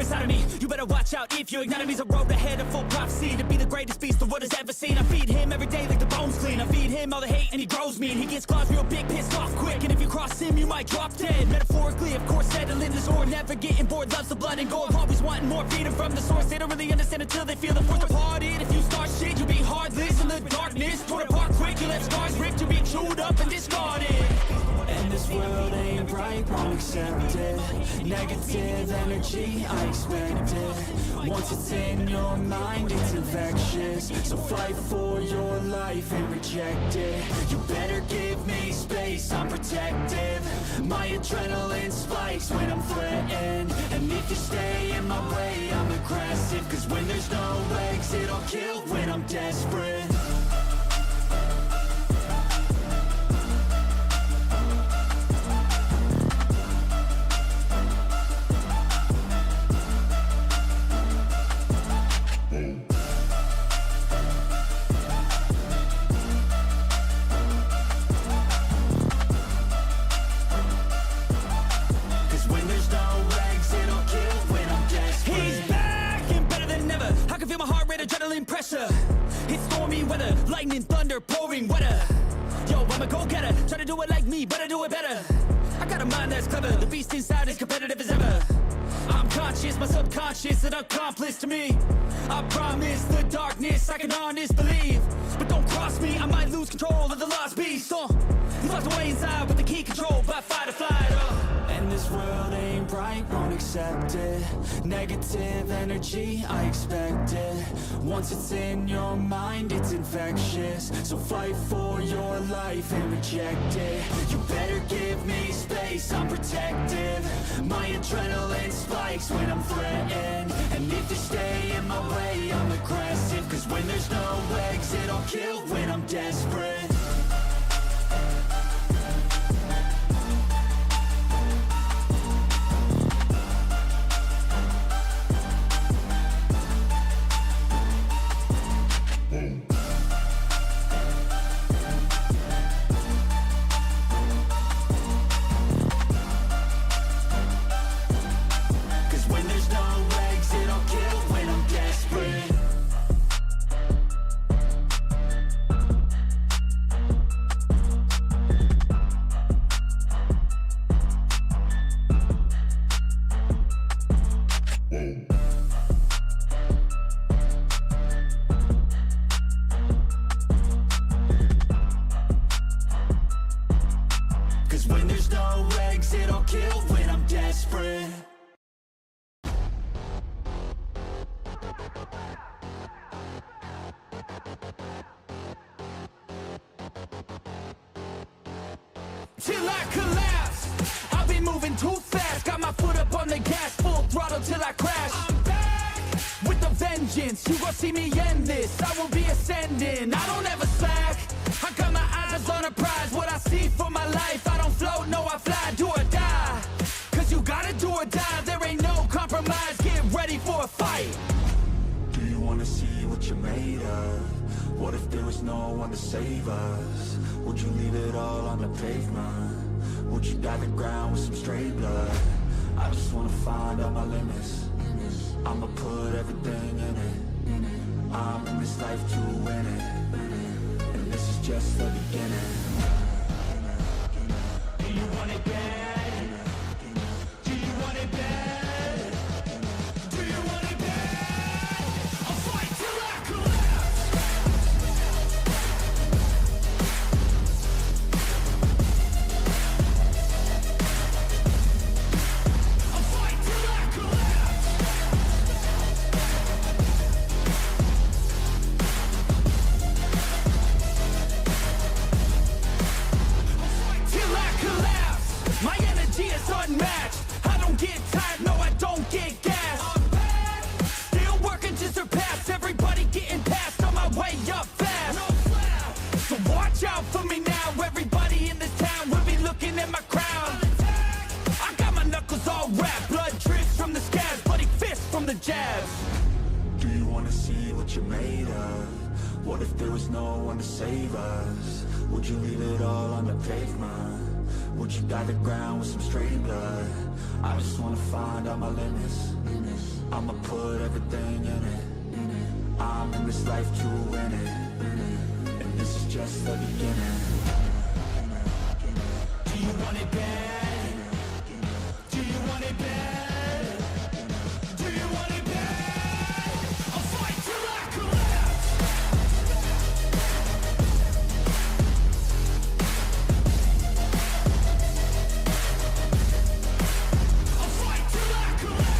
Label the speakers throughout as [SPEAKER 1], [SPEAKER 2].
[SPEAKER 1] inside of me. You better watch out if you ignite me. A road ahead of full prophecy, to be the greatest beast the world has ever seen. I feed him every day like the bones clean. I feed him all the hate and he grows me, and he gets claws real big, pissed off quick. And if you cross him, you might drop dead. Metaphorically, of course, settling the sword, never getting bored, loves the blood and gore, always wanting more, freedom from the source. They don't really understand until they feel the force departed. If you start shit, you'll be heartless in the darkness, torn apart quick. You left scars ripped, you'll be chewed up and discarded. And this world ain't right, won't accept it. Negative energy, I expect it. Once it's in your mind, it's infectious. So fight for your life and reject it. You better give me space, I'm protective. My adrenaline spikes when I'm threatened. And if you stay in my way, I'm aggressive. Cause when there's no exit, I'll kill when I'm desperate. Adrenaline pressure, it's stormy weather, lightning, thunder, pouring weather. Yo, I'm a go-getter, try to do it like me, but I do it better. I got a mind that's clever, the beast inside is competitive as ever. I'm conscious, my subconscious, an accomplice to me. I promise the darkness, I can honest believe. But don't cross me, I might lose control of the lost beast. He's locked away inside with the key controlled by fight or flight. And this world ain't right, won't accept it. Negative energy, I expect it. Once it's in your mind, it's infectious. So fight for your life and reject it. You better give me space, I'm protective. My adrenaline spikes when I'm threatened. And if you stay in my way, I'm aggressive. Cause when there's no exit, I'll kill when I'm desperate. Till I collapse, I'll be moving too fast. Got my foot up on the gas, full throttle till I crash. I'm back with a vengeance, you gon' see me end this. I will be ascending, I don't ever slack. I got my eyes on a prize, what I see for my life. I don't float, no I fly, do or die. Cause you gotta do or die, there ain't no compromise. Get ready for a fight.
[SPEAKER 2] Do you wanna see what you're made of? What if there was no one to save us? Would you leave it all on the pavement? Would you dive the ground with some stray blood? I just wanna find out my limits. I'ma put everything in it. I'm in this life to win it. And this is just the beginning. Do you want it bad? Do you want it bad? Do you want it bad? I'll fight till I collapse. I'll fight till I collapse. I'll fight till I collapse. My energy is unmatched. I don't get tired, no I don't get gas. I'm back. Still working to surpass everybody, getting past on my way up fast. No flap. So watch out for me now. Everybody in this town will be looking at my crown. I got my knuckles all wrapped, blood drips from the scabs, bloody fists from the jabs. Do you wanna see what you're made of? What if there was no one to save us? Would you leave it all on the pavement?
[SPEAKER 1] Would you die the ground with some straight blood? I just wanna find all my limits. I'ma put everything in it. I'm in this life to win it. And this is just the beginning. Do you want it bad? Do you want it bad? Do you want it bad? I'll fight till I collapse. I'll fight till I collapse.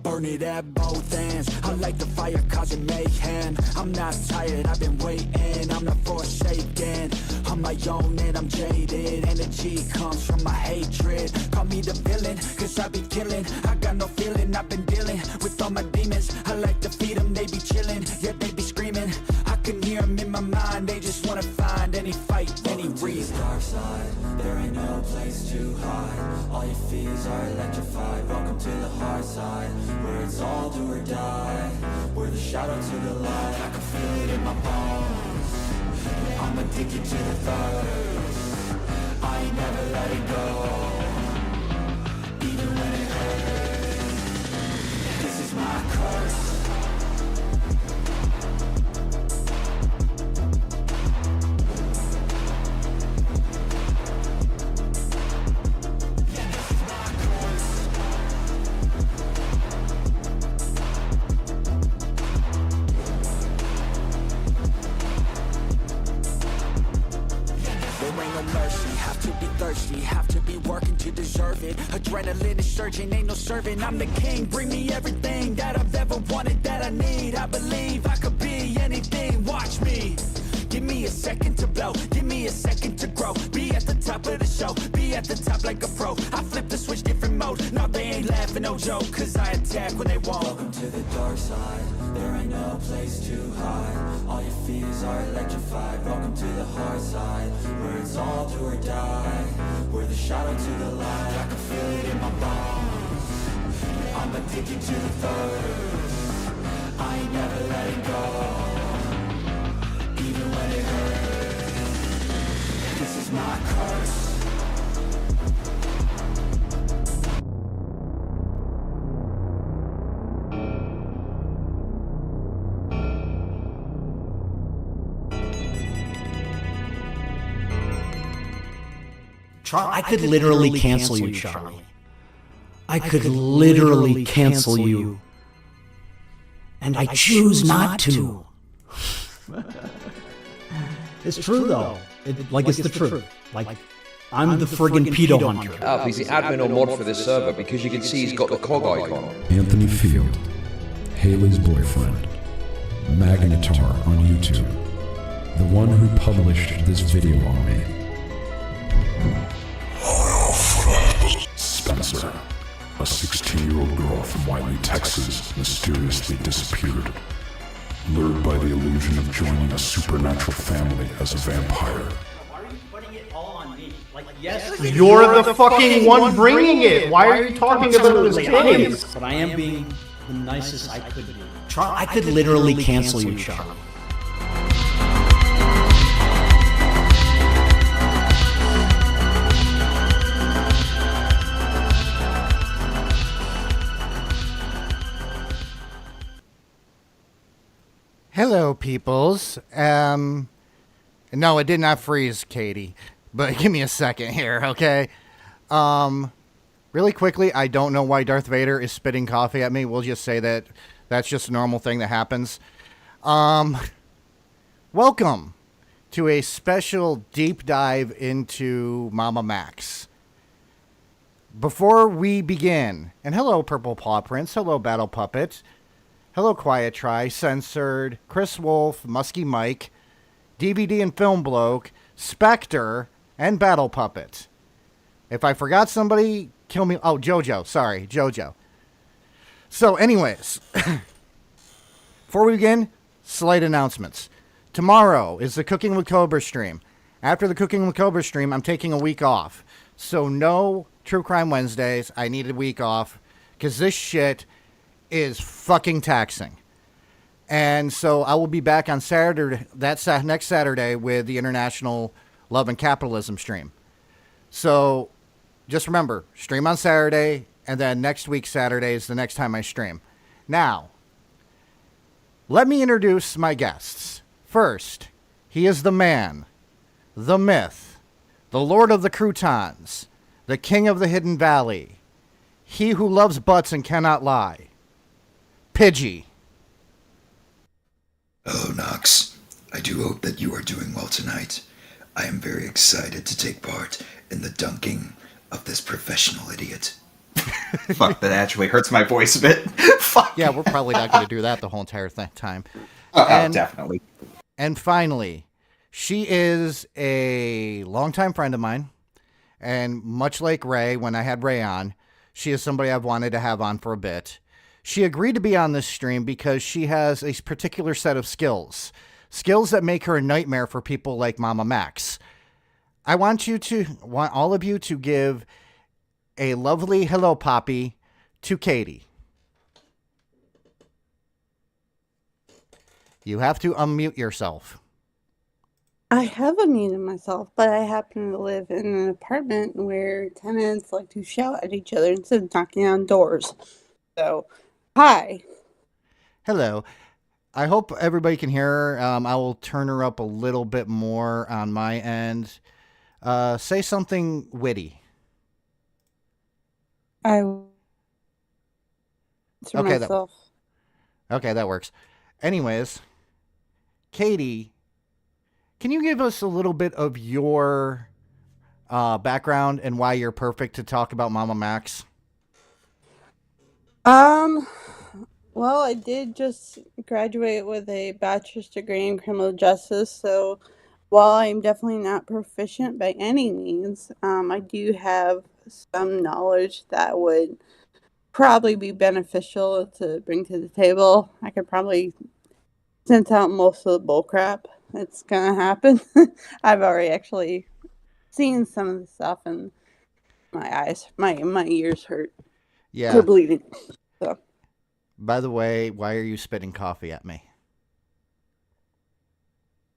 [SPEAKER 1] Burn it at both ends. I like the fire causing mayhem. I'm not tired, I've been waiting. I'm not forsaken. I'm my own and I'm jaded. Energy comes from my hatred. Call me the villain, cause I be killing. I got no feeling, I've been dealing with all my demons. I like to feed them, they be chilling. Yeah, they be screaming. I can hear them in my mind. They just wanna find any fight, any reason. Dark side, there ain't no place to hide. All your fears are electrified. Welcome to the hard side, where it's all do or die. We're the shadow to the light. I can feel it in my bones. I'm addicted to the thirst. I ain't never letting go, even when it hurts. This is my curse. Have to be working to deserve it. Adrenaline is surging, ain't no serving. I'm the king, bring me everything that I've ever wanted, that I need. I believe I could be anything, watch me. Give me a second to blow, give me a second to grow. Be at the top of the show, be at the top like a pro. I flip the switch, different mode. No, they ain't laughing, no joke, cause I attack when they won't. Welcome to the dark side, there ain't no place to hide. All your fears are electrified. Welcome to the hard side, where it's all do or die. We're the shadow to the light. I can feel it in my bones. I'm addicted to the thirst. I ain't never letting go, even when it hurts. This is my curse.
[SPEAKER 3] I could literally cancel you, Charlie. I could literally cancel you. And I choose not to. It's true, though. It's the truth. I'm the friggin' pedo hunter.
[SPEAKER 4] He's the admin or mod for this server because you can see he's got the cog icon.
[SPEAKER 5] Anthony Field, Haley's boyfriend, Magnetar on YouTube, the one who published this video on me. Spencer, a 16-year-old girl from Wiley, Texas, mysteriously disappeared, lured by the illusion of joining a supernatural family as a vampire.
[SPEAKER 3] Why are you putting it all on me? Yes,
[SPEAKER 6] you're the fucking one bringing it. Why are you talking about his kids?
[SPEAKER 3] But I am being the nicest I could be. I could literally cancel you, Charlie.
[SPEAKER 6] Hello, peoples. No, it did not freeze, Katie. But give me a second here, okay? Really quickly, I don't know why Darth Vader is spitting coffee at me. We'll just say that that's just a normal thing that happens. Welcome to a special deep dive into MamaMax. Before we begin, and hello, Purple Paw Prince, hello, Battle Puppet, hello, Quiet Try, Censored, Chris Wolf, Musky Mike, DVD and Film Bloke, Spectre, and Battle Puppet. If I forgot somebody, kill me. Oh, JoJo. Sorry, JoJo. So, anyways, before we begin, slight announcements. Tomorrow is the Cooking with Cobra stream. After the Cooking with Cobra stream, I'm taking a week off. So, no True Crime Wednesdays. I need a week off because this shit is fucking taxing. And so I will be back on Saturday, next Saturday, with the International Love and Capitalism stream. So just remember, stream on Saturday, and then next week Saturday is the next time I stream. Now, let me introduce my guests. First, he is the man, the myth, the Lord of the Croutons, the King of the Hidden Valley, he who loves butts and cannot lie, Pidgey.
[SPEAKER 7] Hello, Knox. I do hope that you are doing well tonight. I am very excited to take part in the dunking of this professional idiot.
[SPEAKER 8] Fuck, that actually hurts my voice a bit. Fuck.
[SPEAKER 6] Yeah, we're probably not going to do that the whole entire time.
[SPEAKER 8] Definitely.
[SPEAKER 6] And finally, she is a longtime friend of mine. And much like Ray, when I had Ray on, she is somebody I've wanted to have on for a bit. She agreed to be on this stream because she has a particular set of skills. Skills that make her a nightmare for people like MamaMax. I want all of you to give a lovely hello, Poppy, to Katie. You have to unmute yourself.
[SPEAKER 9] I have unmuted myself, but I happen to live in an apartment where tenants like to shout at each other instead of knocking on doors. So, hi.
[SPEAKER 6] Hello. I hope everybody can hear her. I will turn her up a little bit more on my end. Say something witty.
[SPEAKER 9] To
[SPEAKER 6] Okay,
[SPEAKER 9] myself.
[SPEAKER 6] Okay, that works. Anyways, Katie, can you give us a little bit of your background and why you're perfect to talk about MamaMax?
[SPEAKER 9] Well, I did just graduate with a bachelor's degree in criminal justice, so while I'm definitely not proficient by any means, I do have some knowledge that would probably be beneficial to bring to the table. I could probably sense out most of the bullcrap that's gonna happen. I've already actually seen some of the stuff, and my ears hurt.
[SPEAKER 6] Yeah.
[SPEAKER 9] They're bleeding. So.
[SPEAKER 6] By the way, why are you spitting coffee at me?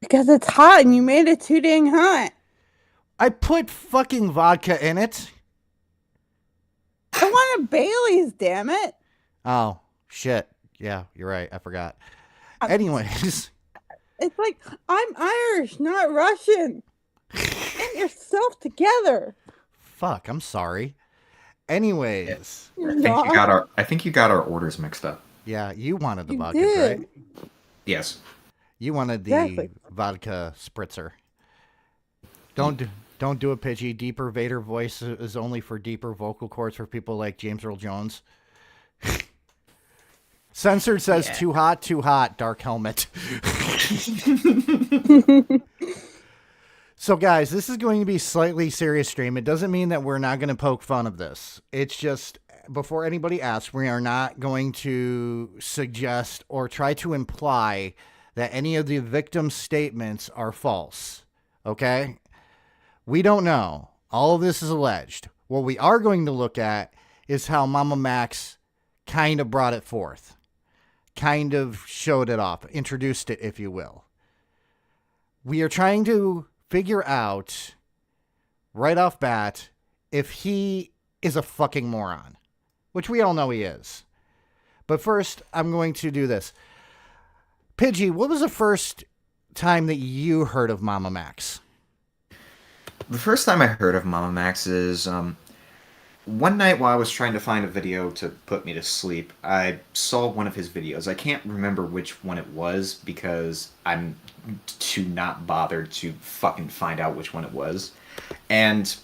[SPEAKER 9] Because it's hot and you made it too dang hot.
[SPEAKER 6] I put fucking vodka in it.
[SPEAKER 9] I want a Bailey's, damn it.
[SPEAKER 6] Oh, shit. Yeah, you're right. I forgot. Anyways.
[SPEAKER 9] It's like, I'm Irish, not Russian. Get yourself together.
[SPEAKER 6] Fuck, I'm sorry. Anyways.
[SPEAKER 8] I think you got our orders mixed up.
[SPEAKER 6] Yeah, you wanted the vodka,
[SPEAKER 9] did.
[SPEAKER 6] right?
[SPEAKER 8] Yes.
[SPEAKER 6] You wanted the vodka spritzer. Don't do it, Pidgey. Deeper Vader voice is only for deeper vocal cords for people like James Earl Jones. Censored says too hot, Dark Helmet. So guys, this is going to be a slightly serious stream. It doesn't mean that we're not going to poke fun of this. It's just, before anybody asks, we are not going to suggest or try to imply that any of the victim's statements are false. Okay? We don't know. All of this is alleged. What we are going to look at is how MamaMax kind of brought it forth. Kind of showed it off. Introduced it, if you will. We are trying to figure out, right off bat, if he is a fucking moron. Which we all know he is. But first, I'm going to do this. Pidgey, what was the first time that you heard of MamaMax?
[SPEAKER 8] The first time I heard of MamaMax is one night while I was trying to find a video to put me to sleep. I saw one of his videos. I can't remember which one it was because I'm too not bothered to fucking find out which one it was. And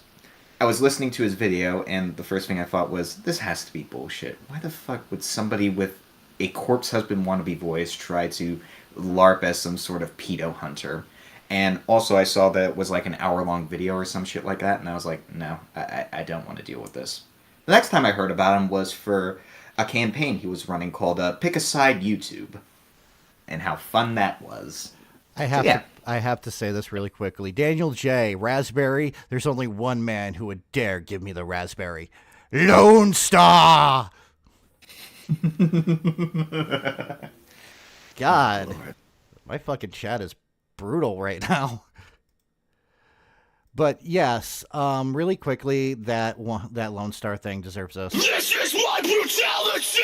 [SPEAKER 8] I was listening to his video, and the first thing I thought was, this has to be bullshit. Why the fuck would somebody with a corpse husband wannabe voice try to LARP as some sort of pedo hunter? And also, I saw that it was like an hour-long video or some shit like that, and I was like, no, I don't want to deal with this. The next time I heard about him was for a campaign he was running called Pick a Side YouTube, and how fun that was.
[SPEAKER 6] I have to say this really quickly. Daniel J. Raspberry, there's only one man who would dare give me the raspberry. Lone Star! God. My fucking chat is brutal right now. But yes, really quickly, that Lone Star thing deserves this.
[SPEAKER 2] This is my brutality!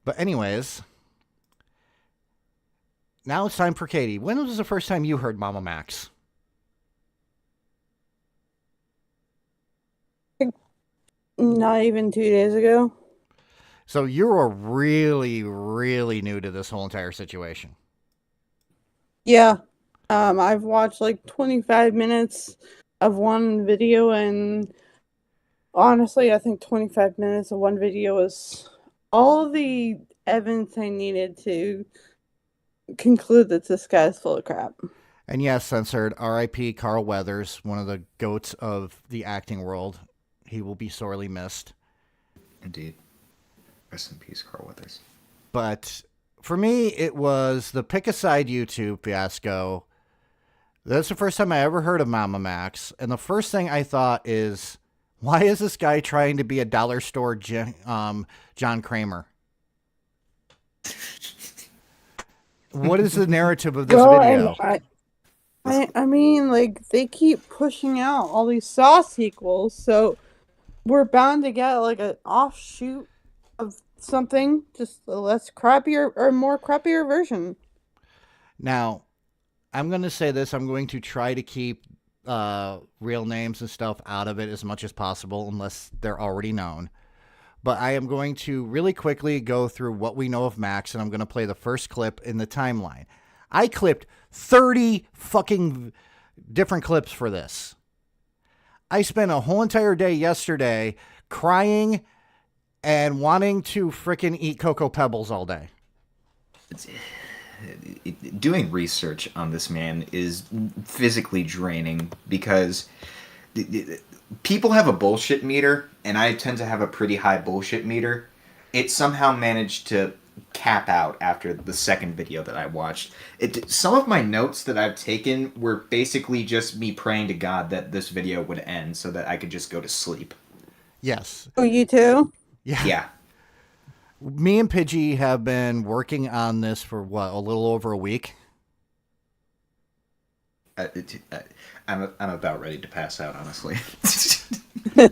[SPEAKER 6] But anyways, now it's time for Katie. When was the first time you heard MamaMax?
[SPEAKER 9] Not even 2 days ago.
[SPEAKER 6] So you were really, really new to this whole entire situation.
[SPEAKER 9] Yeah. I've watched like 25 minutes of one video, and honestly, I think 25 minutes of one video is all the evidence I needed to conclude that this guy's full of crap.
[SPEAKER 6] And yes, censored, R.I.P. Carl Weathers, one of the goats of the acting world. He will be sorely missed.
[SPEAKER 8] Indeed. Rest in peace, Carl Weathers.
[SPEAKER 6] But for me, it was the Pick a Side YouTube fiasco. That's the first time I ever heard of MamaMax. And the first thing I thought is, why is this guy trying to be a dollar store John Kramer? What is the narrative of this video?
[SPEAKER 9] I mean, like, they keep pushing out all these Saw sequels, so we're bound to get, like, an offshoot of something, just a less crappier or more crappier version.
[SPEAKER 6] Now, I'm going to say this. I'm going to try to keep real names and stuff out of it as much as possible, unless they're already known. But I am going to really quickly go through what we know of Max, and I'm going to play the first clip in the timeline. I clipped 30 fucking different clips for this. I spent a whole entire day yesterday crying and wanting to frickin' eat Cocoa Pebbles all day.
[SPEAKER 8] Doing research on this man is physically draining because people have a bullshit meter, and I tend to have a pretty high bullshit meter. It somehow managed to cap out after the second video that I watched. Some of my notes that I've taken were basically just me praying to God that this video would end so that I could just go to sleep.
[SPEAKER 6] Yes.
[SPEAKER 9] Oh, you too?
[SPEAKER 6] Yeah. Me and Pidgey have been working on this for, what, a little over a week?
[SPEAKER 8] I'm about ready to pass out, honestly.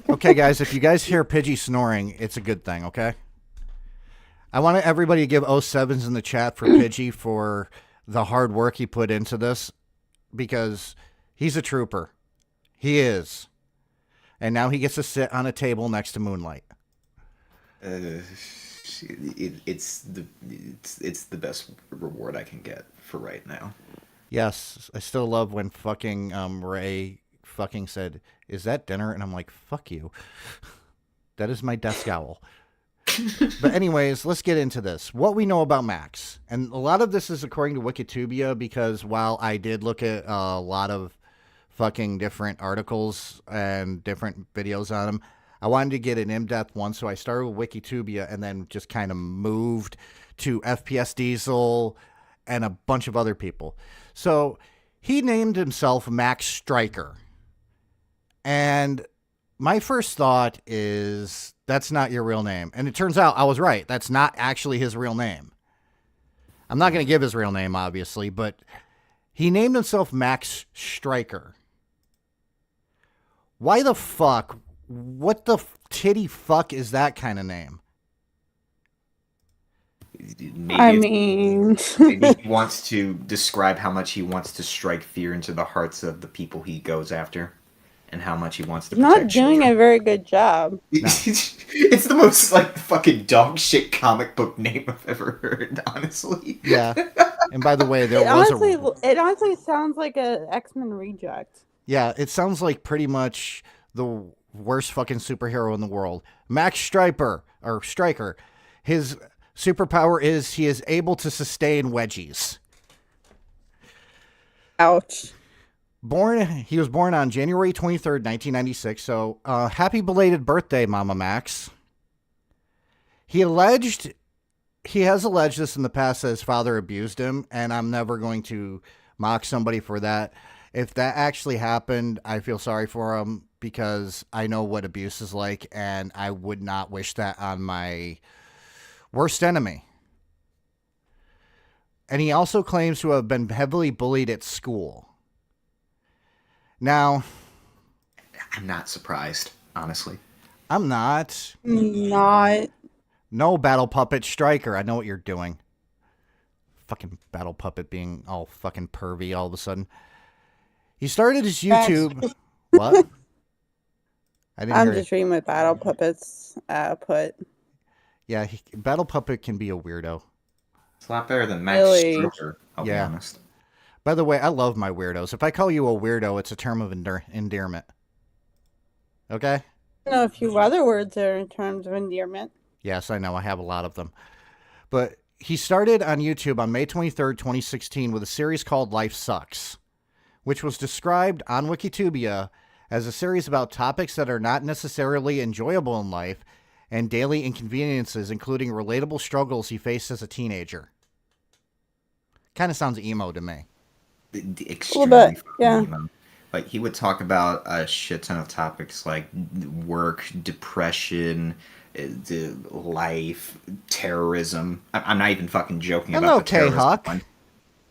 [SPEAKER 6] Okay, guys, if you guys hear Pidgey snoring, it's a good thing, okay? I want everybody to give 07s in the chat for Pidgey for the hard work he put into this, because he's a trooper. He is. And now he gets to sit on a table next to Moonlight.
[SPEAKER 8] It's the best reward I can get for right now.
[SPEAKER 6] Yes, I still love when fucking Ray fucking said, "Is that dinner?" And I'm like, "Fuck you." That is my desk owl. But anyways, let's get into this. What we know about Max. And a lot of this is according to Wikitubia, because while I did look at a lot of fucking different articles and different videos on him, I wanted to get an in-depth one, so I started with Wikitubia and then just kind of moved to FPS Diesel and a bunch of other people. So he named himself Max Striker. And my first thought is, that's not your real name. And it turns out I was right. That's not actually his real name. I'm not going to give his real name, obviously, but he named himself Max Striker. Why the fuck? What the titty fuck is that kind of name?
[SPEAKER 8] Maybe he wants to describe how much he wants to strike fear into the hearts of the people he goes after, and how much he wants to protect
[SPEAKER 9] not doing a very good job.
[SPEAKER 8] No. It's the most like fucking dog shit comic book name I've ever heard, honestly.
[SPEAKER 6] Yeah. And by the way,
[SPEAKER 9] It honestly sounds like a X-Men reject.
[SPEAKER 6] Yeah, it sounds like pretty much the worst fucking superhero in the world. Max Striker. His superpower is he is able to sustain wedgies.
[SPEAKER 9] Ouch.
[SPEAKER 6] He was born on January 23rd, 1996. So, happy belated birthday, Mama Max. He has alleged this in the past that his father abused him, and I'm never going to mock somebody for that. If that actually happened, I feel sorry for him because I know what abuse is like, and I would not wish that on my worst enemy. And he also claims to have been heavily bullied at school. Now,
[SPEAKER 8] I'm not surprised, honestly.
[SPEAKER 6] I'm not.
[SPEAKER 9] Not.
[SPEAKER 6] No, Battle Puppet Striker. I know what you're doing. Fucking Battle Puppet being all fucking pervy all of a sudden. He started his YouTube. What?
[SPEAKER 9] I'm just reading what Battle Puppets put.
[SPEAKER 6] Yeah, Battle Puppet can be a weirdo.
[SPEAKER 8] It's a lot better than Max
[SPEAKER 9] Really?
[SPEAKER 8] Stroker, I'll be honest.
[SPEAKER 6] By the way, I love my weirdos. If I call you a weirdo, it's a term of endearment. Okay?
[SPEAKER 9] I don't know a few other words are in terms of endearment.
[SPEAKER 6] Yes, I know. I have a lot of them. But he started on YouTube on May 23rd, 2016 with a series called Life Sucks, which was described on Wikitubia as a series about topics that are not necessarily enjoyable in life and daily inconveniences, including relatable struggles he faced as a teenager. Kind of sounds emo to me.
[SPEAKER 8] Extremely
[SPEAKER 9] yeah.
[SPEAKER 8] emo. Like, he would talk about a shit ton of topics like work, depression, the life, terrorism. I'm not even fucking joking about the terrorism.
[SPEAKER 6] Hello, K-Huck.
[SPEAKER 8] one.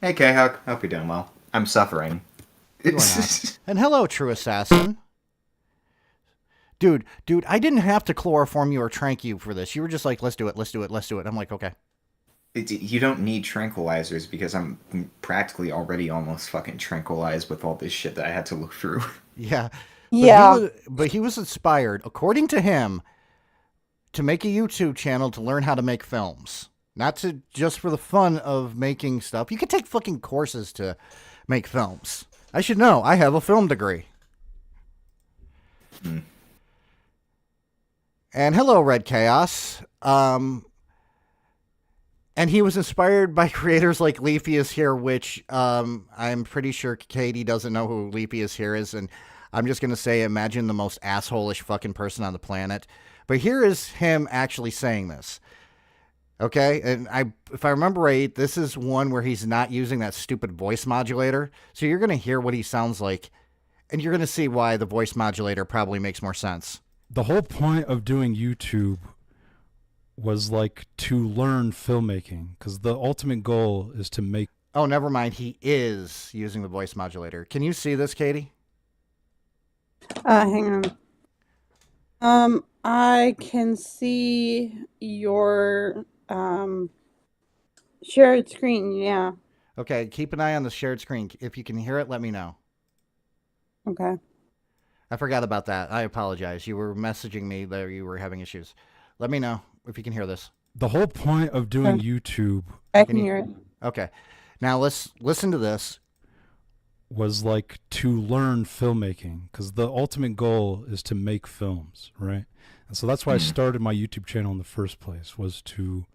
[SPEAKER 8] Hey, K-Huck. Hope you're doing well. I'm suffering.
[SPEAKER 6] You are not. And hello, True Assassin. Dude, I didn't have to chloroform you or trank you for this. You were just like, let's do it. I'm like, okay.
[SPEAKER 8] You don't need tranquilizers because I'm practically already almost fucking tranquilized with all this shit that I had to look through.
[SPEAKER 6] Yeah.
[SPEAKER 9] Yeah.
[SPEAKER 6] But he was inspired, according to him, to make a YouTube channel to learn how to make films. Not to just for the fun of making stuff. You could take fucking courses to make films. I should know. I have a film degree. And hello, Red Chaos. And he was inspired by creators like Leafy is Here, which I'm pretty sure Katie doesn't know who Leafy is Here is. And I'm just going to say, imagine the most asshole-ish fucking person on the planet. But here is him actually saying this. Okay? And if I remember right, this is one where he's not using that stupid voice modulator. So you're going to hear what he sounds like. And you're going to see why the voice modulator probably makes more sense.
[SPEAKER 10] The whole point of doing YouTube was like to learn filmmaking, because the ultimate goal is to make...
[SPEAKER 6] Oh, never mind. He is using the voice modulator. Can you see this, Katie?
[SPEAKER 9] Hang on. I can see your shared screen, yeah.
[SPEAKER 6] Okay, keep an eye on the shared screen. If you can hear it, let me know.
[SPEAKER 9] Okay.
[SPEAKER 6] I forgot about that. I apologize. You were messaging me that you were having issues. Let me know if you can hear this.
[SPEAKER 10] The whole point of doing YouTube...
[SPEAKER 9] I can hear it.
[SPEAKER 6] Okay. Now let's listen to this.
[SPEAKER 10] Was like to learn filmmaking, because the ultimate goal is to make films, right? And so that's why I started my YouTube channel in the first place, was to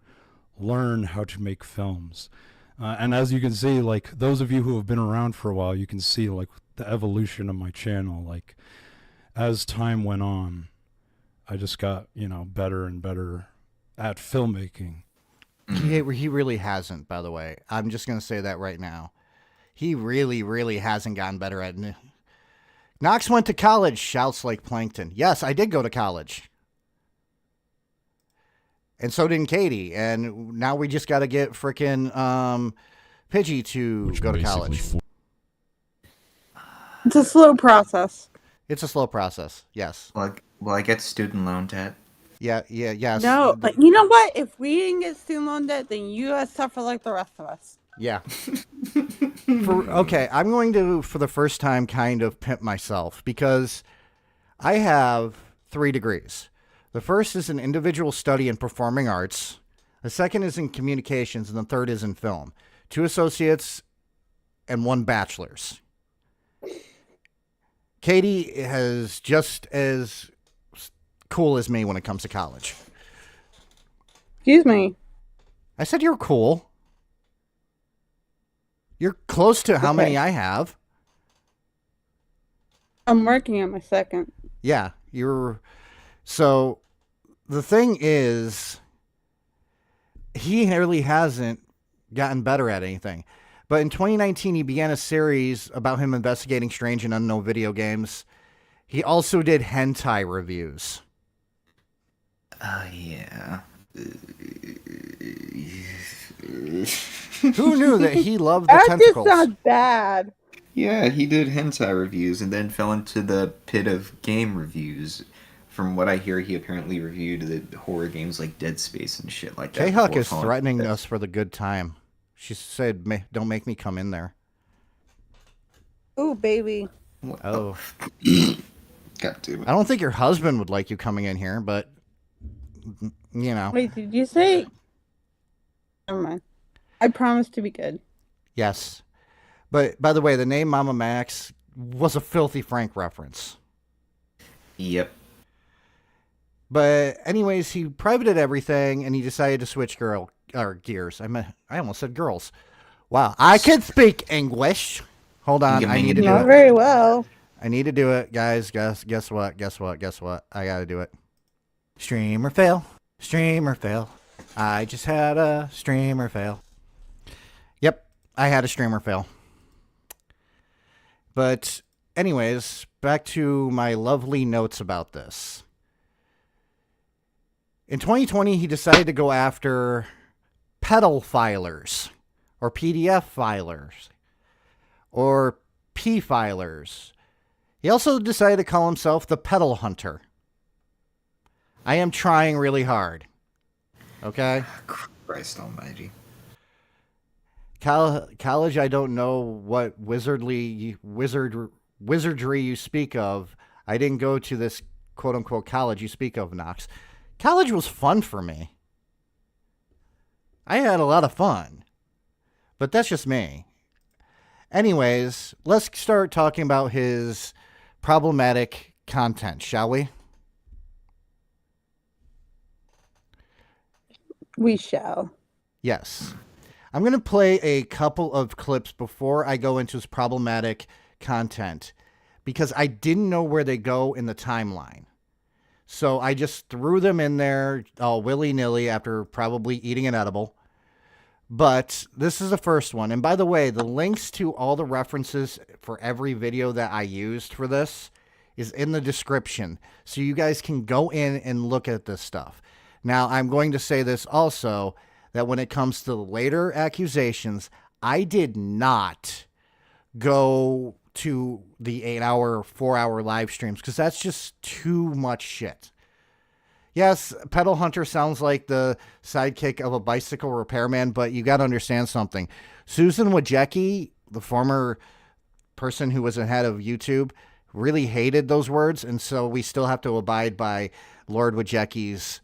[SPEAKER 10] learn how to make films. And as you can see, like those of you who have been around for a while, you can see like the evolution of my channel. Like as time went on, I just got, better and better at filmmaking.
[SPEAKER 6] He really hasn't, by the way. I'm just going to say that right now. He really, really hasn't gotten better at it. Knox went to college, shouts like Plankton. Yes, I did go to college. And so did Katie. And now we just got to get frickin' Pidgey to go to college.
[SPEAKER 9] It's a slow process.
[SPEAKER 6] It's a slow process, yes.
[SPEAKER 8] Will I get student loan debt?
[SPEAKER 6] Yes.
[SPEAKER 9] No, but you know what? If we didn't get student loan debt, then you guys suffer like the rest of us.
[SPEAKER 6] Yeah. Okay, I'm going to, for the first time, kind of pimp myself because I have 3 degrees. The first is an individual study in performing arts. The second is in communications, and the third is in film. 2 associates and 1 bachelor's. Katie is just as cool as me when it comes to college.
[SPEAKER 9] Excuse me.
[SPEAKER 6] I said you're cool. You're close to how many I have.
[SPEAKER 9] I'm working on my second.
[SPEAKER 6] Yeah, you're. So the thing is, he really hasn't gotten better at anything. But in 2019, he began a series about him investigating strange and unknown video games. He also did hentai reviews.
[SPEAKER 8] Yeah.
[SPEAKER 6] Who knew that he loved the
[SPEAKER 9] That just
[SPEAKER 6] tentacles?
[SPEAKER 9] sounds bad.
[SPEAKER 8] Yeah, he did hentai reviews and then fell into the pit of game reviews. From what I hear, he apparently reviewed the horror games like Dead Space and shit like that.
[SPEAKER 6] K-Huck
[SPEAKER 8] before
[SPEAKER 6] is
[SPEAKER 8] falling
[SPEAKER 6] threatening
[SPEAKER 8] into
[SPEAKER 6] us for the good time. She said, don't make me come in there.
[SPEAKER 9] Ooh, baby.
[SPEAKER 6] Oh.
[SPEAKER 8] God damn it.
[SPEAKER 6] I don't think your husband would like you coming in here, but, you know.
[SPEAKER 9] Wait, did you say? Never mind. I promise to be good.
[SPEAKER 6] Yes. But, by the way, the name MamaMax was a Filthy Frank reference.
[SPEAKER 8] Yep.
[SPEAKER 6] But, anyways, he privated everything, and he decided to switch gears. I almost said girls. Wow, I can speak English. Hold on, I need to do
[SPEAKER 9] Not
[SPEAKER 6] it.
[SPEAKER 9] very well.
[SPEAKER 6] I need to do it, guys. Guess what? I gotta do it. Streamer fail. I just had a streamer fail. Yep, I had a streamer fail. But anyways, back to my lovely notes about this. In 2020, he decided to go after pedal filers, or PDF filers, or P filers. He also decided to call himself the pedal hunter. I am trying really hard. Okay?
[SPEAKER 8] Christ almighty.
[SPEAKER 6] College, I don't know what wizardry you speak of. I didn't go to this quote-unquote college you speak of, Knox. College was fun for me. I had a lot of fun. But that's just me. Anyways, let's start talking about his problematic content, shall we?
[SPEAKER 9] We shall.
[SPEAKER 6] Yes. I'm going to play a couple of clips before I go into his problematic content because I didn't know where they go in the timeline. So I just threw them in there all willy-nilly after probably eating an edible. But this is the first one. And by the way, the links to all the references for every video that I used for this is in the description. So you guys can go in and look at this stuff. Now, I'm going to say this also, that when it comes to later accusations, I did not go to the 8-hour, 4-hour live streams because that's just too much shit. Yes, Pedal Hunter sounds like the sidekick of a bicycle repairman, but you got to understand something. Susan Wojcicki, the former person who was the head of YouTube, really hated those words, and so we still have to abide by Lord Wojcicki's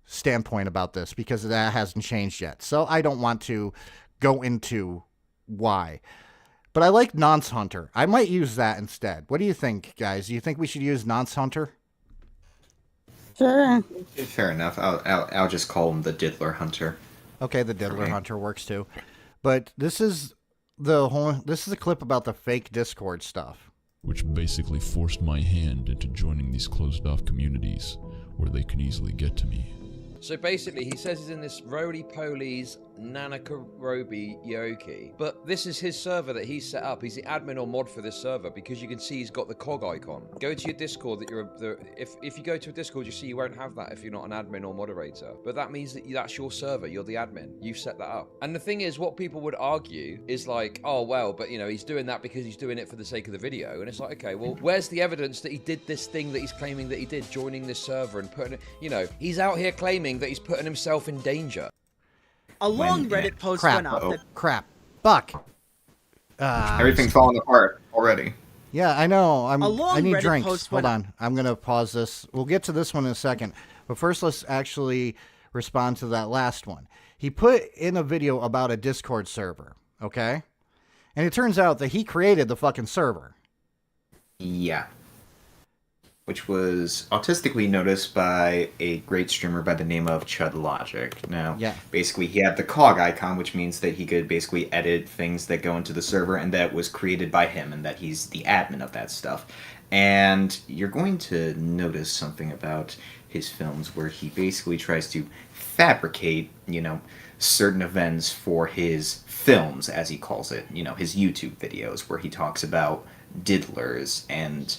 [SPEAKER 6] standpoint about this because that hasn't changed yet. So I don't want to go into why. But I like Nonce Hunter. I might use that instead. What do you think, guys? Do you think we should use Nonce Hunter?
[SPEAKER 9] Sure.
[SPEAKER 8] Fair enough. I'll just call him the Diddler Hunter.
[SPEAKER 6] Okay, the Diddler Hunter works too. But this is a clip about the fake Discord stuff.
[SPEAKER 5] Which basically forced my hand into joining these closed-off communities where they can easily get to me.
[SPEAKER 4] So basically, he says he's in this roly-polies Nanakarobi Yoki. But this is his server that he's set up. He's the admin or mod for this server because you can see he's got the cog icon. Go to your Discord if you go to a Discord, you see you won't have that if you're not an admin or moderator. But that means that that's your server. You're the admin. You've set that up. And the thing is, what people would argue is like, oh, well, but you know, he's doing that because he's doing it for the sake of the video. And it's like, okay, well, where's the evidence that he did this thing that he's claiming that he did, joining this server and putting it, you know, he's out here claiming that he's putting himself in danger.
[SPEAKER 11] A long Reddit post
[SPEAKER 6] Crap.
[SPEAKER 11] went up that
[SPEAKER 6] Crap. Buck.
[SPEAKER 8] Everything's falling apart already.
[SPEAKER 6] Yeah, I know.
[SPEAKER 11] A long
[SPEAKER 6] I need
[SPEAKER 11] Reddit
[SPEAKER 6] drinks.
[SPEAKER 11] post
[SPEAKER 6] Hold
[SPEAKER 11] went
[SPEAKER 6] on. I'm going to pause this. We'll get to this one in a second. But first, let's actually respond to that last one. He put in a video about a Discord server, okay? And it turns out that he created the fucking server.
[SPEAKER 8] Yeah. which was autistically noticed by a great streamer by the name of Chud Logic. Now, basically, he had the cog icon, which means that he could basically edit things that go into the server, and that was created by him, and that he's the admin of that stuff. And you're going to notice something about his films where he basically tries to fabricate, certain events for his films, as he calls it, his YouTube videos, where he talks about diddlers and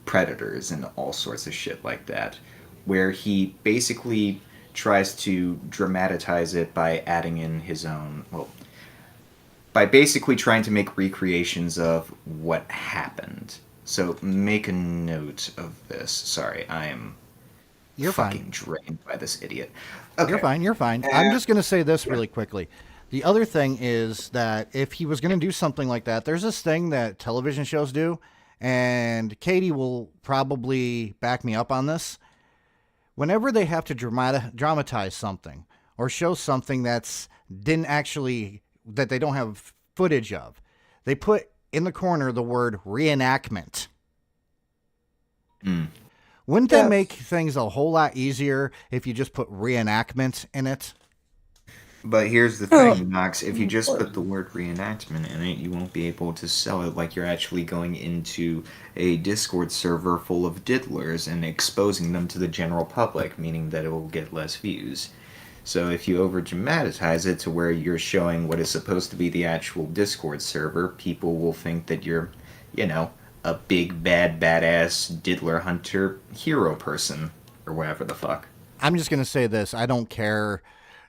[SPEAKER 8] predators and all sorts of shit like that, where he basically tries to dramatize it by adding in his own, by basically trying to make recreations of what happened. So make a note of this. Sorry, I am fucking drained by this idiot. Okay.
[SPEAKER 6] You're fine. I'm just going to say this really quickly. The other thing is that if he was going to do something like that, there's this thing that television shows do, and Katie will probably back me up on this. Whenever they have to dramatize something or show something that they don't have footage of, they put in the corner the word reenactment. Wouldn't that make things a whole lot easier if you just put reenactment in it?
[SPEAKER 8] But here's the thing, Knox. If you just put the word reenactment in it, you won't be able to sell it like you're actually going into a Discord server full of diddlers and exposing them to the general public, meaning that it will get less views. So if you over-dramatize it to where you're showing what is supposed to be the actual Discord server, people will think that you're, a big, bad, badass diddler hunter hero person, or whatever the fuck.
[SPEAKER 6] I'm just going to say this. I don't care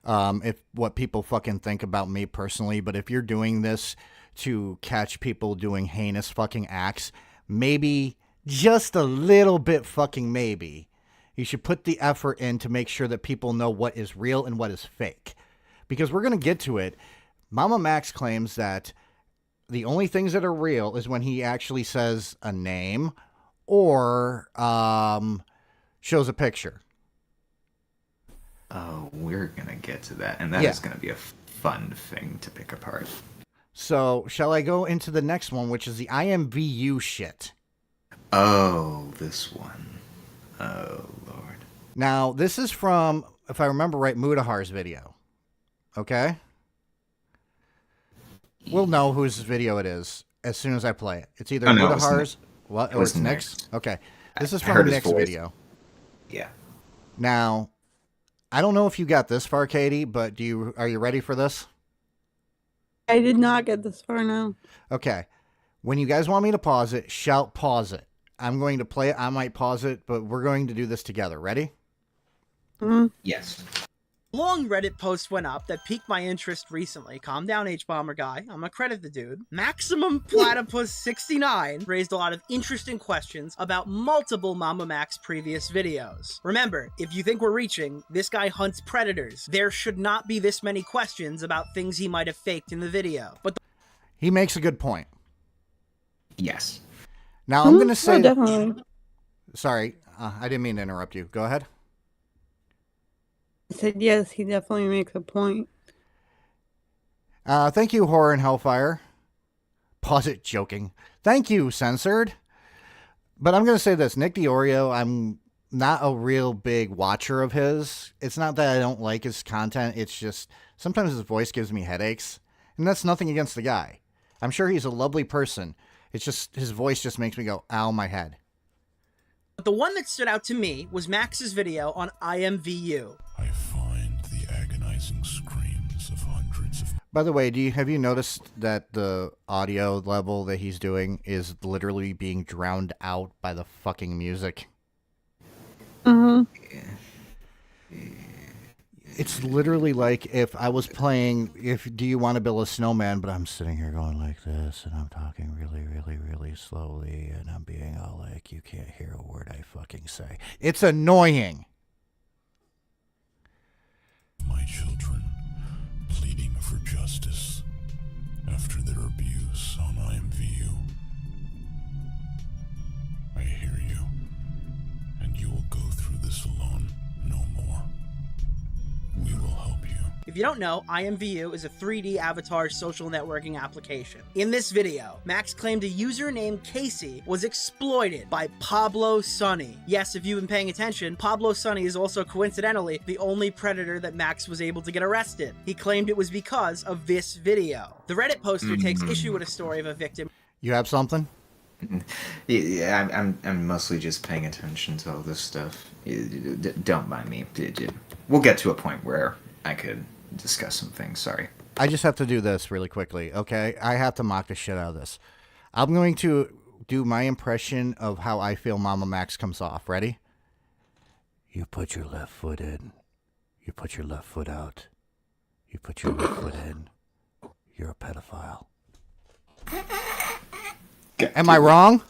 [SPEAKER 6] if what people fucking think about me personally, but if you're doing this to catch people doing heinous fucking acts, maybe, just a little bit fucking maybe, you should put the effort in to make sure that people know what is real and what is fake. Because we're going to get to it. MamaMax claims that the only things that are real is when he actually says a name or shows a picture.
[SPEAKER 8] Oh, we're going to get to that. And that is going to be a fun thing to pick apart.
[SPEAKER 6] So, shall I go into the next one, which is the IMVU shit?
[SPEAKER 8] Oh, this one. Oh, Lord.
[SPEAKER 6] Now, this is from, if I remember right, Mudahar's video. Okay? We'll know whose video it is as soon as I play it. It's either Mudahar's, or it's Nick's. Okay. This is from Nick's video.
[SPEAKER 8] Yeah.
[SPEAKER 6] Now, I don't know if you got this far, Katie, but are you ready for this?
[SPEAKER 9] I did not get this far, no.
[SPEAKER 6] Okay. When you guys want me to pause it, shout pause it. I'm going to play it. I might pause it, but we're going to do this together. Ready?
[SPEAKER 9] Mm-hmm.
[SPEAKER 8] Yes.
[SPEAKER 11] Long Reddit post went up that piqued my interest recently. Calm down, H-Bomber guy. I'm gonna credit the dude. Maximum Platypus 69 raised a lot of interesting questions about multiple MamaMax previous videos. Remember, if you think we're reaching, this guy hunts predators. There should not be this many questions about things he might have faked in the video. But
[SPEAKER 6] he makes a good point.
[SPEAKER 8] Yes.
[SPEAKER 6] Now I'm going to say...
[SPEAKER 9] definitely.
[SPEAKER 6] Sorry, I didn't mean to interrupt you. Go ahead.
[SPEAKER 9] I said yes, he definitely makes a point.
[SPEAKER 6] Thank you, Horror and Hellfire. Pause it, joking. Thank you, Censored. But I'm going to say this. Nick DiOrio, I'm not a real big watcher of his. It's not that I don't like his content. It's just sometimes his voice gives me headaches. And that's nothing against the guy. I'm sure he's a lovely person. It's just his voice just makes me go, ow, my head.
[SPEAKER 11] the one that stood out to me was Max's video on IMVU.
[SPEAKER 5] I find the agonizing screams of hundreds of...
[SPEAKER 6] By the way, have you noticed that the audio level that he's doing is literally being drowned out by the fucking music?
[SPEAKER 9] Mm-hmm.
[SPEAKER 6] It's literally like if I was playing Do You Want to Build a Snowman, but I'm sitting here going like this, and I'm talking really, really, really slowly, and I'm being all like, you can't hear a word I fucking say. It's annoying.
[SPEAKER 5] My children pleading for justice after their abuse on IMVU. I hear you, and you will go through this alone no more. We will help you.
[SPEAKER 11] If If you don't know, IMVU is a 3D avatar social networking application. In this video, Max claimed a user named Casey was exploited by Pablo Sonny. Yes, if you've been paying attention, Pablo Sonny is also coincidentally the only predator that Max was able to get arrested. He claimed it was because of this video. The Reddit poster takes issue with a story of a victim.
[SPEAKER 6] You have something?
[SPEAKER 8] Yeah, I'm mostly just paying attention to all this stuff. Don't mind me. We'll get to a point where I could discuss some things. Sorry.
[SPEAKER 6] I just have to do this really quickly, okay? I have to mock the shit out of this. I'm going to do my impression of how I feel MamaMax comes off. Ready? You put your left foot in. You put your left foot out. You put your left foot in. You're a pedophile. Am I wrong?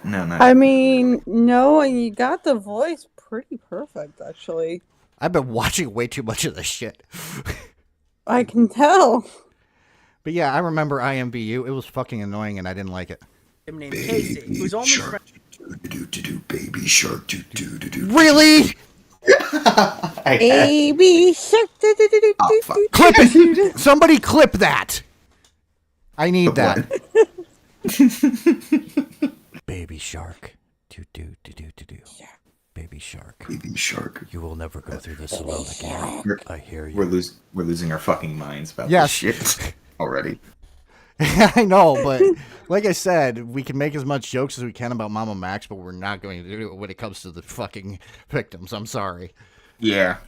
[SPEAKER 8] No.
[SPEAKER 9] I mean, no, and you got the voice pretty perfect, actually.
[SPEAKER 6] I've been watching way too much of this shit.
[SPEAKER 9] I can tell.
[SPEAKER 6] But yeah, I remember IMVU. It was fucking annoying and I didn't like it.
[SPEAKER 11] Named Casey, who's only
[SPEAKER 7] Shark, baby shark,
[SPEAKER 6] Really?
[SPEAKER 9] Baby shark.
[SPEAKER 6] Clip it! Somebody clip that! I need that. Baby shark. Baby shark.
[SPEAKER 7] Baby shark.
[SPEAKER 6] You will never go through this alone again. I hear you.
[SPEAKER 8] We're losing our fucking minds about
[SPEAKER 6] Yes.
[SPEAKER 8] this shit already.
[SPEAKER 6] I know, but like I said, we can make as much jokes as we can about MamaMax, but we're not going to do it when it comes to the fucking victims. I'm sorry.
[SPEAKER 8] Yeah.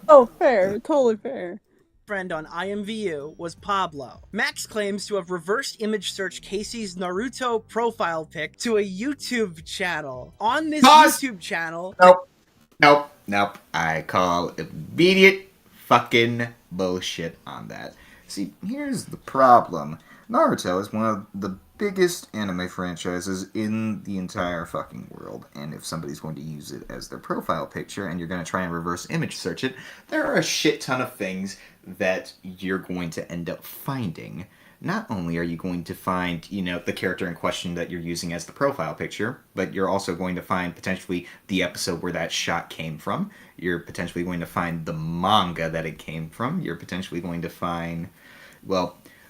[SPEAKER 9] Oh, fair. Totally fair.
[SPEAKER 11] Friend on IMVU was Pablo. Max claims to have reverse image searched Casey's Naruto profile pic to a YouTube channel. On this YouTube channel...
[SPEAKER 8] Nope. I call immediate fucking bullshit on that. See, here's the problem. Naruto is one of the biggest anime franchises in the entire fucking world, and if somebody's going to use it as their profile picture and you're going to try and reverse image search it, there are a shit ton of things that you're going to end up finding. Not only are you going to find, the character in question that you're using as the profile picture, but you're also going to find potentially the episode where that shot came from. You're potentially going to find the manga that it came from. You're potentially going to find,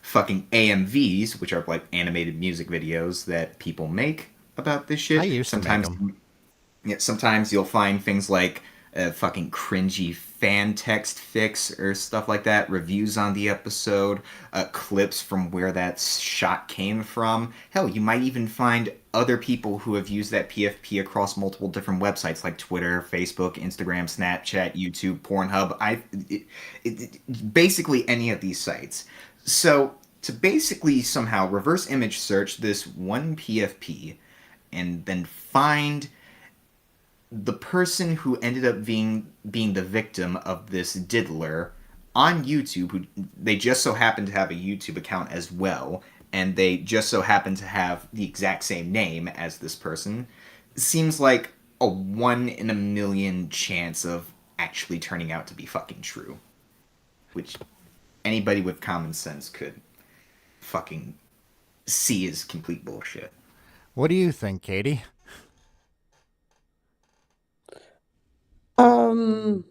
[SPEAKER 8] fucking AMVs, which are like animated music videos that people make about this shit.
[SPEAKER 6] I used to make them.
[SPEAKER 8] Yeah, sometimes you'll find things like fucking cringy fan text fics or stuff like that, reviews on the episode, clips from where that shot came from. Hell, you might even find other people who have used that PFP across multiple different websites like Twitter, Facebook, Instagram, Snapchat, YouTube, Pornhub, basically any of these sites. So, to basically somehow reverse image search this one PFP and then find the person who ended up being the victim of this diddler on YouTube, who they just so happen to have a YouTube account as well, and they just so happen to have the exact same name as this person, seems like a 1 in a million chance of actually turning out to be fucking true. Which anybody with common sense could fucking see is complete bullshit.
[SPEAKER 6] What do you think, Katie?
[SPEAKER 9] I mean,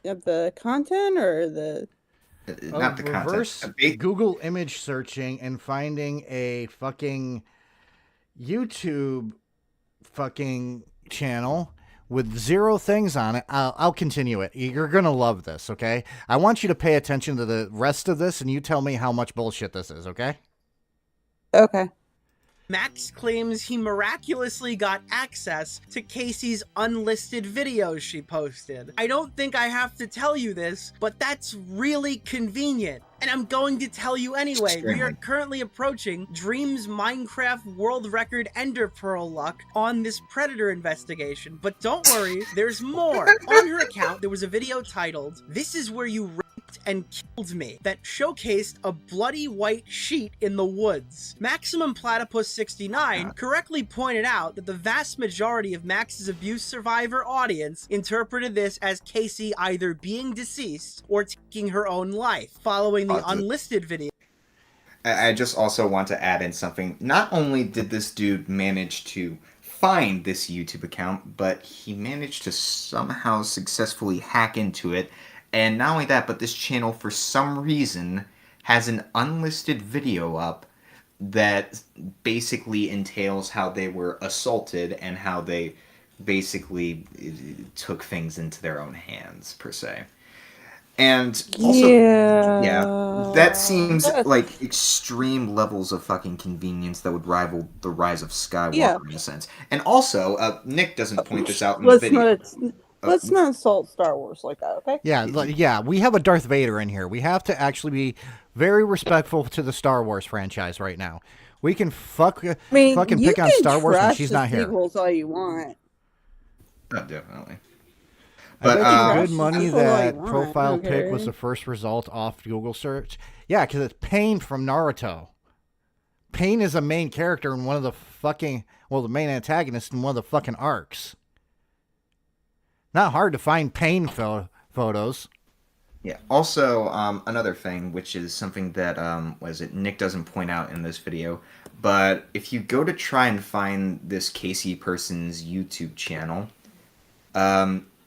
[SPEAKER 9] of the content or the...
[SPEAKER 8] Not the
[SPEAKER 6] reverse
[SPEAKER 8] content.
[SPEAKER 6] Google image searching and finding a fucking YouTube fucking channel with 0 things on it. I'll continue it. You're gonna love this, okay? I want you to pay attention to the rest of this, and you tell me how much bullshit this is, okay?
[SPEAKER 9] Okay.
[SPEAKER 11] Max claims he miraculously got access to Casey's unlisted videos she posted. I don't think I have to tell you this, but that's really convenient. And I'm going to tell you anyway. We are currently approaching Dream's Minecraft world record Ender Pearl luck on this Predator investigation. But don't worry, there's more. On her account, there was a video titled, "This is where you raped and killed me," that showcased a bloody white sheet in the woods. Maximum Platypus 69 correctly pointed out that the vast majority of Max's abuse survivor audience interpreted this as Casey either being deceased or taking her own life, following the unlisted video.
[SPEAKER 8] I just also want to add in something. Not only did this dude manage to find this YouTube account, but he managed to somehow successfully hack into it. And not only that, but this channel, for some reason, has an unlisted video up that basically entails how they were assaulted and how they basically took things into their own hands, per se. And also, yeah, that seems like extreme levels of fucking convenience that would rival the rise of Skywalker in a sense. And also, Nick doesn't point this out in the video.
[SPEAKER 9] Let's not insult Star Wars like that, okay?
[SPEAKER 6] Yeah, we have a Darth Vader in here. We have to actually be very respectful to the Star Wars franchise right now. We can fucking pick on Star Wars when she's not here.
[SPEAKER 9] Sequels all you want.
[SPEAKER 8] Definitely.
[SPEAKER 6] But
[SPEAKER 8] But
[SPEAKER 6] good money that profile pic was the first result off Google search. Yeah, because it's Pain from Naruto. Pain is a main character in one of the the main antagonist in one of the fucking arcs. Not hard to find Pain photos.
[SPEAKER 8] Yeah. Also, another thing, which is something that Nick doesn't point out in this video, but if you go to try and find this Casey person's YouTube channel,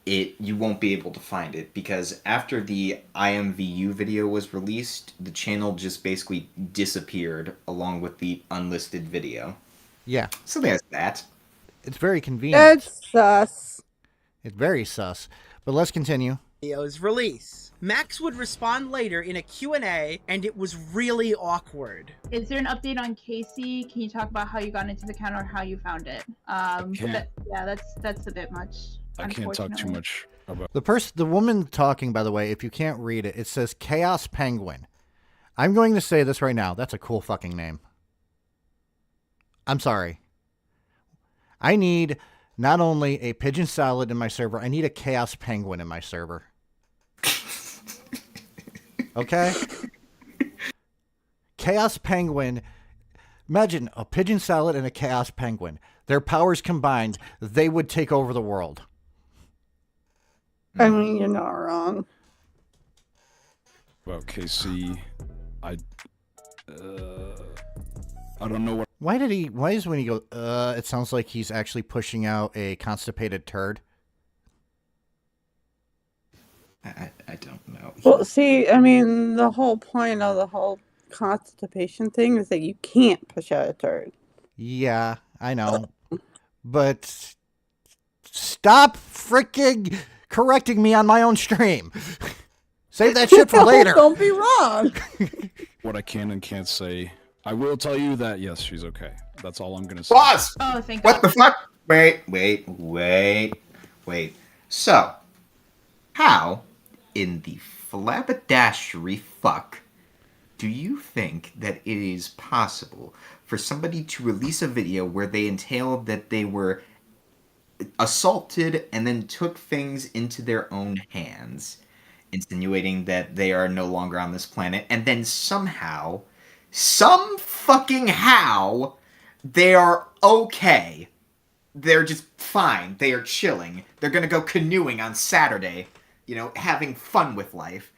[SPEAKER 8] you won't be able to find it because after the IMVU video was released, the channel just basically disappeared along with the unlisted video.
[SPEAKER 6] Yeah.
[SPEAKER 8] So there's that.
[SPEAKER 6] It's very convenient.
[SPEAKER 9] It's sus.
[SPEAKER 6] It's very sus. But let's continue.
[SPEAKER 11] Video's release. Max would respond later in a Q&A, and it was really awkward.
[SPEAKER 12] Is there an update on Casey? Can you talk about how you got into the account or how you found it? That's a bit much.
[SPEAKER 10] I can't talk too much about
[SPEAKER 6] The woman talking, by the way, if you can't read it, it says Chaos Penguin. I'm going to say this right now. That's a cool fucking name. I'm sorry. I need not only a pigeon salad in my server, I need a Chaos Penguin in my server. Okay? Chaos Penguin. Imagine a pigeon salad and a Chaos Penguin. Their powers combined, they would take over the world.
[SPEAKER 9] I mean, you're not wrong.
[SPEAKER 10] Well, Casey, I don't know what.
[SPEAKER 6] Why is when he goes, it sounds like he's actually pushing out a constipated turd?
[SPEAKER 8] I don't know.
[SPEAKER 9] Well, see, I mean, the whole point of the whole constipation thing is that you can't push out a turd.
[SPEAKER 6] Yeah, I know. But stop freaking correcting me on my own stream. Save that shit for later.
[SPEAKER 9] Don't be wrong.
[SPEAKER 10] What I can and can't say. I will tell you that, yes, she's okay. That's all I'm going to say.
[SPEAKER 8] Pause!
[SPEAKER 12] Oh, thank
[SPEAKER 8] What
[SPEAKER 12] God.
[SPEAKER 8] the fuck? Wait. So, how in the flabbergashery fuck do you think that it is possible for somebody to release a video where they entail that they were assaulted and then took things into their own hands, insinuating that they are no longer on this planet, and then somehow, some fucking how, they are okay. They're just fine. They are chilling. They're gonna go canoeing on Saturday, having fun with life.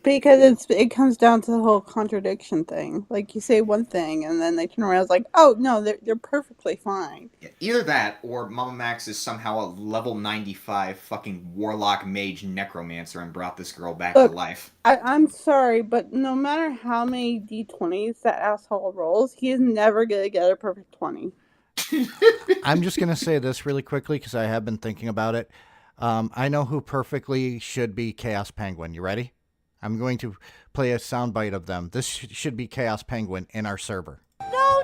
[SPEAKER 9] Because it comes down to the whole contradiction thing. Like, you say one thing, and then they turn around and it's like, oh, no, they're perfectly fine.
[SPEAKER 8] Either that, or MamaMax is somehow a level 95 fucking warlock mage necromancer and brought this girl back to life.
[SPEAKER 9] I'm sorry, but no matter how many D20s that asshole rolls, he is never going to get a perfect 20.
[SPEAKER 6] I'm just going to say this really quickly because I have been thinking about it. I know who perfectly should be Chaos Penguin. You ready? I'm going to play a soundbite of them. This should be Chaos Penguin in our server.
[SPEAKER 13] No,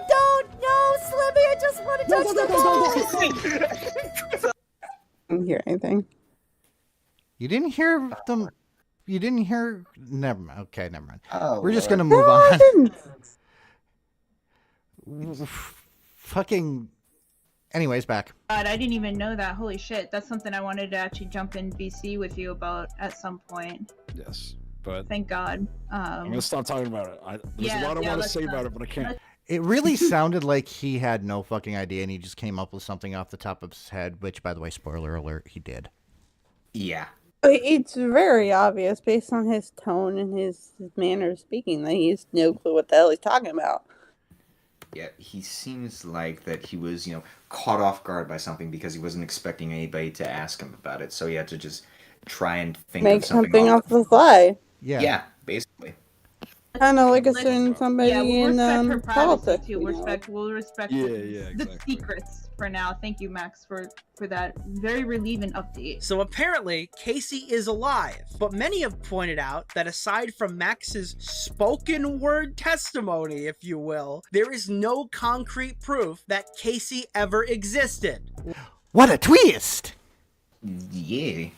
[SPEAKER 13] Slimmy, I just want to touch the balls.
[SPEAKER 9] I didn't hear anything.
[SPEAKER 6] You didn't hear them? You didn't hear? Never mind. Okay, never mind.
[SPEAKER 8] Oh,
[SPEAKER 6] we're just
[SPEAKER 8] Lord.
[SPEAKER 6] going to move on.
[SPEAKER 9] I didn't.
[SPEAKER 6] Fucking... Anyways, back.
[SPEAKER 12] God, I didn't even know that. Holy shit. That's something I wanted to actually jump in VC with you about at some point.
[SPEAKER 10] Yes, but...
[SPEAKER 12] Thank God.
[SPEAKER 10] I'm going to stop talking about it. There's a lot I want to say about it, but I can't.
[SPEAKER 6] It really sounded like he had no fucking idea and he just came up with something off the top of his head, which, by the way, spoiler alert, he did.
[SPEAKER 8] Yeah.
[SPEAKER 9] It's very obvious based on his tone and his manner of speaking that he has no clue what the hell he's talking about.
[SPEAKER 8] Yeah, he seems like that he was, caught off guard by something because he wasn't expecting anybody to ask him about it, so he had to just try and think
[SPEAKER 9] Make
[SPEAKER 8] of something
[SPEAKER 9] something
[SPEAKER 8] off
[SPEAKER 9] off the fly.
[SPEAKER 8] Yeah, basically.
[SPEAKER 9] Kind of like
[SPEAKER 12] Let's-
[SPEAKER 9] assuming somebody
[SPEAKER 12] yeah, we'll
[SPEAKER 9] in
[SPEAKER 12] respect her privacy
[SPEAKER 9] politics.
[SPEAKER 12] too.
[SPEAKER 9] you know.
[SPEAKER 12] We'll respect
[SPEAKER 14] Yeah,
[SPEAKER 12] the,
[SPEAKER 14] yeah,
[SPEAKER 12] the
[SPEAKER 14] exactly.
[SPEAKER 12] secrets for now. Thank you, Max, for that very relieving update.
[SPEAKER 11] So apparently, Casey is alive, but many have pointed out that aside from Max's spoken word testimony, if you will, there is no concrete proof that Casey ever existed.
[SPEAKER 6] What a twist!
[SPEAKER 8] Yeah.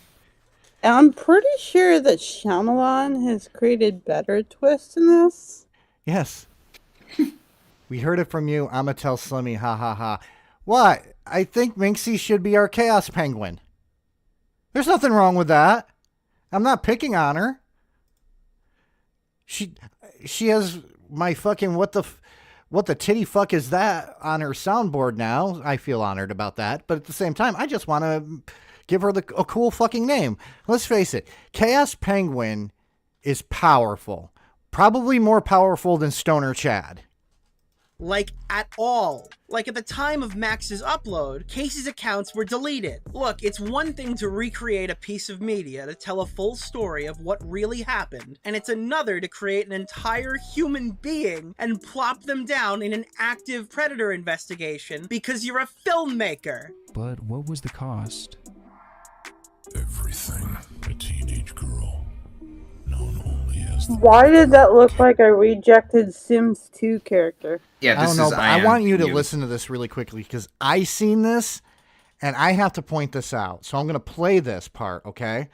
[SPEAKER 9] I'm pretty sure that Shyamalan has created better twists in this.
[SPEAKER 6] Yes. We heard it from you. I'ma tell Slimmy, ha ha ha. What? I think Minxie should be our Chaos Penguin. There's nothing wrong with that. I'm not picking on her. She has my fucking what the titty fuck is that on her soundboard now. I feel honored about that. But at the same time, I just want to give her a cool fucking name. Let's face it. Chaos Penguin is powerful. Probably more powerful than Stoner Chad.
[SPEAKER 11] Like, at all. Like, at the time of Max's upload, Casey's accounts were deleted. Look, it's one thing to recreate a piece of media to tell a full story of what really happened, and it's another to create an entire human being and plop them down in an active predator investigation because you're a filmmaker.
[SPEAKER 15] But what was the cost?
[SPEAKER 5] Everything. A teenage girl, known only as the...
[SPEAKER 9] Why did that look like a rejected Sims 2 character?
[SPEAKER 8] Yeah,
[SPEAKER 6] I don't know, but I want you to
[SPEAKER 8] you.
[SPEAKER 6] listen to this really quickly because I seen this and I have to point this out. So I'm going to play this part, okay?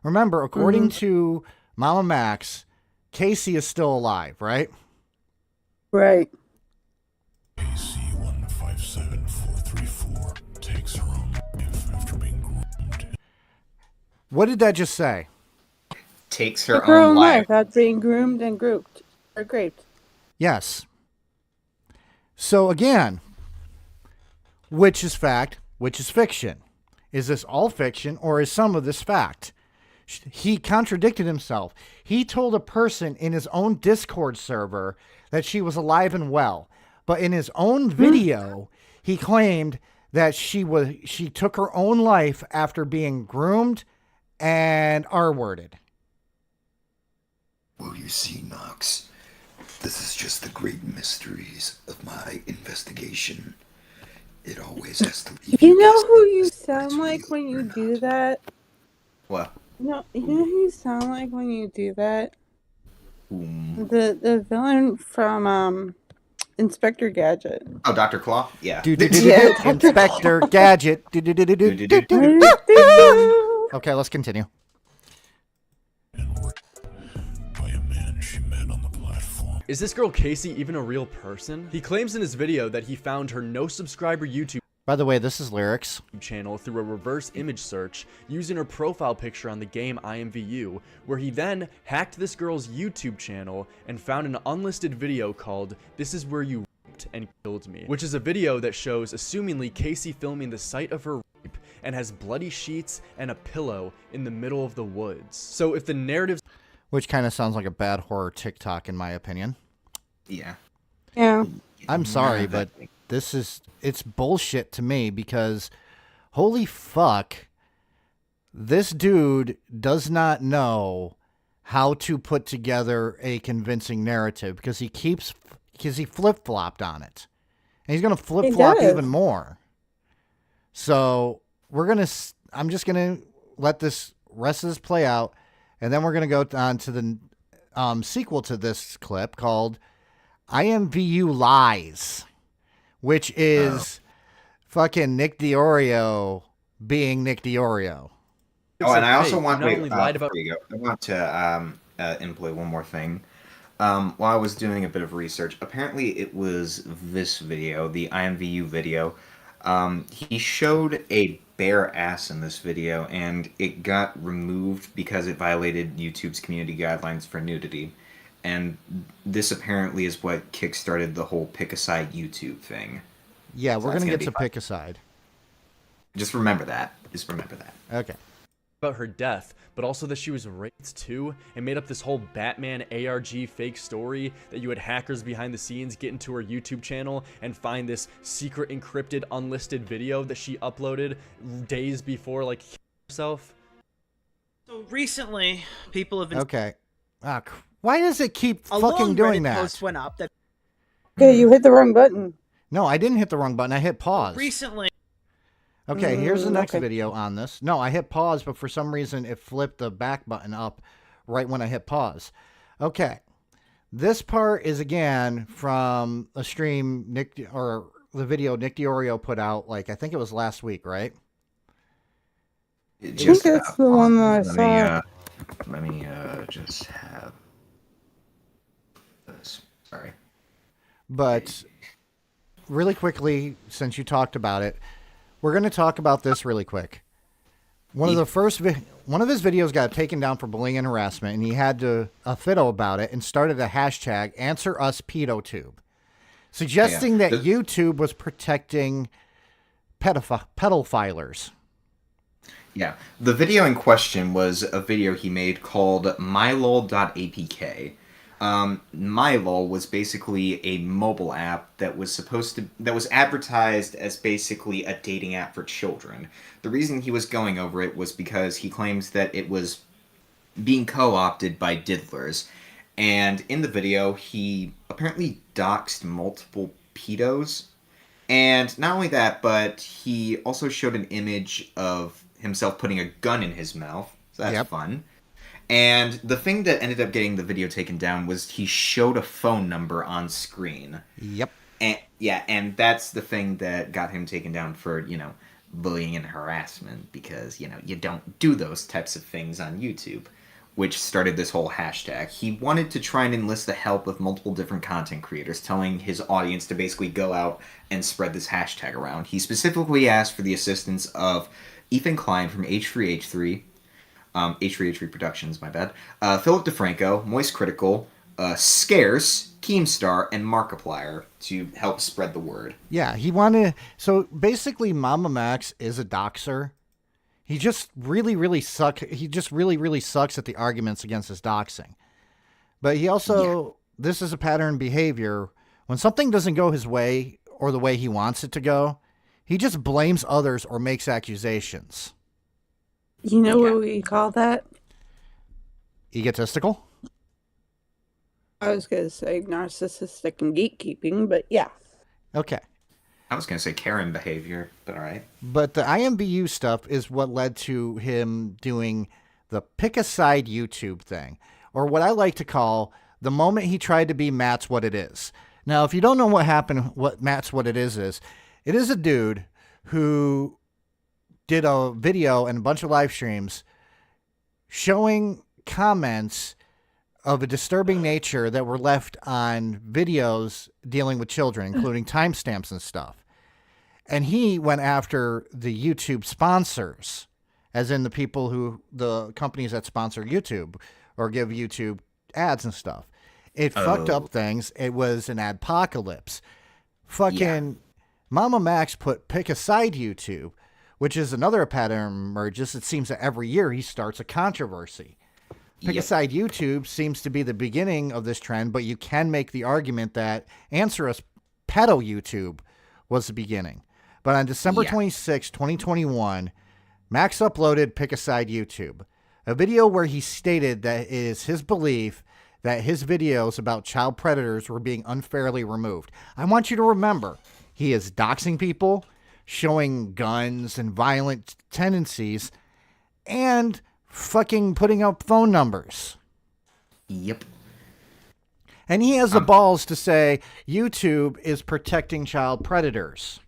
[SPEAKER 6] Remember, according to MamaMax, Casey is still alive, right?
[SPEAKER 9] Right.
[SPEAKER 5] AC-157434 takes her own life after being groomed.
[SPEAKER 6] What did that just say?
[SPEAKER 8] Takes her
[SPEAKER 9] Her
[SPEAKER 8] own life.
[SPEAKER 9] after being groomed and grouped. Or graped.
[SPEAKER 6] Yes. So again, which is fact, which is fiction? Is this all fiction or is some of this fact? He contradicted himself. He told a person in his own Discord server that she was alive and well. But in his own video, he claimed that she took her own life after being groomed and R-worded.
[SPEAKER 7] Well, you see, Knox, this is just the great mysteries of my investigation. It always has to leave
[SPEAKER 9] You know who you sound like when you do that?
[SPEAKER 8] What?
[SPEAKER 9] No, you know who you sound like when you do that?
[SPEAKER 8] Whom?
[SPEAKER 9] The villain from Inspector Gadget.
[SPEAKER 8] Oh, Dr. Claw? Yeah.
[SPEAKER 6] Inspector Gadget. Okay, let's continue.
[SPEAKER 14] Is this girl Casey even a real person? He claims in his video that he found her no subscriber YouTube
[SPEAKER 6] By the way, this is lyrics.
[SPEAKER 14] channel through a reverse image search using her profile picture on the game IMVU, where he then hacked this girl's YouTube channel and found an unlisted video called "This Is Where You Raped and Killed Me," which is a video that shows assumingly Casey filming the site of her rape and has bloody sheets and a pillow in the middle of the woods. So if the narrative,
[SPEAKER 6] Which kind of sounds like a bad horror TikTok in my opinion.
[SPEAKER 8] Yeah.
[SPEAKER 9] Yeah.
[SPEAKER 6] I'm sorry, but it's bullshit to me because holy fuck, this dude does not know how to put together a convincing narrative because he flip-flopped on it. And he's going to flip-flop even more. So I'm just going to let this rest of this play out. And then we're going to go on to the sequel to this clip called IMVU Lies, which is fucking Nick DiOrio being Nick DiOrio.
[SPEAKER 8] Oh, and I also
[SPEAKER 14] hey,
[SPEAKER 8] want
[SPEAKER 14] not only lied about.
[SPEAKER 8] there you go. I want to employ one more thing. While I was doing a bit of research, apparently it was this video, the IMVU video. He showed a bare ass in this video, and it got removed because it violated YouTube's community guidelines for nudity. And this apparently is what kickstarted the whole pick a side YouTube thing.
[SPEAKER 6] Yeah,
[SPEAKER 8] So
[SPEAKER 6] we're
[SPEAKER 8] that's
[SPEAKER 6] going to
[SPEAKER 8] gonna
[SPEAKER 6] get to
[SPEAKER 8] be fun.
[SPEAKER 6] pick a side.
[SPEAKER 8] Just remember that. Just remember that.
[SPEAKER 6] Okay.
[SPEAKER 14] about her death, but also that she was raped too, and made up this whole Batman ARG fake story that you had hackers behind the scenes get into her YouTube channel and find this secret encrypted unlisted video that she uploaded days before, like, herself.
[SPEAKER 11] So recently, people have been...
[SPEAKER 6] Okay. Why does it keep
[SPEAKER 11] A
[SPEAKER 6] fucking
[SPEAKER 11] long
[SPEAKER 6] doing
[SPEAKER 11] Reddit
[SPEAKER 6] that?
[SPEAKER 11] post went up that...
[SPEAKER 9] Okay, you hit the wrong button.
[SPEAKER 6] No, I didn't hit the wrong button. I hit pause.
[SPEAKER 11] Recently...
[SPEAKER 6] Okay, here's the next
[SPEAKER 9] okay.
[SPEAKER 6] video on this. No, I hit pause, but for some reason it flipped the back button up right when I hit pause. Okay. This part is again from a stream the video Nick DiOrio put out, like, I think it was last week, right?
[SPEAKER 9] I think it's the one that I saw.
[SPEAKER 8] Let me just have this. Sorry.
[SPEAKER 6] But really quickly, since you talked about it, we're going to talk about this really quick. One of his videos got taken down for bullying and harassment, and he had a fiddle about it and started a hashtag #AnswerUsPedoTube, suggesting that YouTube was protecting pedophiles.
[SPEAKER 8] Yeah, the video in question was a video he made called mylol.apk. Mylol was basically a mobile app that was advertised as basically a dating app for children. The reason he was going over it was because he claims that it was being co-opted by diddlers. And in the video, he apparently doxed multiple pedos. And not only that, but he also showed an image of himself putting a gun in his mouth. So that's fun. And the thing that ended up getting the video taken down was he showed a phone number on screen.
[SPEAKER 6] Yep.
[SPEAKER 8] And that's the thing that got him taken down for, bullying and harassment, because, you don't do those types of things on YouTube, which started this whole hashtag. He wanted to try and enlist the help of multiple different content creators, telling his audience to basically go out and spread this hashtag around. He specifically asked for the assistance of Ethan Klein from H3H3, H3H3 Productions, my bad, Philip DeFranco, Moist Critical, Scarce, Keemstar, and Markiplier to help spread the word.
[SPEAKER 6] Yeah, so basically MamaMax is a doxer. He just really, really sucks at the arguments against his doxing. But he also, this is a pattern behavior. When something doesn't go his way or the way he wants it to go, he just blames others or makes accusations.
[SPEAKER 9] You know what we call that?
[SPEAKER 6] Egotistical?
[SPEAKER 9] I was going to say narcissistic and gatekeeping, but yeah.
[SPEAKER 6] Okay.
[SPEAKER 8] I was going to say Karen behavior, but all right.
[SPEAKER 6] But the IMVU stuff is what led to him doing the pick a side YouTube thing, or what I like to call the moment he tried to be Matt's What It Is. Now, if you don't know what happened, what Matt's What It is it is a dude who did a video and a bunch of live streams showing comments of a disturbing nature that were left on videos dealing with children, including timestamps and stuff. And he went after the YouTube sponsors, as in the companies that sponsor YouTube or give YouTube ads and stuff. It fucked up things. It was an adpocalypse. Fucking MamaMax put pick a side YouTube, which is another pattern emerges. It seems that every year he starts a controversy. Pick a side YouTube seems to be the beginning of this trend, but you can make the argument that Answer Us Pedo YouTube was the beginning. But on December 26, 2021, Max uploaded Pick a Side YouTube, a video where he stated that it is his belief that his videos about child predators were being unfairly removed. I want you to remember, he is doxing people, showing guns and violent tendencies, and fucking putting up phone numbers.
[SPEAKER 8] Yep.
[SPEAKER 6] And he has the balls to say YouTube is protecting child predators.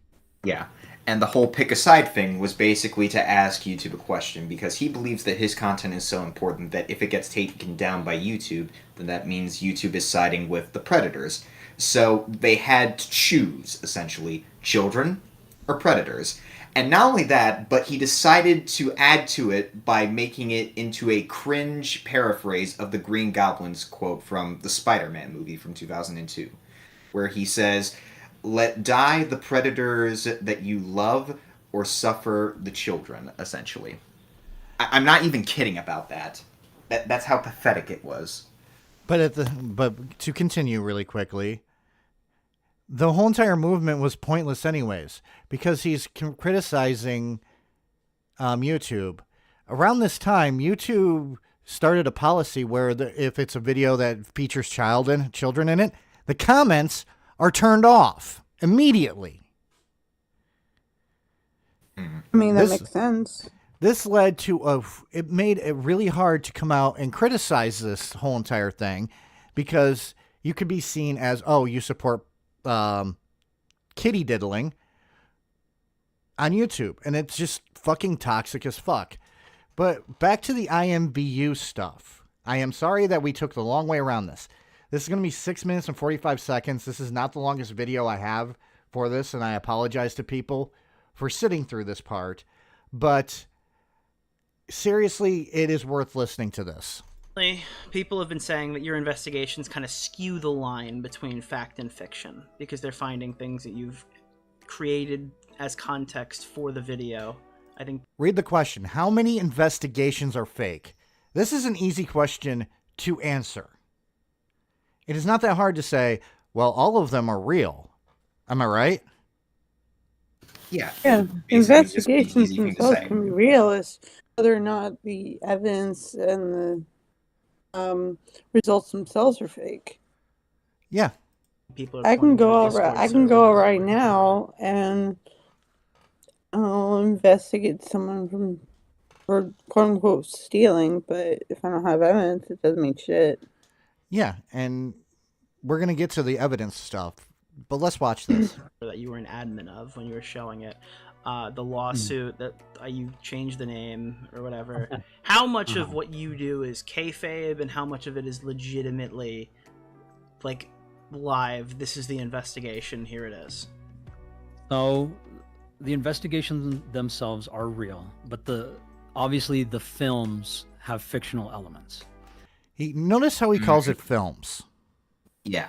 [SPEAKER 8] Yeah. And the whole pick a side thing was basically to ask YouTube a question, because he believes that his content is so important that if it gets taken down by YouTube, then that means YouTube is siding with the predators. So they had to choose, essentially, children or predators. And not only that, but he decided to add to it by making it into a cringe paraphrase of the Green Goblin's quote from the Spider-Man movie from 2002, where he says, "Let die the predators that you love, or suffer the children," essentially. I'm not even kidding about that. That's how pathetic it was.
[SPEAKER 6] But to continue really quickly, the whole entire movement was pointless anyways, because he's criticizing YouTube. Around this time, YouTube started a policy where if it's a video that features children in it, the comments are turned off immediately.
[SPEAKER 9] I mean, that makes sense.
[SPEAKER 6] This led to it made it really hard to come out and criticize this whole entire thing, because you could be seen as, oh, you support kitty diddling on YouTube, and it's just fucking toxic as fuck. But back to the IMVU stuff. I am sorry that we took the long way around this. This is going to be 6 minutes and 45 seconds. This is not the longest video I have for this, and I apologize to people for sitting through this part. But seriously, it is worth listening to this.
[SPEAKER 11] People have been saying that your investigations kind of skew the line between fact and fiction, because they're finding things that you've created as context for the video. I think.
[SPEAKER 6] Read the question. How many investigations are fake? This is an easy question to answer. It is not that hard to say, well, all of them are real. Am I right?
[SPEAKER 8] Yeah.
[SPEAKER 9] Yeah, investigations themselves can be real, as whether or not the evidence and the results themselves are fake.
[SPEAKER 6] Yeah.
[SPEAKER 11] People
[SPEAKER 9] I can go right now and I'll investigate someone for quote unquote stealing, but if I don't have evidence, it doesn't mean shit.
[SPEAKER 6] Yeah, and we're going to get to the evidence stuff, but let's watch this.
[SPEAKER 11] That you were an admin of when you were showing it. The lawsuit that you changed the name or whatever. How much of what you do is kayfabe and how much of it is legitimately like live? This is the investigation. Here it is.
[SPEAKER 16] So the investigations themselves are real, but obviously the films have fictional elements.
[SPEAKER 6] Notice how he calls it films.
[SPEAKER 8] Yeah.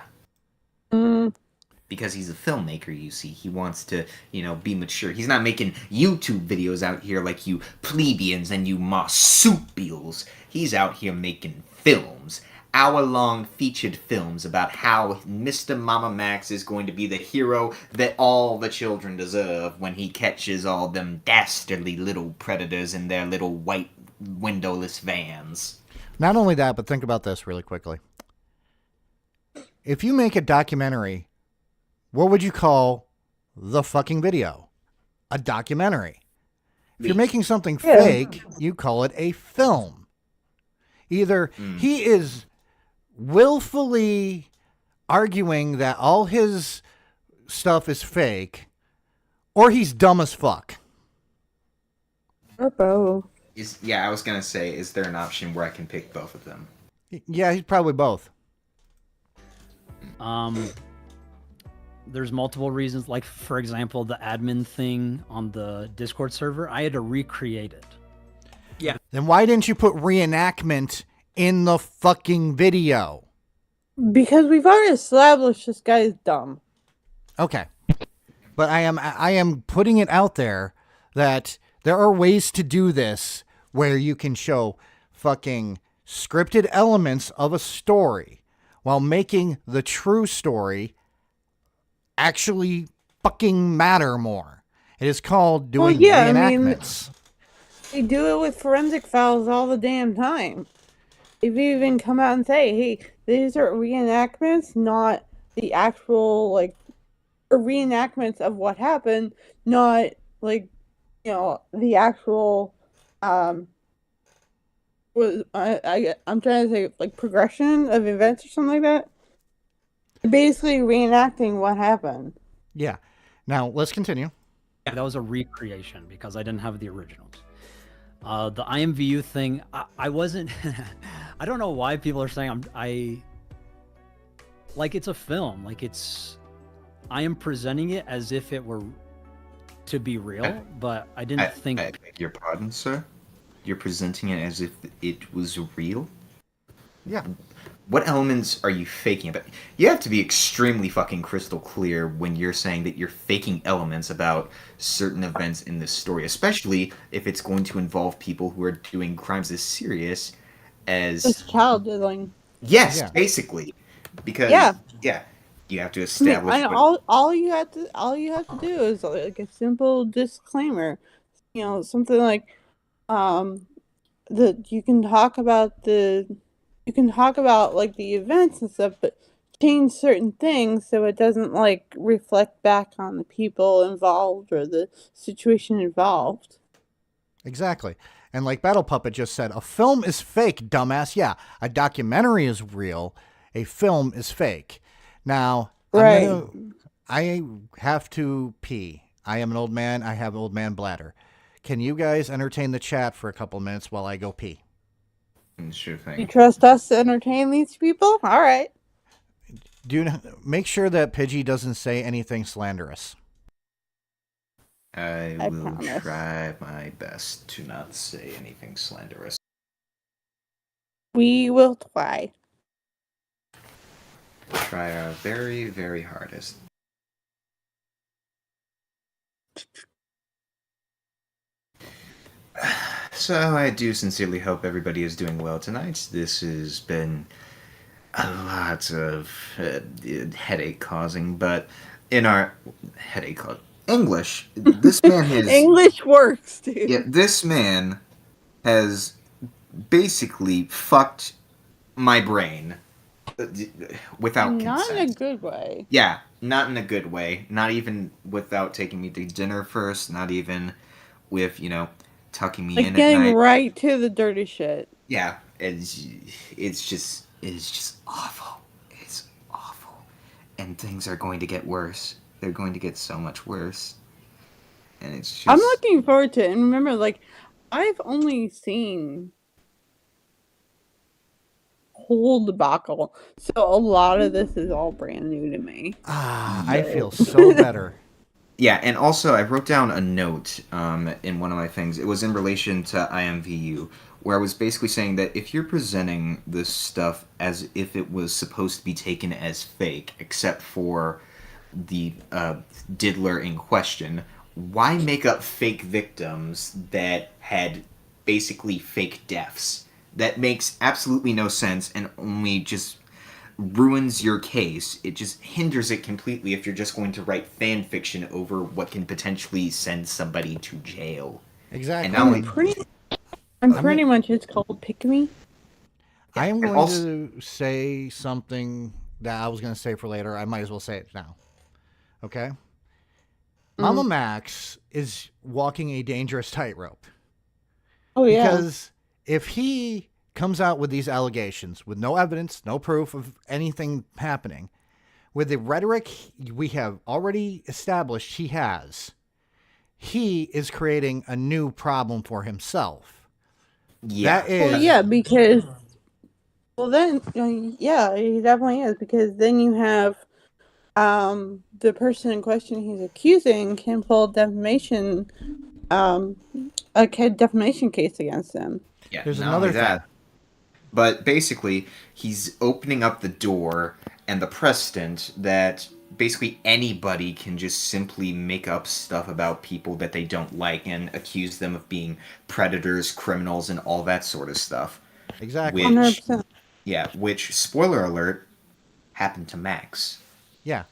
[SPEAKER 8] Because he's a filmmaker, you see. He wants to, be mature. He's not making YouTube videos out here like you plebeians and you marsupials. He's out here making films. Hour-long featured films about how Mr. MamaMax is going to be the hero that all the children deserve when he catches all them dastardly little predators in their little white windowless vans.
[SPEAKER 6] Not only that, but think about this really quickly. If you make a documentary, what would you call the fucking video? A documentary. If you're making something fake, you call it a film. Either he is willfully arguing that all his stuff is fake, or he's dumb as fuck.
[SPEAKER 9] Or both.
[SPEAKER 8] I was going to say, is there an option where I can pick both of them?
[SPEAKER 6] Yeah, he's probably both.
[SPEAKER 16] There's multiple reasons. Like, for example, the admin thing on the Discord server, I had to recreate it.
[SPEAKER 11] Yeah.
[SPEAKER 6] Then why didn't you put reenactment in the fucking video?
[SPEAKER 9] Because we've already established this guy is dumb.
[SPEAKER 6] Okay. But I am putting it out there that there are ways to do this where you can show fucking scripted elements of a story while making the true story actually fucking matter more. It is called doing reenactments.
[SPEAKER 9] They do it with forensic files all the damn time. If you even come out and say, hey, these are reenactments, not the actual, reenactments of what happened, not, the actual, I'm trying to say, progression of events or something like that. Basically reenacting what happened.
[SPEAKER 6] Yeah. Now, let's continue.
[SPEAKER 16] Yeah, that was a recreation because I didn't have the originals. The IMVU thing, I wasn't... I don't know why people are saying it's a film. I am presenting it as if it were to be real, but I didn't think...
[SPEAKER 8] I beg your pardon, sir? You're presenting it as if it was real?
[SPEAKER 6] Yeah.
[SPEAKER 8] what elements are you faking about? You have to be extremely fucking crystal clear when you're saying that you're faking elements about certain events in this story, especially if it's going to involve people who are doing crimes as serious as
[SPEAKER 9] It's child diddling.
[SPEAKER 8] yes,
[SPEAKER 6] Yeah.
[SPEAKER 8] basically, because
[SPEAKER 9] Yeah.
[SPEAKER 8] you have to
[SPEAKER 9] I mean,
[SPEAKER 8] establish what.
[SPEAKER 9] all you have to do is like a simple disclaimer. You know, something like um that you can talk about like the events and stuff, but change certain things so it doesn't like reflect back on the people involved or the situation involved.
[SPEAKER 6] Exactly. And like Battle Puppet just said, a film is fake, dumbass. Yeah, a documentary is real. A film is fake. Now,
[SPEAKER 9] Right.
[SPEAKER 6] I have to pee. I am an old man. I have an old man bladder. Can you guys entertain the chat for a couple minutes while I go pee?
[SPEAKER 8] Sure
[SPEAKER 9] You
[SPEAKER 8] thing.
[SPEAKER 9] trust us to entertain these people? All right.
[SPEAKER 6] Make sure that Pidgey doesn't say anything slanderous.
[SPEAKER 8] I
[SPEAKER 9] I
[SPEAKER 8] will
[SPEAKER 9] promise.
[SPEAKER 8] try my best to not say anything slanderous.
[SPEAKER 9] We will try.
[SPEAKER 8] Try our very, very hardest. So I do sincerely hope everybody is doing well tonight. This has been a lot of headache causing, but in our headache English, this man has
[SPEAKER 9] English works, dude.
[SPEAKER 8] yeah, this man has basically fucked my brain without
[SPEAKER 9] Not in a
[SPEAKER 8] consent.
[SPEAKER 9] good way.
[SPEAKER 8] Yeah, not in a good way. Not even without taking me to dinner first. Not even with tucking me
[SPEAKER 9] Like
[SPEAKER 8] in at
[SPEAKER 9] getting
[SPEAKER 8] night.
[SPEAKER 9] right to the dirty shit.
[SPEAKER 8] Yeah, it's just awful. It's awful, and things are going to get worse. They're going to get so much worse, and it's just.
[SPEAKER 9] I'm looking forward to it. And remember, like, I've only seen whole debacle, so a lot of this is all brand new to me.
[SPEAKER 6] I feel so better.
[SPEAKER 8] Yeah, and also I wrote down a note in one of my things. It was in relation to IMVU, where I was basically saying that if you're presenting this stuff as if it was supposed to be taken as fake, except for the diddler in question, why make up fake victims that had basically fake deaths? That makes absolutely no sense and only just ruins your case. It just hinders it completely if you're just going to write fan fiction over what can potentially send somebody to jail.
[SPEAKER 6] Exactly.
[SPEAKER 8] And not only
[SPEAKER 9] I'm pretty much it's called Pick Me.
[SPEAKER 6] I am
[SPEAKER 8] and
[SPEAKER 6] going
[SPEAKER 8] also-
[SPEAKER 6] to say something that I was going to say for later. I might as well say it now. Okay? MamaMax is walking a dangerous tightrope.
[SPEAKER 9] Oh, yeah.
[SPEAKER 6] Because if he comes out with these allegations with no evidence, no proof of anything happening, with the rhetoric we have already established he is creating a new problem for himself.
[SPEAKER 8] Yeah.
[SPEAKER 6] That is.
[SPEAKER 9] Well, yeah, because. Well, then, yeah, he definitely is, because then you have the person in question he's accusing can pull defamation, defamation case against him.
[SPEAKER 8] Yeah,
[SPEAKER 6] There's
[SPEAKER 8] not
[SPEAKER 6] another
[SPEAKER 8] only that, but basically he's opening up the door and the precedent that basically anybody can just simply make up stuff about people that they don't like and accuse them of being predators, criminals, and all that sort of stuff.
[SPEAKER 6] Exactly.
[SPEAKER 8] Which,
[SPEAKER 9] 100%.
[SPEAKER 8] yeah, which, spoiler alert, happened to Max.
[SPEAKER 6] Yeah.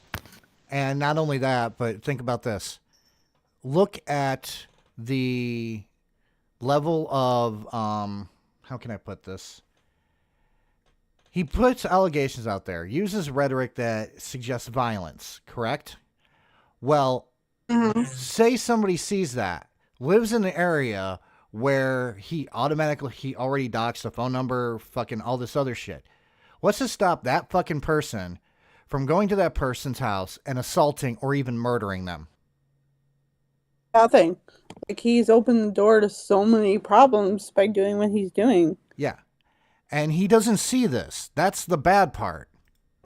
[SPEAKER 6] And not only that, but think about this. Look at the level of, how can I put this? He puts allegations out there, uses rhetoric that suggests violence, correct? Well, say somebody sees that, lives in the area where he already doxed a phone number, fucking all this other shit. What's to stop that fucking person from going to that person's house and assaulting or even murdering them?
[SPEAKER 9] Nothing. Like, he's opened the door to so many problems by doing what he's doing.
[SPEAKER 6] Yeah. And he doesn't see this. That's the bad part.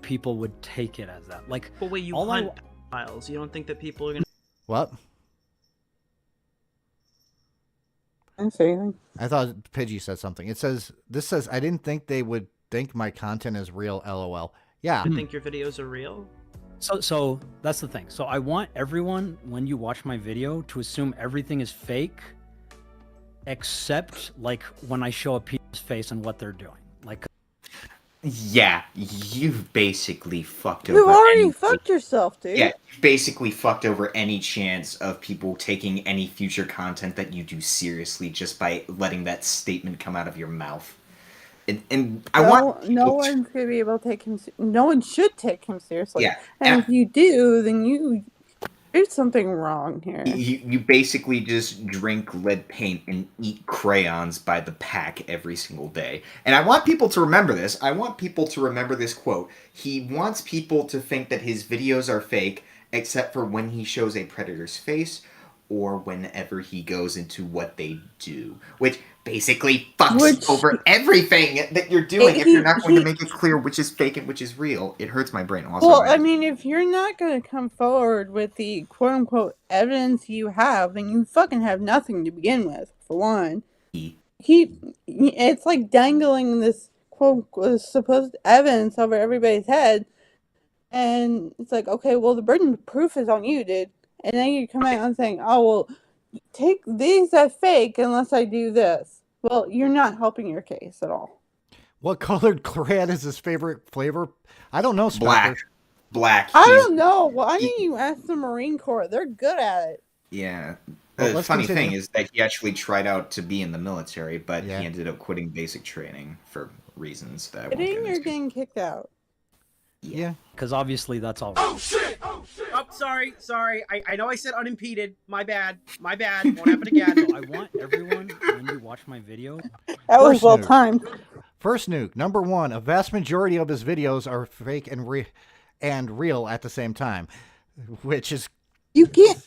[SPEAKER 16] People would take it as that. Like,
[SPEAKER 11] But wait, you
[SPEAKER 16] all I
[SPEAKER 11] hunt pedophiles. You don't think that people are gonna?
[SPEAKER 6] What?
[SPEAKER 9] I didn't say anything.
[SPEAKER 6] I thought Pidgey said something. This says, I didn't think they think my content is real, LOL. Yeah.
[SPEAKER 11] You think your videos are real?
[SPEAKER 16] So that's the thing. So I want everyone, when you watch my video, to assume everything is fake, except like when I show a people's face and what they're doing. Like,
[SPEAKER 8] Yeah, you've basically fucked over.
[SPEAKER 9] You've already
[SPEAKER 8] any-
[SPEAKER 9] fucked yourself, dude.
[SPEAKER 8] Yeah, you've basically fucked over any chance of people taking any future content that you do seriously just by letting that statement come out of your mouth. And I want
[SPEAKER 9] no one's gonna be able to take him. No one should take him seriously.
[SPEAKER 8] Yeah,
[SPEAKER 9] and if you do, then there's something wrong here.
[SPEAKER 8] You basically just drink lead paint and eat crayons by the pack every single day. And I want people to remember this. I want people to remember this quote. He wants people to think that his videos are fake, except for when he shows a predator's face or whenever he goes into what they do. Which basically fucks over everything that you're doing if you're not going to make it clear which is fake and which is real. It hurts my brain also.
[SPEAKER 9] Well, I mean, if you're not going to come forward with the quote-unquote evidence you have, then you fucking have nothing to begin with, for one. It's like dangling this quote supposed evidence over everybody's head, and it's like, okay, well, the burden of proof is on you, dude. And then you come out and saying, oh, well, take these as fake unless I do this. Well, you're not helping your case at all.
[SPEAKER 6] What colored crayon is his favorite flavor? I don't know.
[SPEAKER 8] Black. Black.
[SPEAKER 9] I don't know. Why didn't you ask the Marine Corps? They're good at it.
[SPEAKER 8] Yeah.
[SPEAKER 6] Well,
[SPEAKER 8] The
[SPEAKER 6] let's
[SPEAKER 8] funny
[SPEAKER 6] continue.
[SPEAKER 8] thing is that he actually tried out to be in the military, but he ended up quitting basic training for reasons that I won't get
[SPEAKER 9] Kidding or
[SPEAKER 8] into.
[SPEAKER 9] getting kicked out?
[SPEAKER 6] Yeah.
[SPEAKER 16] because obviously that's all.
[SPEAKER 11] Oh, sorry. I know I said unimpeded. My bad. Won't happen again.
[SPEAKER 16] So I want everyone, when you watch my video,
[SPEAKER 9] That was
[SPEAKER 6] First
[SPEAKER 9] well
[SPEAKER 6] nuke.
[SPEAKER 9] timed.
[SPEAKER 6] First nuke. Number one, a vast majority of his videos are fake and real at the same time, which is
[SPEAKER 9] You can't.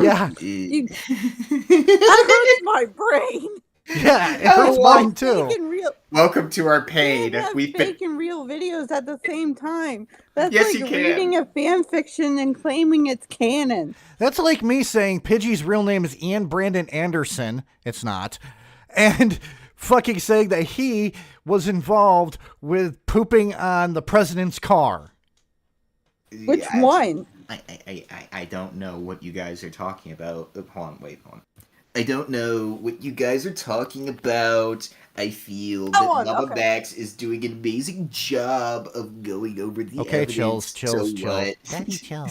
[SPEAKER 6] yeah,
[SPEAKER 9] That hurts my brain.
[SPEAKER 6] yeah. It hurts mine too.
[SPEAKER 9] Fake and real.
[SPEAKER 8] Welcome to our
[SPEAKER 9] You
[SPEAKER 8] paid.
[SPEAKER 9] can't have
[SPEAKER 8] We've been
[SPEAKER 9] fake and real videos at the same time. That's
[SPEAKER 8] Yes,
[SPEAKER 9] like
[SPEAKER 8] you can.
[SPEAKER 9] reading a fan fiction and claiming it's canon.
[SPEAKER 6] That's like me saying Pidgey's real name is Ian Brandon Anderson. It's not. And fucking saying that he was involved with pooping on the president's car.
[SPEAKER 9] Which one?
[SPEAKER 8] I don't know what you guys are talking about. Hold on. I don't know what you guys are talking about. I feel that MamaMax is doing an amazing job of going over the
[SPEAKER 6] Okay,
[SPEAKER 8] evidence.
[SPEAKER 6] chills.
[SPEAKER 8] What?
[SPEAKER 6] Daddy, chill.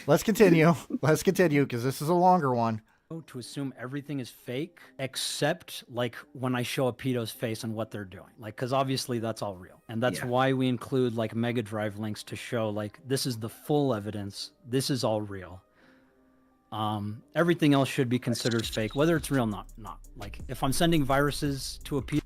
[SPEAKER 6] Let's continue, because this is a longer one.
[SPEAKER 16] to assume everything is fake, except like when I show a pedo's face and what they're doing. Like, because obviously that's all real. And that's why we include like Mega Drive links to show like this is the full evidence. This is all real. Everything else should be considered fake, whether it's real or not. Like if I'm sending viruses to a pedo,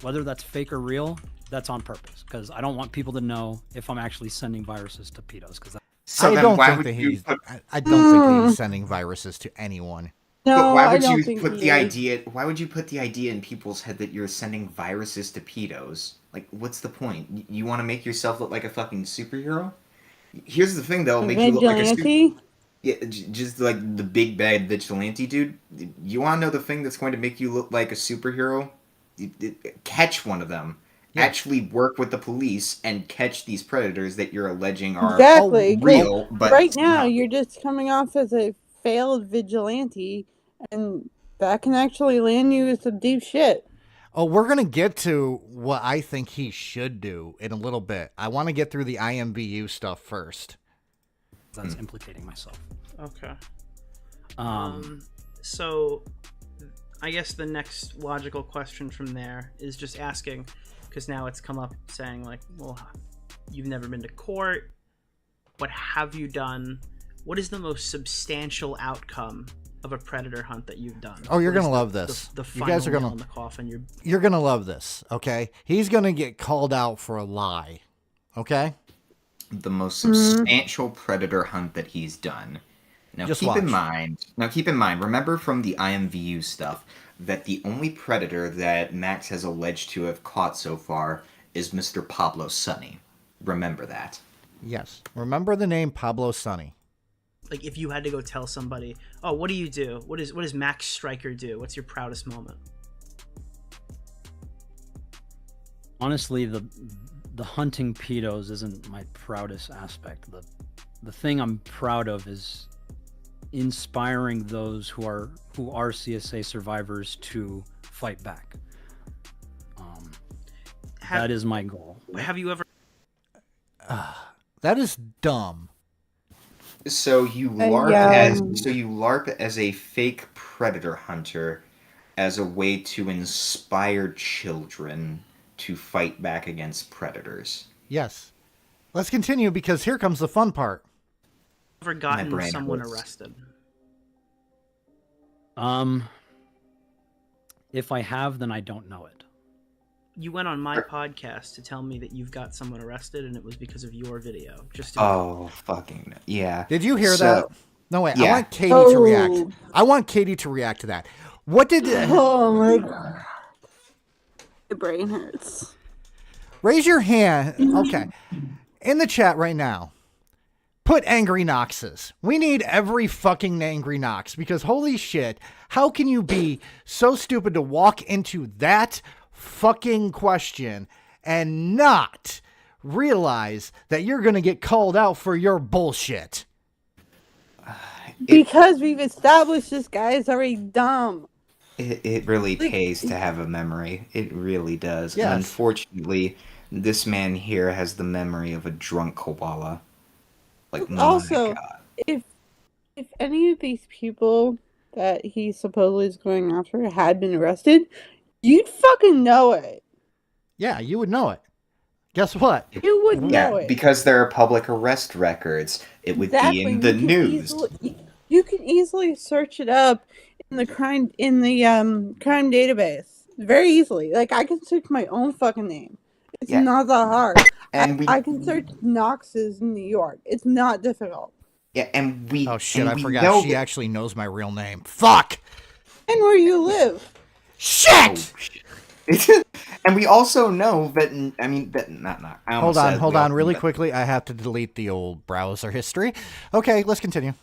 [SPEAKER 16] whether that's fake or real, that's on purpose. Because I don't want people to know if I'm actually sending viruses to pedos. Because
[SPEAKER 8] So
[SPEAKER 6] I
[SPEAKER 8] then
[SPEAKER 6] don't
[SPEAKER 8] why
[SPEAKER 6] think
[SPEAKER 8] would
[SPEAKER 6] that
[SPEAKER 8] you
[SPEAKER 6] he's.
[SPEAKER 8] put-
[SPEAKER 6] I don't think that he's sending viruses to anyone.
[SPEAKER 9] No,
[SPEAKER 8] But why
[SPEAKER 9] I
[SPEAKER 8] would
[SPEAKER 9] don't
[SPEAKER 8] you
[SPEAKER 9] think
[SPEAKER 8] put
[SPEAKER 9] he
[SPEAKER 8] the
[SPEAKER 9] is.
[SPEAKER 8] idea? Why would you put the idea in people's head that you're sending viruses to pedos? Like, what's the point? You want to make yourself look like a fucking superhero? Here's the thing, though, make you look like a
[SPEAKER 9] Vigilante?
[SPEAKER 8] yeah, just like the big bad vigilante dude. You want to know the thing that's going to make you look like a superhero? Catch one of them.
[SPEAKER 6] Yeah.
[SPEAKER 8] Actually work with the police and catch these predators that you're alleging are
[SPEAKER 9] Exactly.
[SPEAKER 8] real. But
[SPEAKER 9] right now, you're just coming off as a failed vigilante, and that can actually land you with some deep shit.
[SPEAKER 6] Oh, we're going to get to what I think he should do in a little bit. I want to get through the IMVU stuff first.
[SPEAKER 16] that's implicating myself.
[SPEAKER 11] Okay. So I guess the next logical question from there is just asking, because now it's come up saying like, well, you've never been to court. What have you done? What is the most substantial outcome of a predator hunt that you've done?
[SPEAKER 6] Oh, you're
[SPEAKER 11] What is
[SPEAKER 6] going to love this.
[SPEAKER 11] The
[SPEAKER 6] You guys are
[SPEAKER 11] final
[SPEAKER 6] going
[SPEAKER 11] nail in the coffin.
[SPEAKER 6] You're going to love this, okay? He's going to get called out for a lie, okay?
[SPEAKER 8] The most substantial predator hunt that he's done. Now
[SPEAKER 6] Just
[SPEAKER 8] keep in
[SPEAKER 6] watch.
[SPEAKER 8] mind, remember from the IMVU stuff that the only predator that Max has alleged to have caught so far is Mr. Pablo Sonny. Remember that.
[SPEAKER 6] Yes. Remember the name Pablo Sonny.
[SPEAKER 11] Like if you had to go tell somebody, oh, what do you do? What does Max Stryker do? What's your proudest moment?
[SPEAKER 16] honestly, the hunting pedos isn't my proudest aspect. The thing I'm proud of is inspiring those who are CSA survivors to fight back. That is my goal.
[SPEAKER 11] Have you ever?
[SPEAKER 6] That is dumb.
[SPEAKER 8] So you LARP as a fake predator hunter as a way to inspire children to fight back against predators.
[SPEAKER 6] Yes. Let's continue because here comes the fun part.
[SPEAKER 11] Ever gotten someone arrested?
[SPEAKER 16] If I have, then I don't know it.
[SPEAKER 11] You went on my podcast to tell me that you've got someone arrested, and it was because of your video.
[SPEAKER 8] Fucking yeah.
[SPEAKER 6] Did you hear that? No, wait.
[SPEAKER 8] Yeah.
[SPEAKER 6] I want Katie to react. I want Katie to react to that. What did...
[SPEAKER 9] Oh, my God. My brain hurts.
[SPEAKER 6] Raise your hand. Okay. In the chat right now, put Angry Knoxes. We need every fucking Angry Knox because holy shit, how can you be so stupid to walk into that fucking question and not realize that you're going to get called out for your bullshit?
[SPEAKER 9] Because we've established this guy is already dumb.
[SPEAKER 8] It really pays to have a memory. It really does.
[SPEAKER 6] Yes.
[SPEAKER 8] And unfortunately, this man here has the memory of a drunk koala. Like, oh
[SPEAKER 9] Also,
[SPEAKER 8] my God.
[SPEAKER 9] if any of these people that he supposedly is going after had been arrested, you'd fucking know it.
[SPEAKER 6] Yeah, you would know it. Guess what?
[SPEAKER 9] You would know it.
[SPEAKER 8] Because there are public arrest records. It would be in the news.
[SPEAKER 9] You can easily search it up in the crime database very easily. Like I can search my own fucking name. It's not that hard.
[SPEAKER 8] And
[SPEAKER 9] I can search Knox's in New York. It's not difficult.
[SPEAKER 8] Yeah, and we.
[SPEAKER 6] Oh shit!
[SPEAKER 8] I
[SPEAKER 6] forgot she actually knows my real name. Fuck.
[SPEAKER 9] And where you live.
[SPEAKER 6] Shit.
[SPEAKER 8] And we also know that. I mean, that not.
[SPEAKER 6] Hold on, really quickly. I have to delete the old browser history. Okay, let's continue.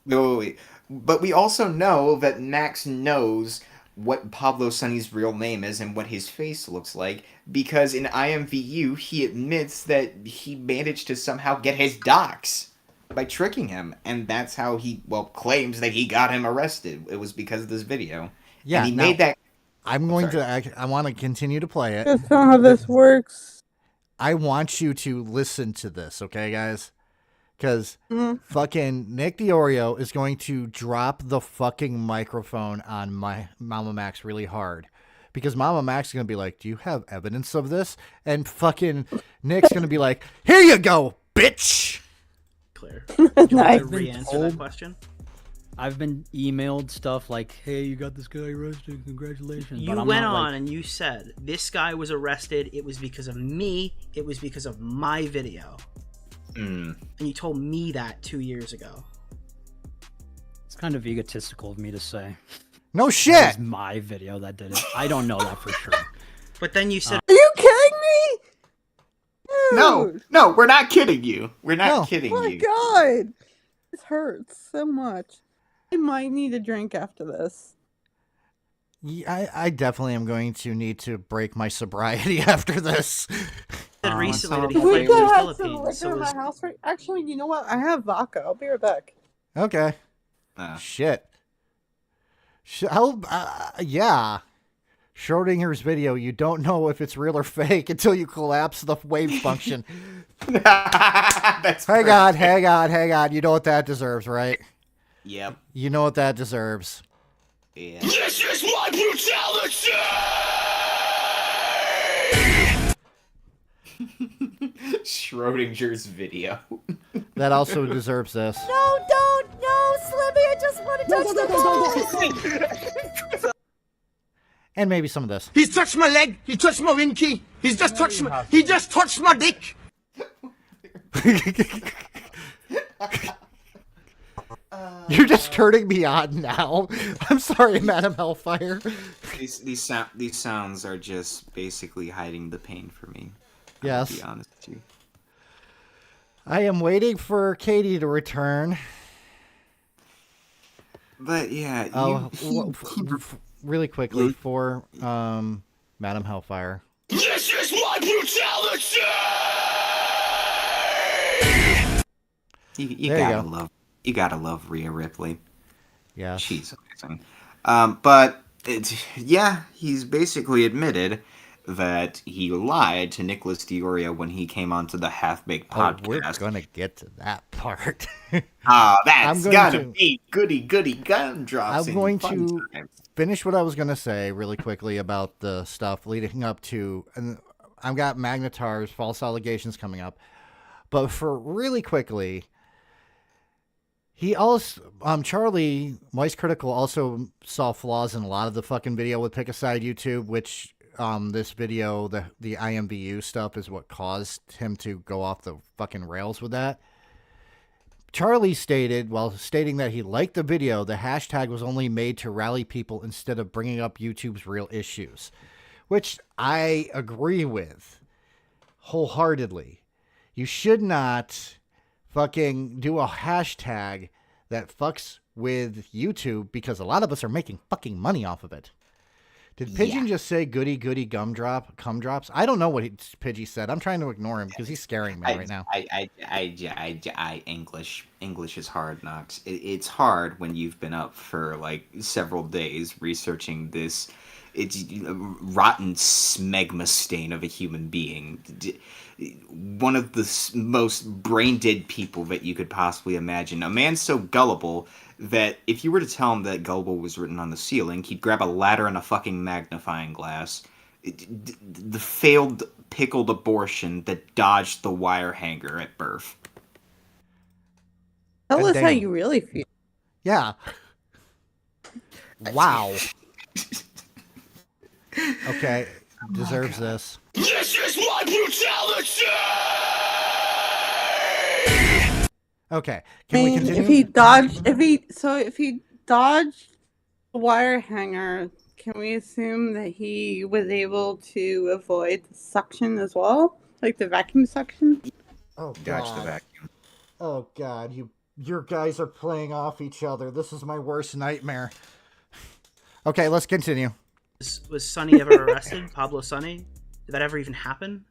[SPEAKER 8] Wait. But we also know that Max knows what Pablo Sonny's real name is and what his face looks like, because in IMVU he admits that he managed to somehow get his docs by tricking him, and that's how he claims that he got him arrested. It was because of this video.
[SPEAKER 6] Yeah,
[SPEAKER 8] and he made that.
[SPEAKER 6] I'm going to. I want to continue to play it.
[SPEAKER 9] That's not how this works.
[SPEAKER 6] I want you to listen to this, okay, guys? Because fucking Nick DiOrio is going to drop the fucking microphone on my MamaMax really hard. Because MamaMax is going to be like, do you have evidence of this? And fucking Nick's going to be like, here you go, bitch!
[SPEAKER 11] Clear. Do you want to re-answer that question?
[SPEAKER 16] I've been emailed stuff like, hey, you got this guy arrested, congratulations.
[SPEAKER 11] You went on and you said, this guy was arrested, it was because of me, it was because of my video. And you told me that 2 years ago.
[SPEAKER 16] It's kind of egotistical of me to say.
[SPEAKER 6] No shit!
[SPEAKER 16] It was my video that did it. I don't know that for sure.
[SPEAKER 11] But then you said...
[SPEAKER 9] Are you kidding me? Dude.
[SPEAKER 8] No, we're not kidding you. We're not kidding
[SPEAKER 9] you. Oh my God. This hurts so much. I might need a drink after this.
[SPEAKER 6] Yeah, I definitely am going to need to break my sobriety after this.
[SPEAKER 11] Recently that he
[SPEAKER 9] We
[SPEAKER 11] played
[SPEAKER 9] could
[SPEAKER 11] in the
[SPEAKER 9] have some
[SPEAKER 11] Philippines.
[SPEAKER 9] liquor in my house. Actually, you know what? I have vodka. I'll be right back.
[SPEAKER 6] Okay. Shit. Yeah. Schrodinger's video, you don't know if it's real or fake until you collapse the wave function. Hang on. You know what that deserves, right?
[SPEAKER 8] Yep.
[SPEAKER 6] You know what that deserves.
[SPEAKER 8] Yeah.
[SPEAKER 2] This is my brutality!
[SPEAKER 8] Schrodinger's video.
[SPEAKER 6] That also deserves this.
[SPEAKER 13] No, don't! No, Slimmy, I just want to touch the ball!
[SPEAKER 6] And maybe some of this.
[SPEAKER 2] He's touched my leg. He touched my winky. He just touched my dick.
[SPEAKER 6] You're just turning me on now. I'm sorry, Madam Hellfire.
[SPEAKER 8] These sounds are just basically hiding the pain for me.
[SPEAKER 6] Yes.
[SPEAKER 8] I'll be honest with you.
[SPEAKER 6] I am waiting for Katie to return.
[SPEAKER 8] But yeah,
[SPEAKER 6] really quickly for Madam Hellfire.
[SPEAKER 2] This is
[SPEAKER 8] You
[SPEAKER 6] There you
[SPEAKER 8] gotta
[SPEAKER 6] go.
[SPEAKER 8] love Rhea Ripley.
[SPEAKER 6] Yeah,
[SPEAKER 8] she's amazing. But he's basically admitted that he lied to Nicholas Dioria when he came onto the Half Baked podcast.
[SPEAKER 6] we're gonna get to that part.
[SPEAKER 8] That's gotta be goody gumdrops.
[SPEAKER 6] I'm going to finish what I was going to say really quickly about the stuff leading up to, and I've got Magnetar's false allegations coming up, but for really quickly, he also, Charlie Weiss Critical also saw flaws in a lot of the fucking video with Pick Aside YouTube, which this video, the IMVU stuff is what caused him to go off the fucking rails with that. Charlie stated, while stating that he liked the video, the hashtag was only made to rally people instead of bringing up YouTube's real issues, which I agree with wholeheartedly. You should not fucking do a hashtag that fucks with YouTube because a lot of us are making fucking money off of it. Did Pigeon just say goody cum drops? I don't know what Pidgey said. I'm trying to ignore him because he's scaring me right now.
[SPEAKER 8] English is hard, Knox. It's hard when you've been up for like several days researching this. It's rotten smegma stain of a human being. One of the most brain dead people that you could possibly imagine. A man so gullible that if you were to tell him that gullible was written on the ceiling, he'd grab a ladder and a fucking magnifying glass. The failed pickled abortion that dodged the wire hanger at birth.
[SPEAKER 9] Tell us how you really feel.
[SPEAKER 6] Yeah. Wow. Okay, deserves this.
[SPEAKER 2] This is my brutality!
[SPEAKER 6] Okay, can we continue?
[SPEAKER 9] If he dodged the wire hanger, can we assume that he was able to avoid the suction as well? Like the vacuum suction?
[SPEAKER 6] Oh,
[SPEAKER 8] Dodge the vacuum.
[SPEAKER 6] Oh, God, your guys are playing off each other. This is my worst nightmare. Okay, let's continue.
[SPEAKER 11] Was Sonny ever arrested? Pablo Sonny? Did that ever even happen?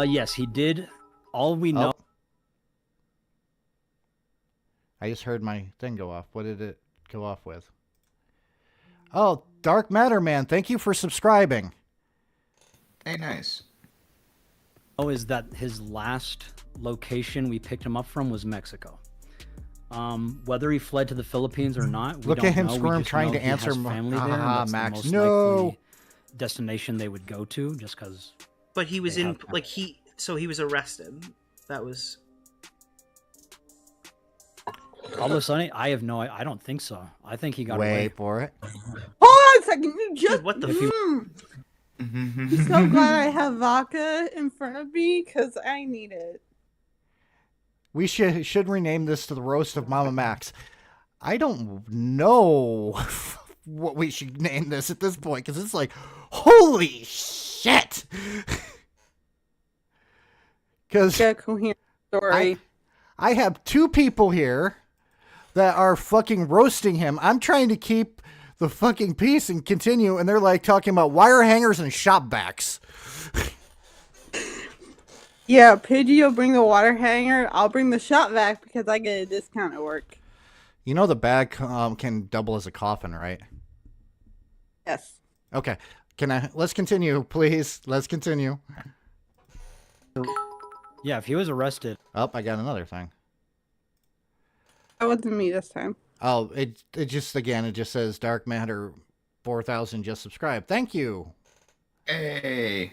[SPEAKER 16] Yes, he did. All we know.
[SPEAKER 6] I just heard my thing go off. What did it go off with? Oh, Dark Matter Man, thank you for subscribing.
[SPEAKER 8] Hey, nice.
[SPEAKER 16] Is that his last location we picked him up from was Mexico. Whether he fled to the Philippines or not, we
[SPEAKER 6] Look
[SPEAKER 16] don't
[SPEAKER 6] at him
[SPEAKER 16] know.
[SPEAKER 6] squirm trying to answer.
[SPEAKER 16] Family there. That's
[SPEAKER 6] Max,
[SPEAKER 16] the most
[SPEAKER 6] no.
[SPEAKER 16] likely destination they would go to, just because.
[SPEAKER 11] But he was in so he was arrested. That was.
[SPEAKER 16] Pablo Sonny? I have no. I don't think so. I think he got away.
[SPEAKER 6] Wait for it.
[SPEAKER 9] Hold on a second. You just.
[SPEAKER 11] What the?
[SPEAKER 9] I'm so glad I have vodka in front of me because I need it.
[SPEAKER 6] We should rename this to the roast of MamaMax. I don't know what we should name this at this point because it's like, holy shit! Because
[SPEAKER 9] a coherent story.
[SPEAKER 6] I have two people here that are fucking roasting him. I'm trying to keep the fucking peace and continue, and they're like talking about wire hangers and shop backs.
[SPEAKER 9] Yeah, Pidgey will bring the water hanger. I'll bring the shop vac because I get a discount at work.
[SPEAKER 6] You know the bag can double as a coffin, right?
[SPEAKER 9] Yes.
[SPEAKER 6] Okay. Let's continue, please. Let's continue.
[SPEAKER 16] Yeah, if he was arrested.
[SPEAKER 6] Oh, I got another thing.
[SPEAKER 9] That wasn't me this time.
[SPEAKER 6] Oh, it just says Dark Matter 4000 just subscribed. Thank you.
[SPEAKER 8] Hey.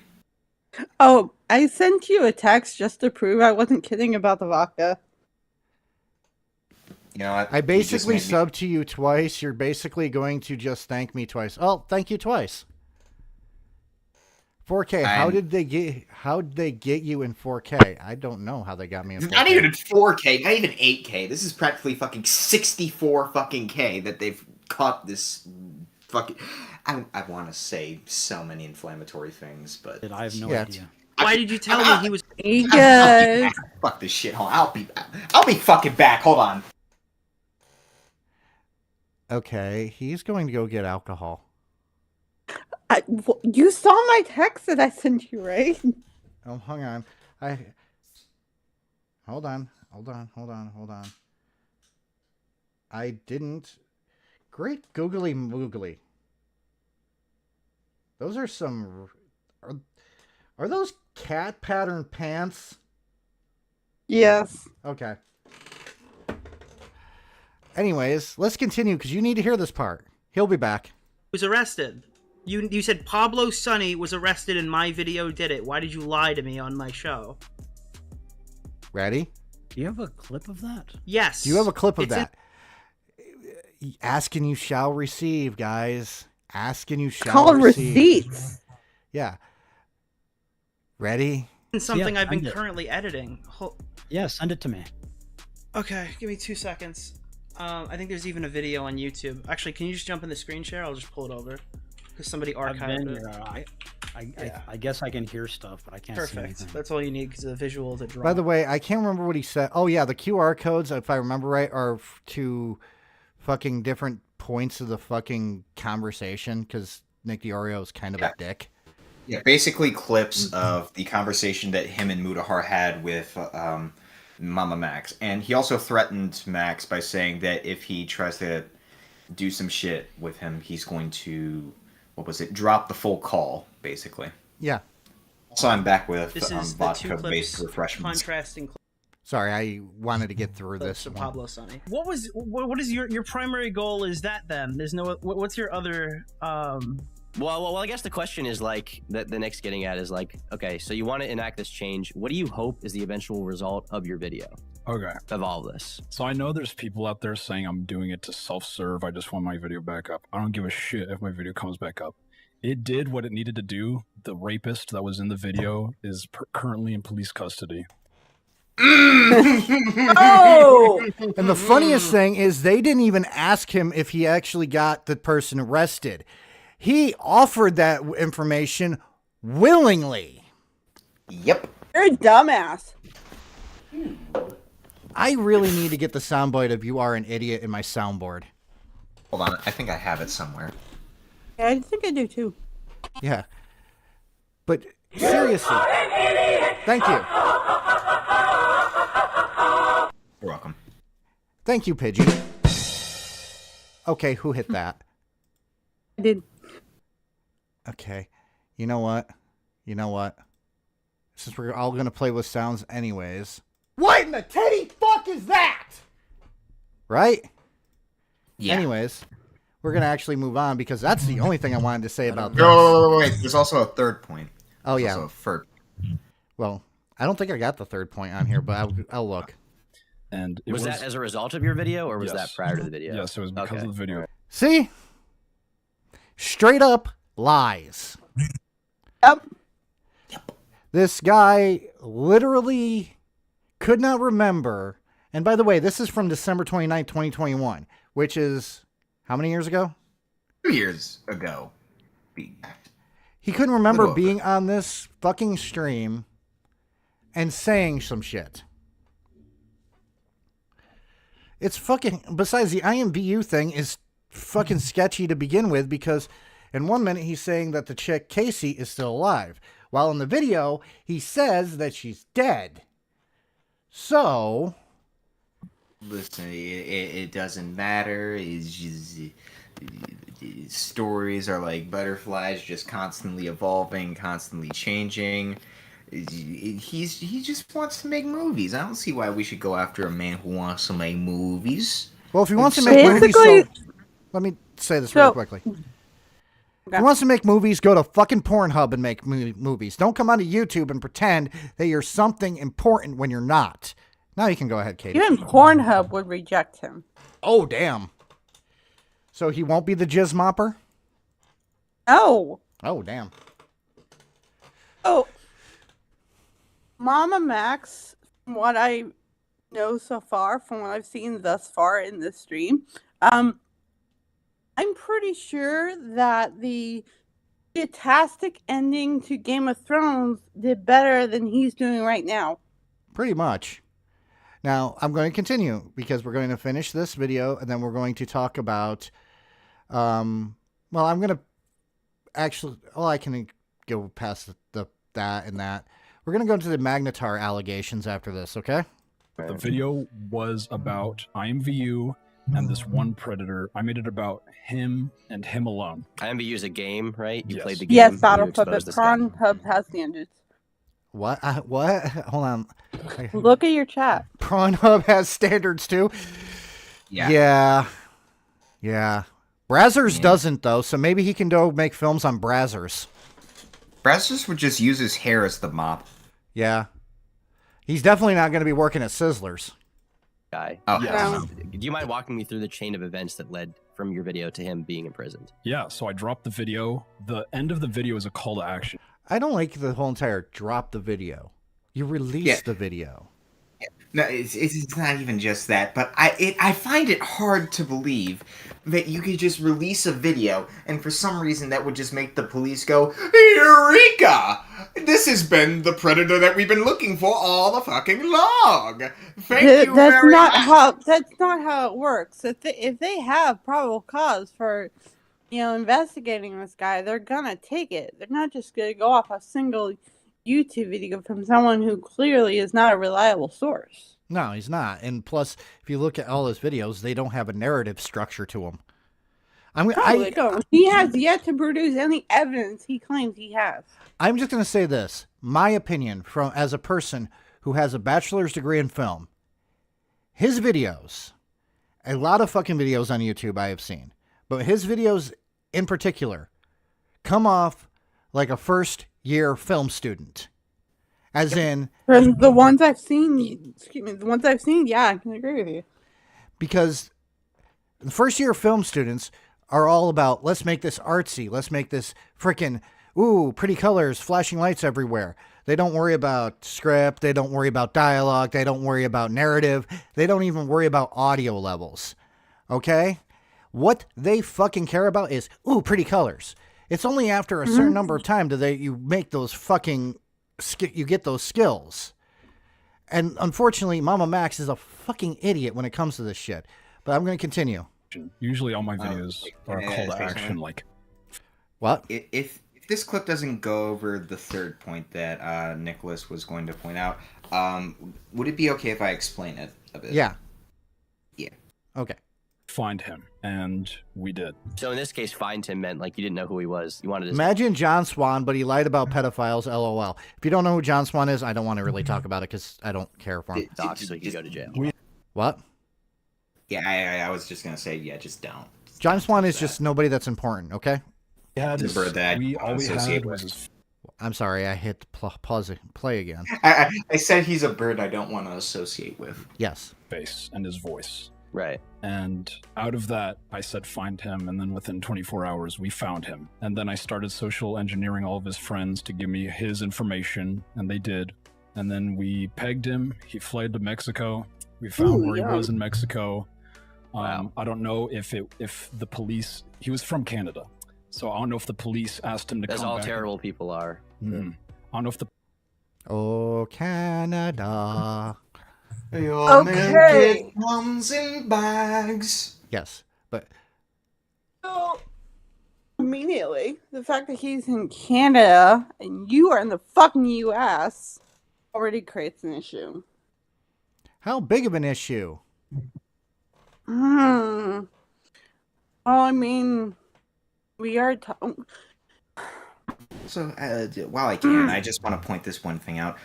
[SPEAKER 9] Oh, I sent you a text just to prove I wasn't kidding about the vodka.
[SPEAKER 8] You know what?
[SPEAKER 6] I basically subbed to you twice. You're basically going to just thank me twice. Oh, thank you twice. 4K. How did they get you in 4K? I don't know how they got me in 4K.
[SPEAKER 8] Not even 4K, not even 8K. This is practically fucking 64 fucking K that they've caught this fucking. I want to say so many inflammatory things, but
[SPEAKER 16] I have no idea.
[SPEAKER 11] Why did you tell me he was?
[SPEAKER 9] Good.
[SPEAKER 8] Fuck this shit. Hold on. I'll be fucking back. Hold on.
[SPEAKER 6] Okay, he's going to go get alcohol.
[SPEAKER 9] You saw my text that I sent you, right?
[SPEAKER 6] Oh, hang on. Hold on. I didn't. Great googly moogly. Those are some. Are those cat pattern pants?
[SPEAKER 9] Yes.
[SPEAKER 6] Okay. Anyways, let's continue because you need to hear this part. He'll be back.
[SPEAKER 11] Was arrested. You said Pablo Sonny was arrested and my video did it. Why did you lie to me on my show?
[SPEAKER 6] Ready?
[SPEAKER 16] Do you have a clip of that?
[SPEAKER 11] Yes.
[SPEAKER 6] Do you have a clip of that? Ask and you shall receive, guys. Ask and you shall
[SPEAKER 9] called
[SPEAKER 6] receive.
[SPEAKER 9] receipts.
[SPEAKER 6] Yeah. Ready?
[SPEAKER 11] Something
[SPEAKER 16] Yeah,
[SPEAKER 11] I've been
[SPEAKER 16] send it.
[SPEAKER 11] currently editing.
[SPEAKER 16] Yeah, send it to me.
[SPEAKER 11] Okay, give me 2 seconds. I think there's even a video on YouTube. Actually, can you just jump in the screen share? I'll just pull it over. Because somebody archived it.
[SPEAKER 16] I guess I can hear stuff, but I can't see
[SPEAKER 11] Perfect.
[SPEAKER 16] anything.
[SPEAKER 11] That's all you need because the visual to draw.
[SPEAKER 6] By the way, I can't remember what he said. Oh, yeah, the QR codes, if I remember right, are to fucking different points of the fucking conversation because Nick DiOrio is kind of a dick.
[SPEAKER 8] Yeah, basically clips of the conversation that him and Mudahar had with MamaMax. And he also threatened Max by saying that if he tries to do some shit with him, he's going to, drop the full call, basically.
[SPEAKER 6] Yeah.
[SPEAKER 8] So I'm back with
[SPEAKER 11] This is the two
[SPEAKER 8] vodka-based
[SPEAKER 11] clips
[SPEAKER 8] refreshments.
[SPEAKER 11] contrasting
[SPEAKER 6] Sorry, I wanted to get through this
[SPEAKER 11] of
[SPEAKER 6] one.
[SPEAKER 11] Pablo Sonny. What is your primary goal? Is that then? There's no. What's your other?
[SPEAKER 17] Well, I guess the question is like that. The Nick's getting at is like, okay, so you want to enact this change. What do you hope is the eventual result of your video?
[SPEAKER 18] Okay.
[SPEAKER 17] Of all of this.
[SPEAKER 18] So I know there's people out there saying I'm doing it to self-serve. I just want my video back up. I don't give a shit if my video comes back up. It did what it needed to do. The rapist that was in the video is currently in police custody.
[SPEAKER 9] Oh!
[SPEAKER 6] And the funniest thing is they didn't even ask him if he actually got the person arrested. He offered that information willingly.
[SPEAKER 8] Yep.
[SPEAKER 9] You're a dumbass.
[SPEAKER 6] I really need to get the soundbite of "You Are an Idiot" in my soundboard.
[SPEAKER 8] Hold on, I think I have it somewhere.
[SPEAKER 9] Yeah, I think I do too.
[SPEAKER 6] Yeah. But seriously. Thank you.
[SPEAKER 8] You're welcome.
[SPEAKER 6] Thank you, Pidgey. Okay, who hit that?
[SPEAKER 9] I did.
[SPEAKER 6] Okay. You know what? Since we're all going to play with sounds anyways. What in the titty fuck is that? Right?
[SPEAKER 8] Yeah.
[SPEAKER 6] Anyways, we're going to actually move on because that's the only thing I wanted to say about this.
[SPEAKER 8] No, wait. There's also a third point.
[SPEAKER 6] Oh, yeah.
[SPEAKER 8] Also a third.
[SPEAKER 6] Well, I don't think I got the third point on here, but I'll look.
[SPEAKER 18] And
[SPEAKER 17] Was that as a result of your video, or was that prior to the video?
[SPEAKER 18] Yes, it was because of the video.
[SPEAKER 6] See? Straight up lies.
[SPEAKER 9] Yep.
[SPEAKER 6] This guy literally could not remember. And by the way, this is from December 29th, 2021, which is how many years ago?
[SPEAKER 8] 2 years ago.
[SPEAKER 6] He couldn't remember being on this fucking stream and saying some shit. It's fucking, besides the IMVU thing is fucking sketchy to begin with because in 1 minute he's saying that the chick Casey is still alive. While in the video, he says that she's dead. So...
[SPEAKER 8] Listen, it doesn't matter. It's just... stories are like butterflies, just constantly evolving, constantly changing. He just wants to make movies. I don't see why we should go after a man who wants to make movies.
[SPEAKER 6] Well, if he wants to make movies... So, let me say this real quickly. If he wants to make movies, go to fucking Pornhub and make movies. Don't come onto YouTube and pretend that you're something important when you're not. Now you can go ahead, Katie.
[SPEAKER 9] Even Pornhub would reject him.
[SPEAKER 6] Oh, damn. So he won't be the jizz mopper?
[SPEAKER 9] No.
[SPEAKER 6] Oh, damn.
[SPEAKER 9] Oh. MamaMax, from what I know so far, from what I've seen thus far in this stream, I'm pretty sure that the fantastic ending to Game of Thrones did better than he's doing right now.
[SPEAKER 6] Pretty much. Now, I'm going to continue because we're going to finish this video and then we're going to talk about, well, I'm going to actually, well, I can go past that and that. We're going to go to the Magnetar allegations after this, okay?
[SPEAKER 18] The video was about IMVU and this one predator. I made it about him and him alone.
[SPEAKER 17] IMVU is a game, right? You played the game.
[SPEAKER 9] Yes,
[SPEAKER 17] and
[SPEAKER 9] Battle
[SPEAKER 17] you exposed
[SPEAKER 9] Puppet.
[SPEAKER 17] this guy.
[SPEAKER 9] Pornhub has standards.
[SPEAKER 6] What? What? Hold on.
[SPEAKER 9] Look at your chat.
[SPEAKER 6] Pornhub has standards too.
[SPEAKER 8] Yeah.
[SPEAKER 6] Yeah. Brazzers doesn't though, so maybe he can go make films on Brazzers.
[SPEAKER 8] Brazzers would just use his hair as the mop.
[SPEAKER 6] Yeah. He's definitely not going to be working at Sizzlers.
[SPEAKER 17] Guy.
[SPEAKER 8] Oh,
[SPEAKER 17] Yes. Do you mind walking me through the chain of events that led from your video to him being imprisoned?
[SPEAKER 18] Yeah, so I dropped the video. The end of the video is a call to action.
[SPEAKER 6] I don't like the whole entire drop the video. You release the video.
[SPEAKER 8] No, it's not even just that, but I find it hard to believe that you could just release a video and for some reason that would just make the police go, Eureka! This has been the predator that we've been looking for all the fucking long. Thank you
[SPEAKER 9] That's
[SPEAKER 8] very
[SPEAKER 9] not
[SPEAKER 8] much.
[SPEAKER 9] that's not how it works. If they have probable cause for, investigating this guy, they're gonna take it. They're not just gonna go off a single YouTube video from someone who clearly is not a reliable source.
[SPEAKER 6] No, he's not. And plus, if you look at all his videos, they don't have a narrative structure to them.
[SPEAKER 9] They don't. He has yet to produce any evidence he claims he has.
[SPEAKER 6] I'm just going to say this. My opinion as a person who has a bachelor's degree in film, his videos, a lot of fucking videos on YouTube I have seen, but his videos in particular come off like a first-year film student. As in...
[SPEAKER 9] From the ones I've seen, yeah, I can agree with you.
[SPEAKER 6] Because the first-year film students are all about, let's make this artsy, let's make this frickin', pretty colors, flashing lights everywhere. They don't worry about script, they don't worry about dialogue, they don't worry about narrative, they don't even worry about audio levels. Okay? What they fucking care about is, pretty colors. It's only after a certain number of time that you make those fucking, you get those skills. And unfortunately, MamaMax is a fucking idiot when it comes to this shit. But I'm going to continue.
[SPEAKER 18] Usually all my videos are a call to action, like...
[SPEAKER 6] What?
[SPEAKER 8] If this clip doesn't go over the third point that Nicholas was going to point out, would it be okay if I explain it a bit?
[SPEAKER 6] Yeah.
[SPEAKER 8] Yeah.
[SPEAKER 6] Okay.
[SPEAKER 18] Find him, and we did.
[SPEAKER 17] So in this case, find him meant like you didn't know who he was. You wanted to
[SPEAKER 6] Imagine John Swan, but he lied about pedophiles, LOL. If you don't know who John Swan is, I don't want to really talk about it because I don't care for him.
[SPEAKER 17] dox so he could go to jail.
[SPEAKER 6] What?
[SPEAKER 8] Yeah, I was just going to say, just don't.
[SPEAKER 6] John Swan is just nobody that's important, okay?
[SPEAKER 8] The bird that
[SPEAKER 18] all we had was
[SPEAKER 8] with.
[SPEAKER 6] I'm sorry, I hit pause play again.
[SPEAKER 8] I said he's a bird I don't want to associate with.
[SPEAKER 6] Yes.
[SPEAKER 18] Face and his voice.
[SPEAKER 17] Right.
[SPEAKER 18] And out of that, I said find him, and then within 24 hours, we found him. And then I started social engineering all of his friends to give me his information, and they did. And then we pegged him. He fled to Mexico. We found where he was in Mexico.
[SPEAKER 17] Wow.
[SPEAKER 18] I don't know if the police... He was from Canada. So I don't know if the police asked him to
[SPEAKER 17] That's
[SPEAKER 18] come
[SPEAKER 17] all
[SPEAKER 18] back.
[SPEAKER 17] terrible people are.
[SPEAKER 18] Mm-hmm. I don't know if the...
[SPEAKER 6] Oh, Canada.
[SPEAKER 8] Your milk comes in bags.
[SPEAKER 6] Yes, but...
[SPEAKER 9] So, immediately, the fact that he's in Canada and you are in the fucking U.S. already creates an issue.
[SPEAKER 6] How big of an issue?
[SPEAKER 9] Well, I mean, we are...
[SPEAKER 8] So, while I can, I just want to point this one thing out.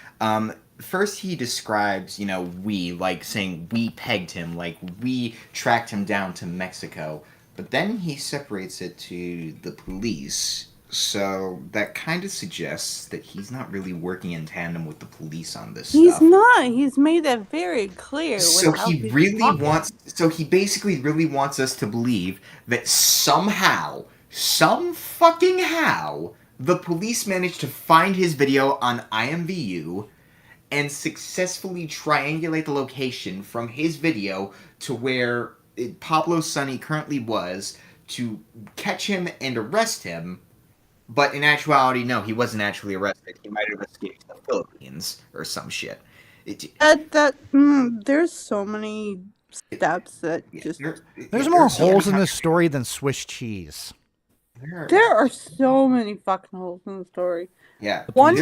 [SPEAKER 8] First, he describes, we, like saying we pegged him, like we tracked him down to Mexico. But then he separates it to the police. So that kind of suggests that he's not really working in tandem with the police on this
[SPEAKER 9] He's
[SPEAKER 8] stuff.
[SPEAKER 9] not. He's made that very clear.
[SPEAKER 8] So he basically really wants us to believe that somehow, some fucking how, the police managed to find his video on IMVU and successfully triangulate the location from his video to where Pablo Sonny currently was to catch him and arrest him. But in actuality, no, he wasn't actually arrested. He might have escaped to the Philippines or some shit.
[SPEAKER 9] There's so many steps that just...
[SPEAKER 6] There's more holes in this story than Swiss cheese.
[SPEAKER 9] There are so many fucking holes in the story.
[SPEAKER 8] Yeah.
[SPEAKER 9] One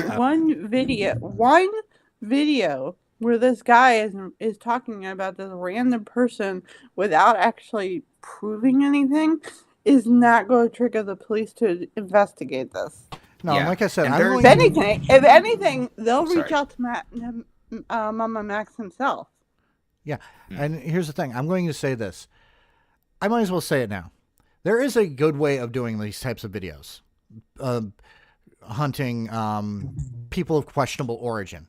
[SPEAKER 9] video where this guy is talking about this random person without actually proving anything is not going to trigger the police to investigate this.
[SPEAKER 6] No, like I said,
[SPEAKER 9] if anything, they'll
[SPEAKER 6] Sorry.
[SPEAKER 9] reach out to MamaMax himself.
[SPEAKER 6] Yeah, and here's the thing. I'm going to say this. I might as well say it now. There is a good way of doing these types of videos. Hunting people of questionable origin,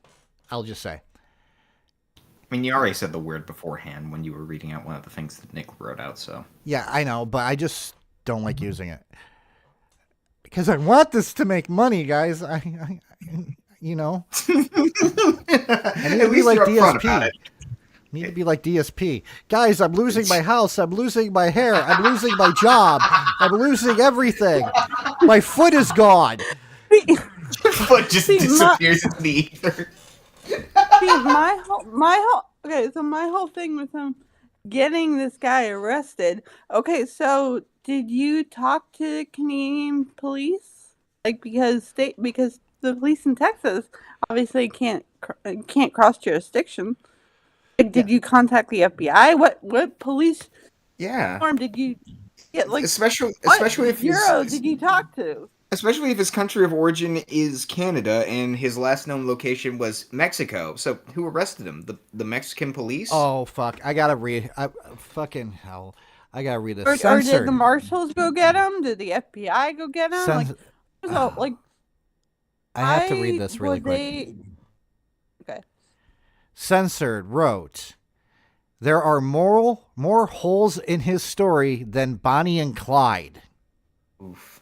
[SPEAKER 6] I'll just say.
[SPEAKER 8] I mean, you already said the word beforehand when you were reading out one of the things that Nick wrote out, so.
[SPEAKER 6] Yeah, I know, but I just don't like using it. Because I want this to make money, guys. I you know. I need to be like DSP. Need to be like DSP. Guys, I'm losing my house. I'm losing my hair. I'm losing my job. I'm losing everything. My foot is gone.
[SPEAKER 8] Your foot just disappears into the ether.
[SPEAKER 9] See, my whole thing with him getting this guy arrested. Okay, so did you talk to Canadian police? Like because the police in Texas obviously can't cross jurisdiction. Like, did you contact the FBI? What police form did you get? Like,
[SPEAKER 8] especially if
[SPEAKER 9] bureau did you talk to?
[SPEAKER 8] Especially if his country of origin is Canada and his last known location was Mexico. So who arrested him? The Mexican police?
[SPEAKER 6] Oh fuck! I gotta read. Fucking hell! I gotta read this.
[SPEAKER 9] Or did the marshals go get him? Did the FBI go get him?
[SPEAKER 6] I have to read this really quick.
[SPEAKER 9] Okay.
[SPEAKER 6] Censored wrote, "There are more holes in his story than Bonnie and Clyde."
[SPEAKER 8] Oof.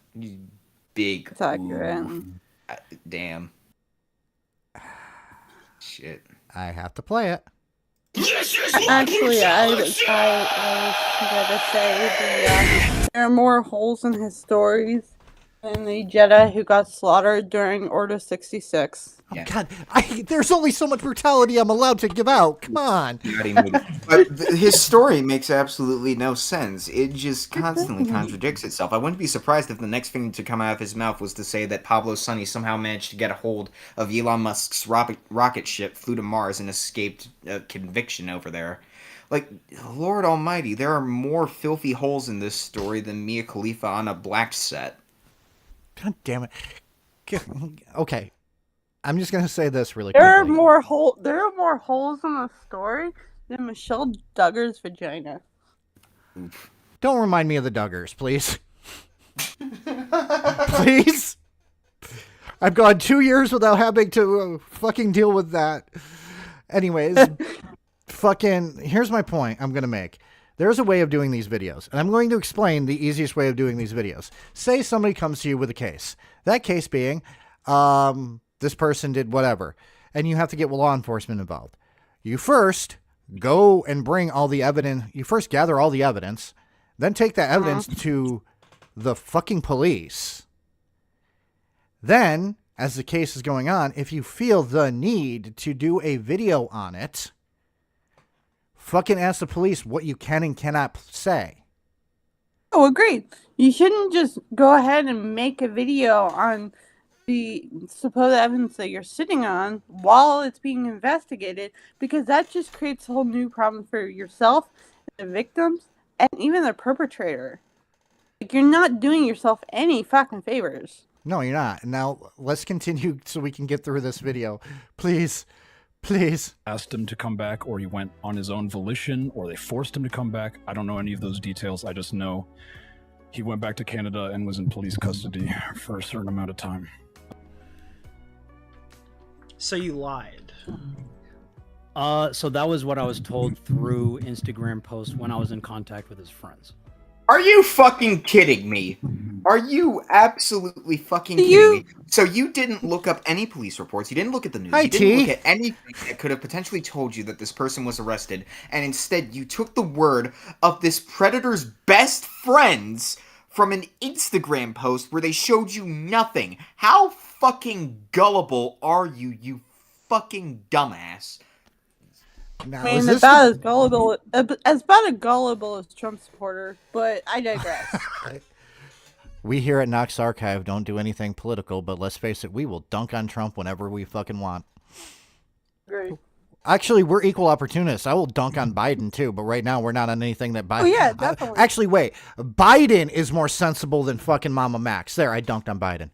[SPEAKER 8] Big.
[SPEAKER 9] It's accurate.
[SPEAKER 8] Damn. Shit.
[SPEAKER 6] I have to play it.
[SPEAKER 9] Actually, I was gonna say there are more holes in his stories than the Jedi who got slaughtered during Order 66.
[SPEAKER 6] Oh, God, there's only so much brutality I'm allowed to give out. Come on.
[SPEAKER 8] But his story makes absolutely no sense. It just constantly contradicts itself. I wouldn't be surprised if the next thing to come out of his mouth was to say that Pablo Sonny somehow managed to get a hold of Elon Musk's rocket ship, flew to Mars, and escaped conviction over there. Like, Lord Almighty, there are more filthy holes in this story than Mia Khalifa on a black set.
[SPEAKER 6] God damn it. Okay. I'm just gonna say this really quickly.
[SPEAKER 9] There are more holes in the story than Michelle Duggar's vagina.
[SPEAKER 6] Don't remind me of the Duggars, please. Please. I've gone 2 years without having to fucking deal with that. Anyways, here's my point I'm gonna make. There's a way of doing these videos, and I'm going to explain the easiest way of doing these videos. Say somebody comes to you with a case. That case being, this person did whatever, and you have to get law enforcement involved. You first go and bring all the evidence. You first gather all the evidence, then take that evidence to the fucking police. Then, as the case is going on, if you feel the need to do a video on it, fucking ask the police what you can and cannot say.
[SPEAKER 9] Oh, agreed. You shouldn't just go ahead and make a video on the supposed evidence that you're sitting on while it's being investigated, because that just creates a whole new problem for yourself, the victims, and even the perpetrator. Like, you're not doing yourself any fucking favors.
[SPEAKER 6] No, you're not. Now, let's continue so we can get through this video. Please. Please.
[SPEAKER 18] Asked him to come back, or he went on his own volition, or they forced him to come back. I don't know any of those details. I just know he went back to Canada and was in police custody for a certain amount of time.
[SPEAKER 11] So you lied.
[SPEAKER 16] So that was what I was told through Instagram posts when I was in contact with his friends.
[SPEAKER 8] Are you fucking kidding me? Are you absolutely fucking kidding me? So you didn't look up any police reports, you didn't look at the news, you didn't look at anything that could have potentially told you that this person was arrested, and instead you took the word of this predator's best friends from an Instagram post where they showed you nothing. How fucking gullible are you, you fucking dumbass?
[SPEAKER 6] Now,
[SPEAKER 9] I mean, about as gullible as Trump supporter, but I digress.
[SPEAKER 6] We here at Knox Archive don't do anything political, but let's face it, we will dunk on Trump whenever we fucking want.
[SPEAKER 9] Great.
[SPEAKER 6] Actually, we're equal opportunists. I will dunk on Biden too, but right now we're not on anything that Biden.
[SPEAKER 9] Oh yeah, definitely.
[SPEAKER 6] Actually, wait. Biden is more sensible than fucking MamaMax. There, I dunked on Biden.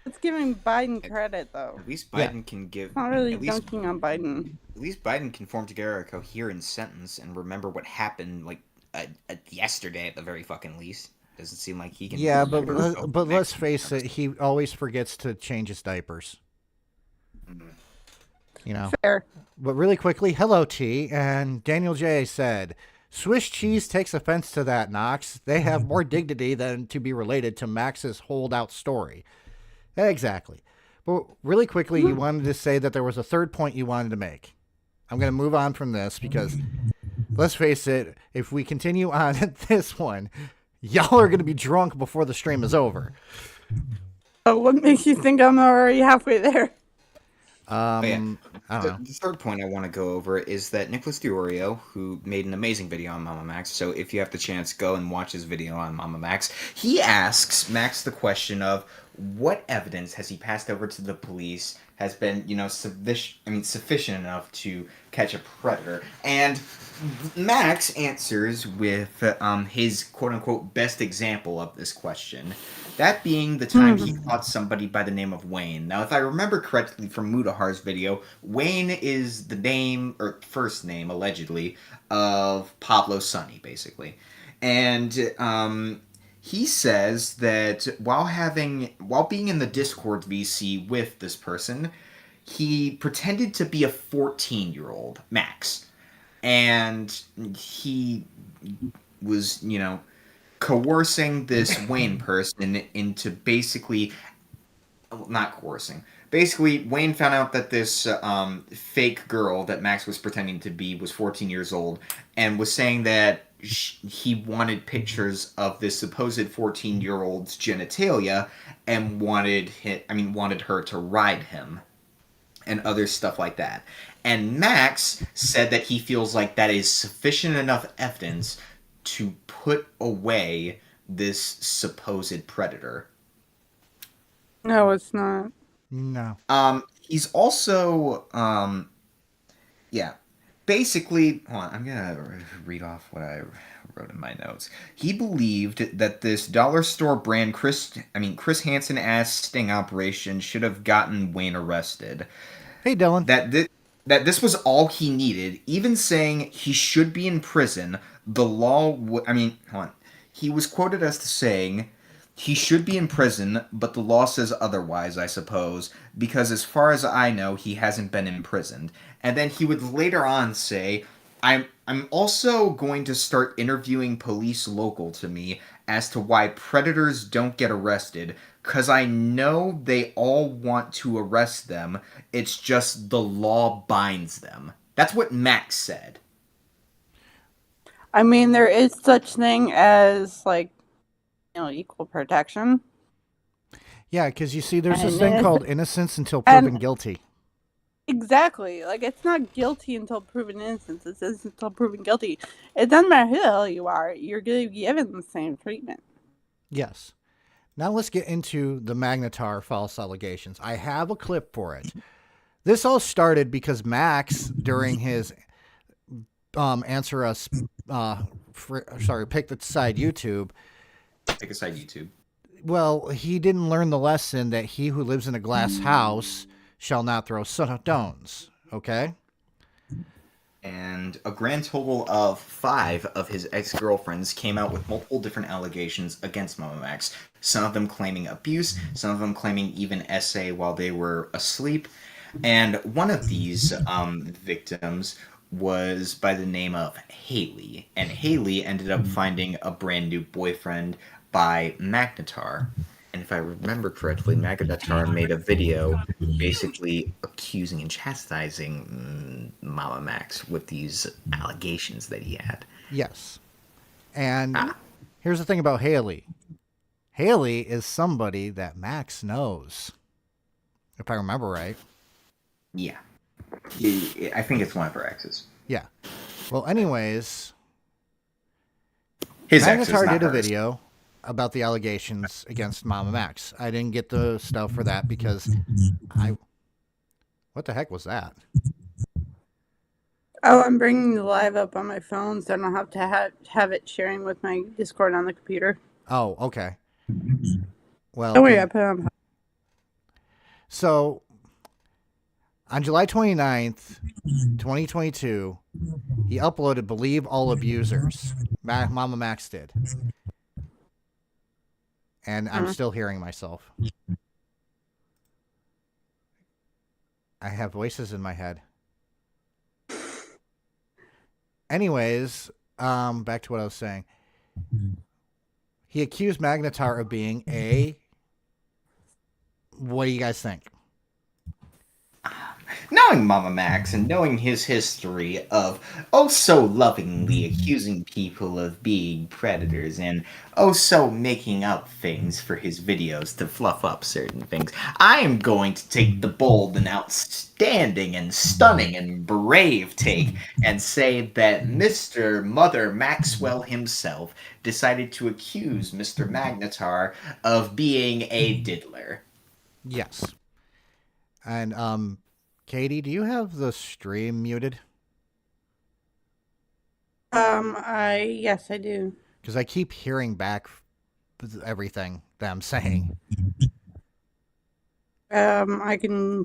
[SPEAKER 9] It's giving Biden credit though.
[SPEAKER 8] At least Biden can give.
[SPEAKER 9] Not really
[SPEAKER 8] at least,
[SPEAKER 9] dunking on Biden.
[SPEAKER 8] At least Biden can form together a coherent sentence and remember what happened like yesterday at the very fucking least. Doesn't seem like he can.
[SPEAKER 6] Yeah, but let's face it, he always forgets to change his diapers. You know.
[SPEAKER 9] Fair.
[SPEAKER 6] But really quickly, hello T, and Daniel J said, Swiss cheese takes offense to that, Knox. They have more dignity than to be related to Max's holdout story. Exactly. But really quickly, you wanted to say that there was a third point you wanted to make. I'm going to move on from this because, let's face it, if we continue on at this one, y'all are going to be drunk before the stream is over.
[SPEAKER 9] What makes you think I'm already halfway there?
[SPEAKER 8] I don't know.
[SPEAKER 6] know.
[SPEAKER 8] The third point I want to go over is that Nicholas Diorio, who made an amazing video on MamaMax, so if you have the chance, go and watch his video on MamaMax. He asks Max the question of what evidence has he passed over to the police has been, sufficient enough to catch a predator. And Max answers with his quote-unquote best example of this question. That being the time he caught somebody by the name of Wayne. Now, if I remember correctly from Mudahar's video, Wayne is the name, or first name, allegedly, of Pablo Sonny, basically. And he says that while being in the Discord VC with this person, he pretended to be a 14-year-old, Max. And he was, coercing this Wayne person into basically, not coercing. Basically, Wayne found out that this fake girl that Max was pretending to be was 14 years old and was saying that he wanted pictures of this supposed 14-year-old's genitalia and wanted her to ride him and other stuff like that. And Max said that he feels like that is sufficient enough evidence to put away this supposed predator.
[SPEAKER 9] No, it's not.
[SPEAKER 6] No.
[SPEAKER 8] He's also, basically, hold on, I'm gonna read off what I wrote in my notes. He believed that this dollar store brand Chris Hansen ass sting operation should have gotten Wayne arrested.
[SPEAKER 6] Hey, Dylan.
[SPEAKER 8] That this was all he needed, even saying he should be in prison. The law, hold on. He was quoted as saying, he should be in prison, but the law says otherwise, I suppose, because as far as I know, he hasn't been imprisoned. And then he would later on say, I'm also going to start interviewing police local to me as to why predators don't get arrested, because I know they all want to arrest them, it's just the law binds them. That's what Max said.
[SPEAKER 9] I mean, there is such thing as, equal protection.
[SPEAKER 6] Yeah, because you see, there's this thing called innocence until proven guilty.
[SPEAKER 9] Exactly. It's not guilty until proven innocence. It's innocent until proven guilty. It doesn't matter who the hell you are. You're going to be given the same treatment.
[SPEAKER 6] Yes. Now let's get into the Magnetar false allegations. I have a clip for it. This all started because Max, during his Answer Us, Pick the Side YouTube.
[SPEAKER 8] Pick a Side YouTube.
[SPEAKER 6] Well, he didn't learn the lesson that he who lives in a glass house shall not throw stones. Okay?
[SPEAKER 8] And a grand total of 5 of his ex-girlfriends came out with multiple different allegations against MamaMax. Some of them claiming abuse, some of them claiming even SA while they were asleep. And one of these victims was by the name of Haley. And Haley ended up finding a brand new boyfriend by Magnetar. And if I remember correctly, Magnetar made a video basically accusing and chastising MamaMax with these allegations that he had.
[SPEAKER 6] Yes. And here's the thing about Haley. Haley is somebody that Max knows. If I remember right.
[SPEAKER 8] Yeah. I think it's one of her exes.
[SPEAKER 6] Yeah. Well, anyways,
[SPEAKER 8] his
[SPEAKER 6] Magnetar did a
[SPEAKER 8] hers.
[SPEAKER 6] video about the allegations against MamaMax. I didn't get the stuff for that because what the heck was that?
[SPEAKER 9] Oh, I'm bringing the live up on my phone, so I don't have to have it sharing with my Discord on the computer.
[SPEAKER 6] Oh, okay. Well,
[SPEAKER 9] don't worry, I put it on.
[SPEAKER 6] So, on July 29th, 2022, he uploaded Believe All Abusers. MamaMax did. And I'm still hearing myself. I have voices in my head. Anyways, back to what I was saying. He accused Magnetar of being a... What do you guys think?
[SPEAKER 8] Knowing MamaMax and knowing his history of so lovingly accusing people of being predators and so making up things for his videos to fluff up certain things, I am going to take the bold and outstanding and stunning and brave take and say that Mr. Mother Maxwell himself decided to accuse Mr. Magnetar of being a diddler.
[SPEAKER 6] Yes. And, Katie, do you have the stream muted?
[SPEAKER 9] Yes, I do.
[SPEAKER 6] Because I keep hearing back everything that I'm saying.
[SPEAKER 9] I can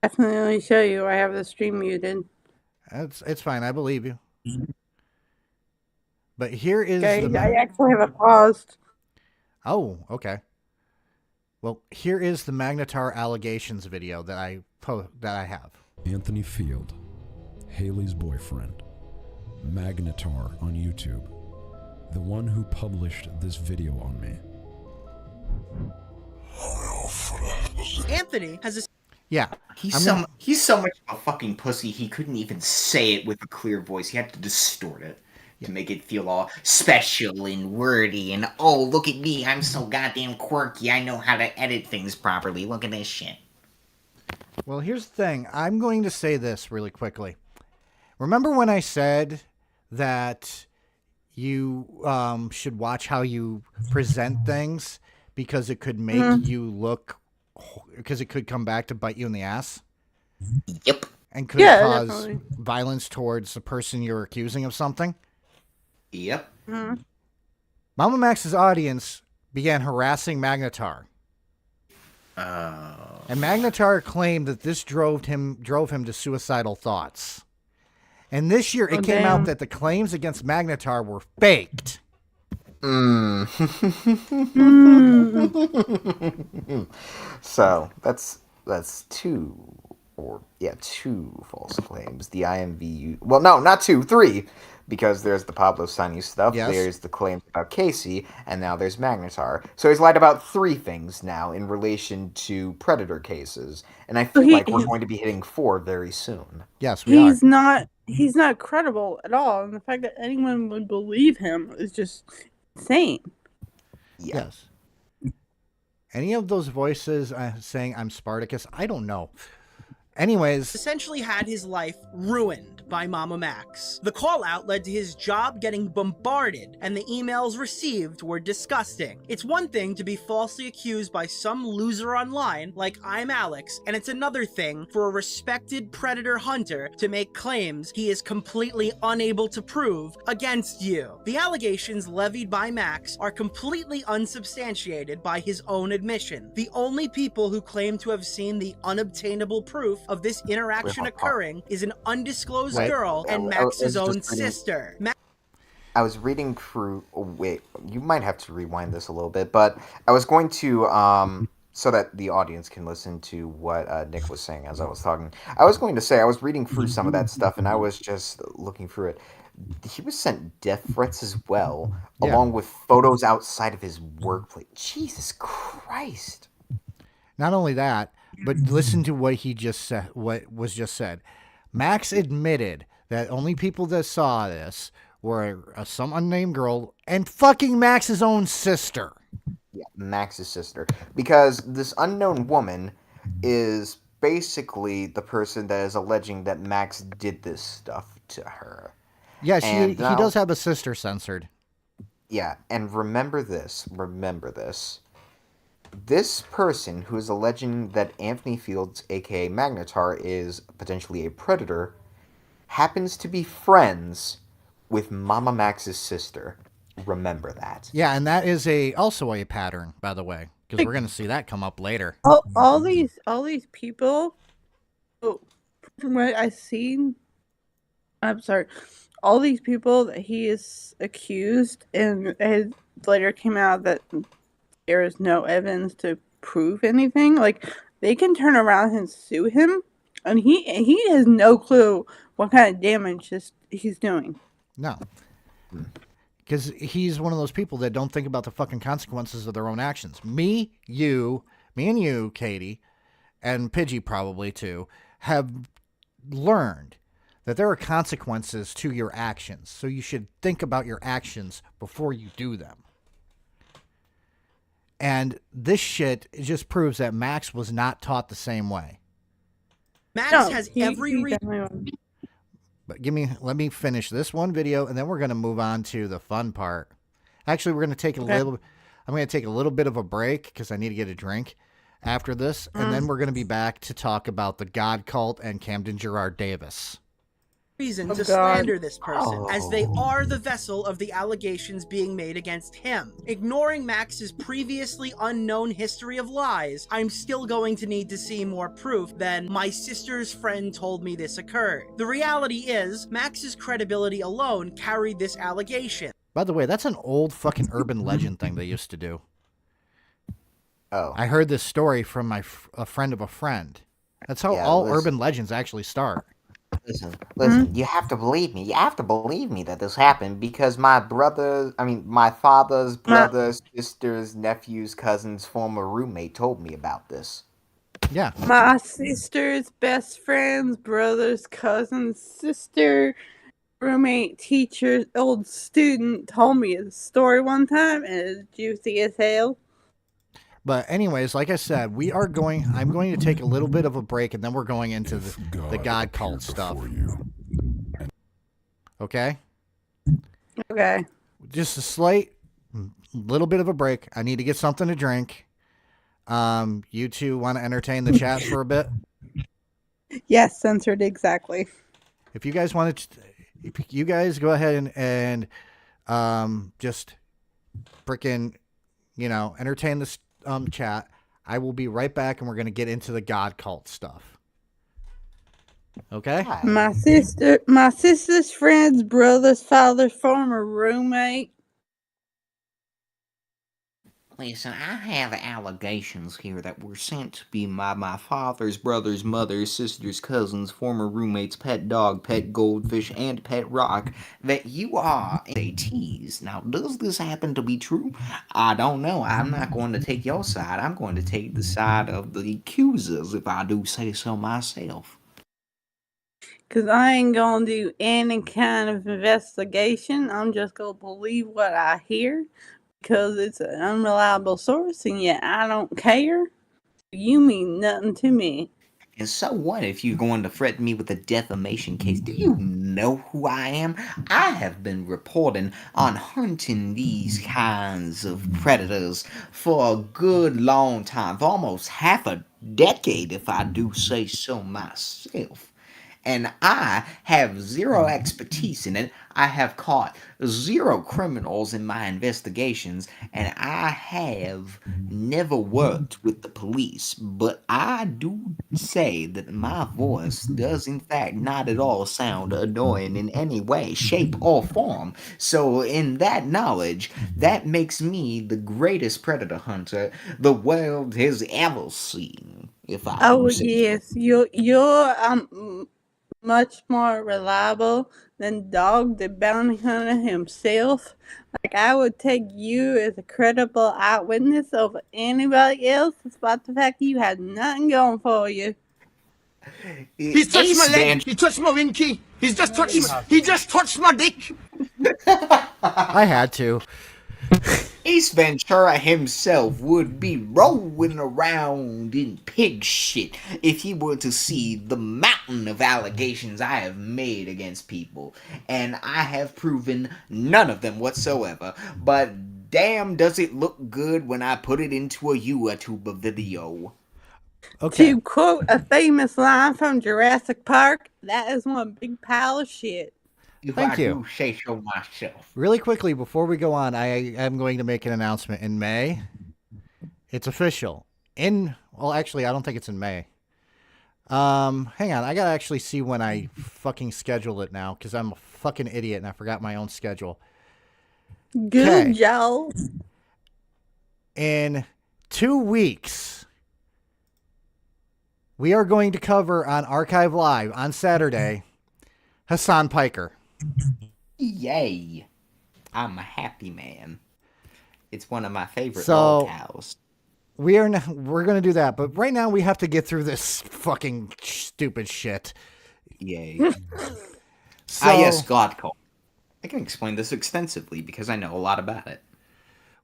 [SPEAKER 9] definitely show you. I have the stream muted.
[SPEAKER 6] It's fine. I believe you. But here is
[SPEAKER 9] I actually have it paused.
[SPEAKER 6] Oh, okay. Well, here is the Magnetar allegations video that I have.
[SPEAKER 5] Anthony Field, Haley's boyfriend, Magnetar on YouTube, the one who published this video on me.
[SPEAKER 11] Anthony has a...
[SPEAKER 6] Yeah.
[SPEAKER 8] He's so much of a fucking pussy, he couldn't even say it with a clear voice. He had to distort it to make it feel all special and wordy and, oh, look at me, I'm so goddamn quirky, I know how to edit things properly, look at this shit.
[SPEAKER 6] Well, here's the thing. I'm going to say this really quickly. Remember when I said that you should watch how you present things because it could make you look... Because it could come back to bite you in the ass?
[SPEAKER 8] Yep.
[SPEAKER 6] And could cause violence towards the person you're accusing of something?
[SPEAKER 8] Yep.
[SPEAKER 6] MamaMax's audience began harassing Magnetar. And Magnetar claimed that this drove him to suicidal thoughts. And this year it came out that the claims against Magnetar were faked.
[SPEAKER 8] So that's two false claims. The IMVU, well, no, not two, three, because there's the Pablo Sanyu stuff.
[SPEAKER 6] Yes.
[SPEAKER 8] There's the claims about Casey, and now there's Magnetar. So he's lied about three things now in relation to Predator cases, and I feel like we're going to be hitting 4 very soon.
[SPEAKER 6] Yes, we are.
[SPEAKER 9] He's not credible at all, and the fact that anyone would believe him is just insane.
[SPEAKER 8] Yeah.
[SPEAKER 6] Yes. Any of those voices saying I'm Spartacus? I don't know. Anyways.
[SPEAKER 11] Essentially had his life ruined by MamaMax. The call out led to his job getting bombarded, and the emails received were disgusting. It's one thing to be falsely accused by some loser online, like I'm Alex, and it's another thing for a respected predator hunter to make claims he is completely unable to prove against you. The allegations levied by Max are completely unsubstantiated by his own admission. The only people who claim to have seen the unobtainable proof of this interaction occurring is an undisclosed girl and Max's own sister.
[SPEAKER 8] I was reading through... Oh, wait, you might have to rewind this a little bit, but I was going to... so that the audience can listen to what Nick was saying as I was talking. I was going to say, I was reading through some of that stuff, and I was just looking through it. He was sent death threats as well, along with photos outside of his workplace. Jesus Christ.
[SPEAKER 6] Not only that, but listen to what he just said. What was just said. Max admitted that only people that saw this were some unnamed girl and fucking Max's own sister.
[SPEAKER 8] Yeah, Max's sister. Because this unknown woman is basically the person that is alleging that Max did this stuff to her.
[SPEAKER 6] Yeah, he does have a sister censored.
[SPEAKER 8] Yeah, and remember this. Remember this. This person who is alleging that Anthony Fields, aka Magnetar, is potentially a predator, happens to be friends with Mama Max's sister. Remember that.
[SPEAKER 6] Yeah, and that is also a pattern, by the way, because we're gonna see that come up later.
[SPEAKER 9] All these people, oh, from what I've seen, I'm sorry, all these people that he is accused, and it later came out that there is no evidence to prove anything. Like, they can turn around and sue him, and he has no clue what kind of damage he's doing.
[SPEAKER 6] No. Because he's one of those people that don't think about the fucking consequences of their own actions. Me and you, Katie, and Pidgey probably too, have learned that there are consequences to your actions. So you should think about your actions before you do them. And this shit just proves that Max was not taught the same way.
[SPEAKER 11] Max has every reason.
[SPEAKER 6] But let me finish this one video, and then we're going to move on to the fun part. Actually, I'm going to take a little bit of a break because I need to get a drink after this, and then we're going to be back to talk about the God cult and Camden Gerard Davis.
[SPEAKER 11] Reason to slander this person, as they are the vessel of the allegations being made against him. Ignoring Max's previously unknown history of lies, I'm still going to need to see more proof than my sister's friend told me this occurred. The reality is, Max's credibility alone carried this allegation.
[SPEAKER 6] By the way, that's an old fucking urban legend thing they used to do.
[SPEAKER 8] Oh.
[SPEAKER 6] I heard this story from a friend of a friend. That's how all urban legends actually start.
[SPEAKER 8] Listen, you have to believe me. You have to believe me that this happened because my father's brother's, sister's, nephew's, cousin's former roommate told me about this.
[SPEAKER 6] Yeah.
[SPEAKER 9] My sister's best friend's brother's cousin's sister, roommate, teacher, old student told me a story one time, and it's juicy as hell.
[SPEAKER 6] But anyways, like I said, I'm going to take a little bit of a break, and then we're going into the God cult stuff. Okay?
[SPEAKER 9] Okay.
[SPEAKER 6] Just a slight little bit of a break. I need to get something to drink. You two want to entertain the chat for a bit?
[SPEAKER 9] Yes, censored exactly.
[SPEAKER 6] If you guys want to, if you guys go ahead and just freaking, entertain this chat. I will be right back, and we're going to get into the God cult stuff. Okay?
[SPEAKER 9] My sister's friend's brother's father's former roommate.
[SPEAKER 8] Listen, I have allegations here that were sent to me by my father's brother's mother's sister's cousin's former roommate's pet dog, pet goldfish, and pet rock that you are a tease. Now, does this happen to be true? I don't know. I'm not going to take your side. I'm going to take the side of the accusers, if I do say so myself.
[SPEAKER 9] Because I ain't going to do any kind of investigation. I'm just going to believe what I hear. Because it's an unreliable source, and yet I don't care. You mean nothing to me.
[SPEAKER 8] And so what if you're going to threaten me with a defamation case? Do you know who I am? I have been reporting on hunting these kinds of predators for a good long time, for almost half a decade, if I do say so myself. And I have zero expertise in it. I have caught zero criminals in my investigations, and I have never worked with the police. But I do say that my voice does, in fact, not at all sound annoying in any way, shape, or form. So, in that knowledge, that makes me the greatest predator hunter the world has ever seen. If I
[SPEAKER 9] Oh,
[SPEAKER 8] do say so.
[SPEAKER 9] yes. You're much more reliable than Dog the Bounty Hunter himself. Like, I would take you as a credible eyewitness over anybody else, despite the fact you had nothing going for you.
[SPEAKER 2] He's touched my leg. He touched my winky. He just touched my dick.
[SPEAKER 6] I had to.
[SPEAKER 8] Ace Ventura himself would be rolling around in pig shit if he were to see the mountain of allegations I have made against people, and I have proven none of them whatsoever. But damn, does it look good when I put it into a YouTube video.
[SPEAKER 9] To quote a famous line from Jurassic Park, that is one big pile of shit.
[SPEAKER 8] If
[SPEAKER 6] Thank
[SPEAKER 8] I
[SPEAKER 6] you.
[SPEAKER 8] do say so myself.
[SPEAKER 6] Really quickly, before we go on, I am going to make an announcement in May. It's official. Actually, I don't think it's in May. Hang on. I got to actually see when I fucking schedule it now because I'm a fucking idiot and I forgot my own schedule.
[SPEAKER 9] Good job.
[SPEAKER 6] In 2 weeks, we are going to cover on Archive Live on Saturday, Hassan Piker.
[SPEAKER 8] Yay. I'm a happy man. It's one of my favorite
[SPEAKER 6] So-
[SPEAKER 8] cows.
[SPEAKER 6] We're going to do that, but right now we have to get through this fucking stupid shit.
[SPEAKER 8] Yay.
[SPEAKER 6] So,
[SPEAKER 8] yes, God call. I can explain this extensively because I know a lot about it.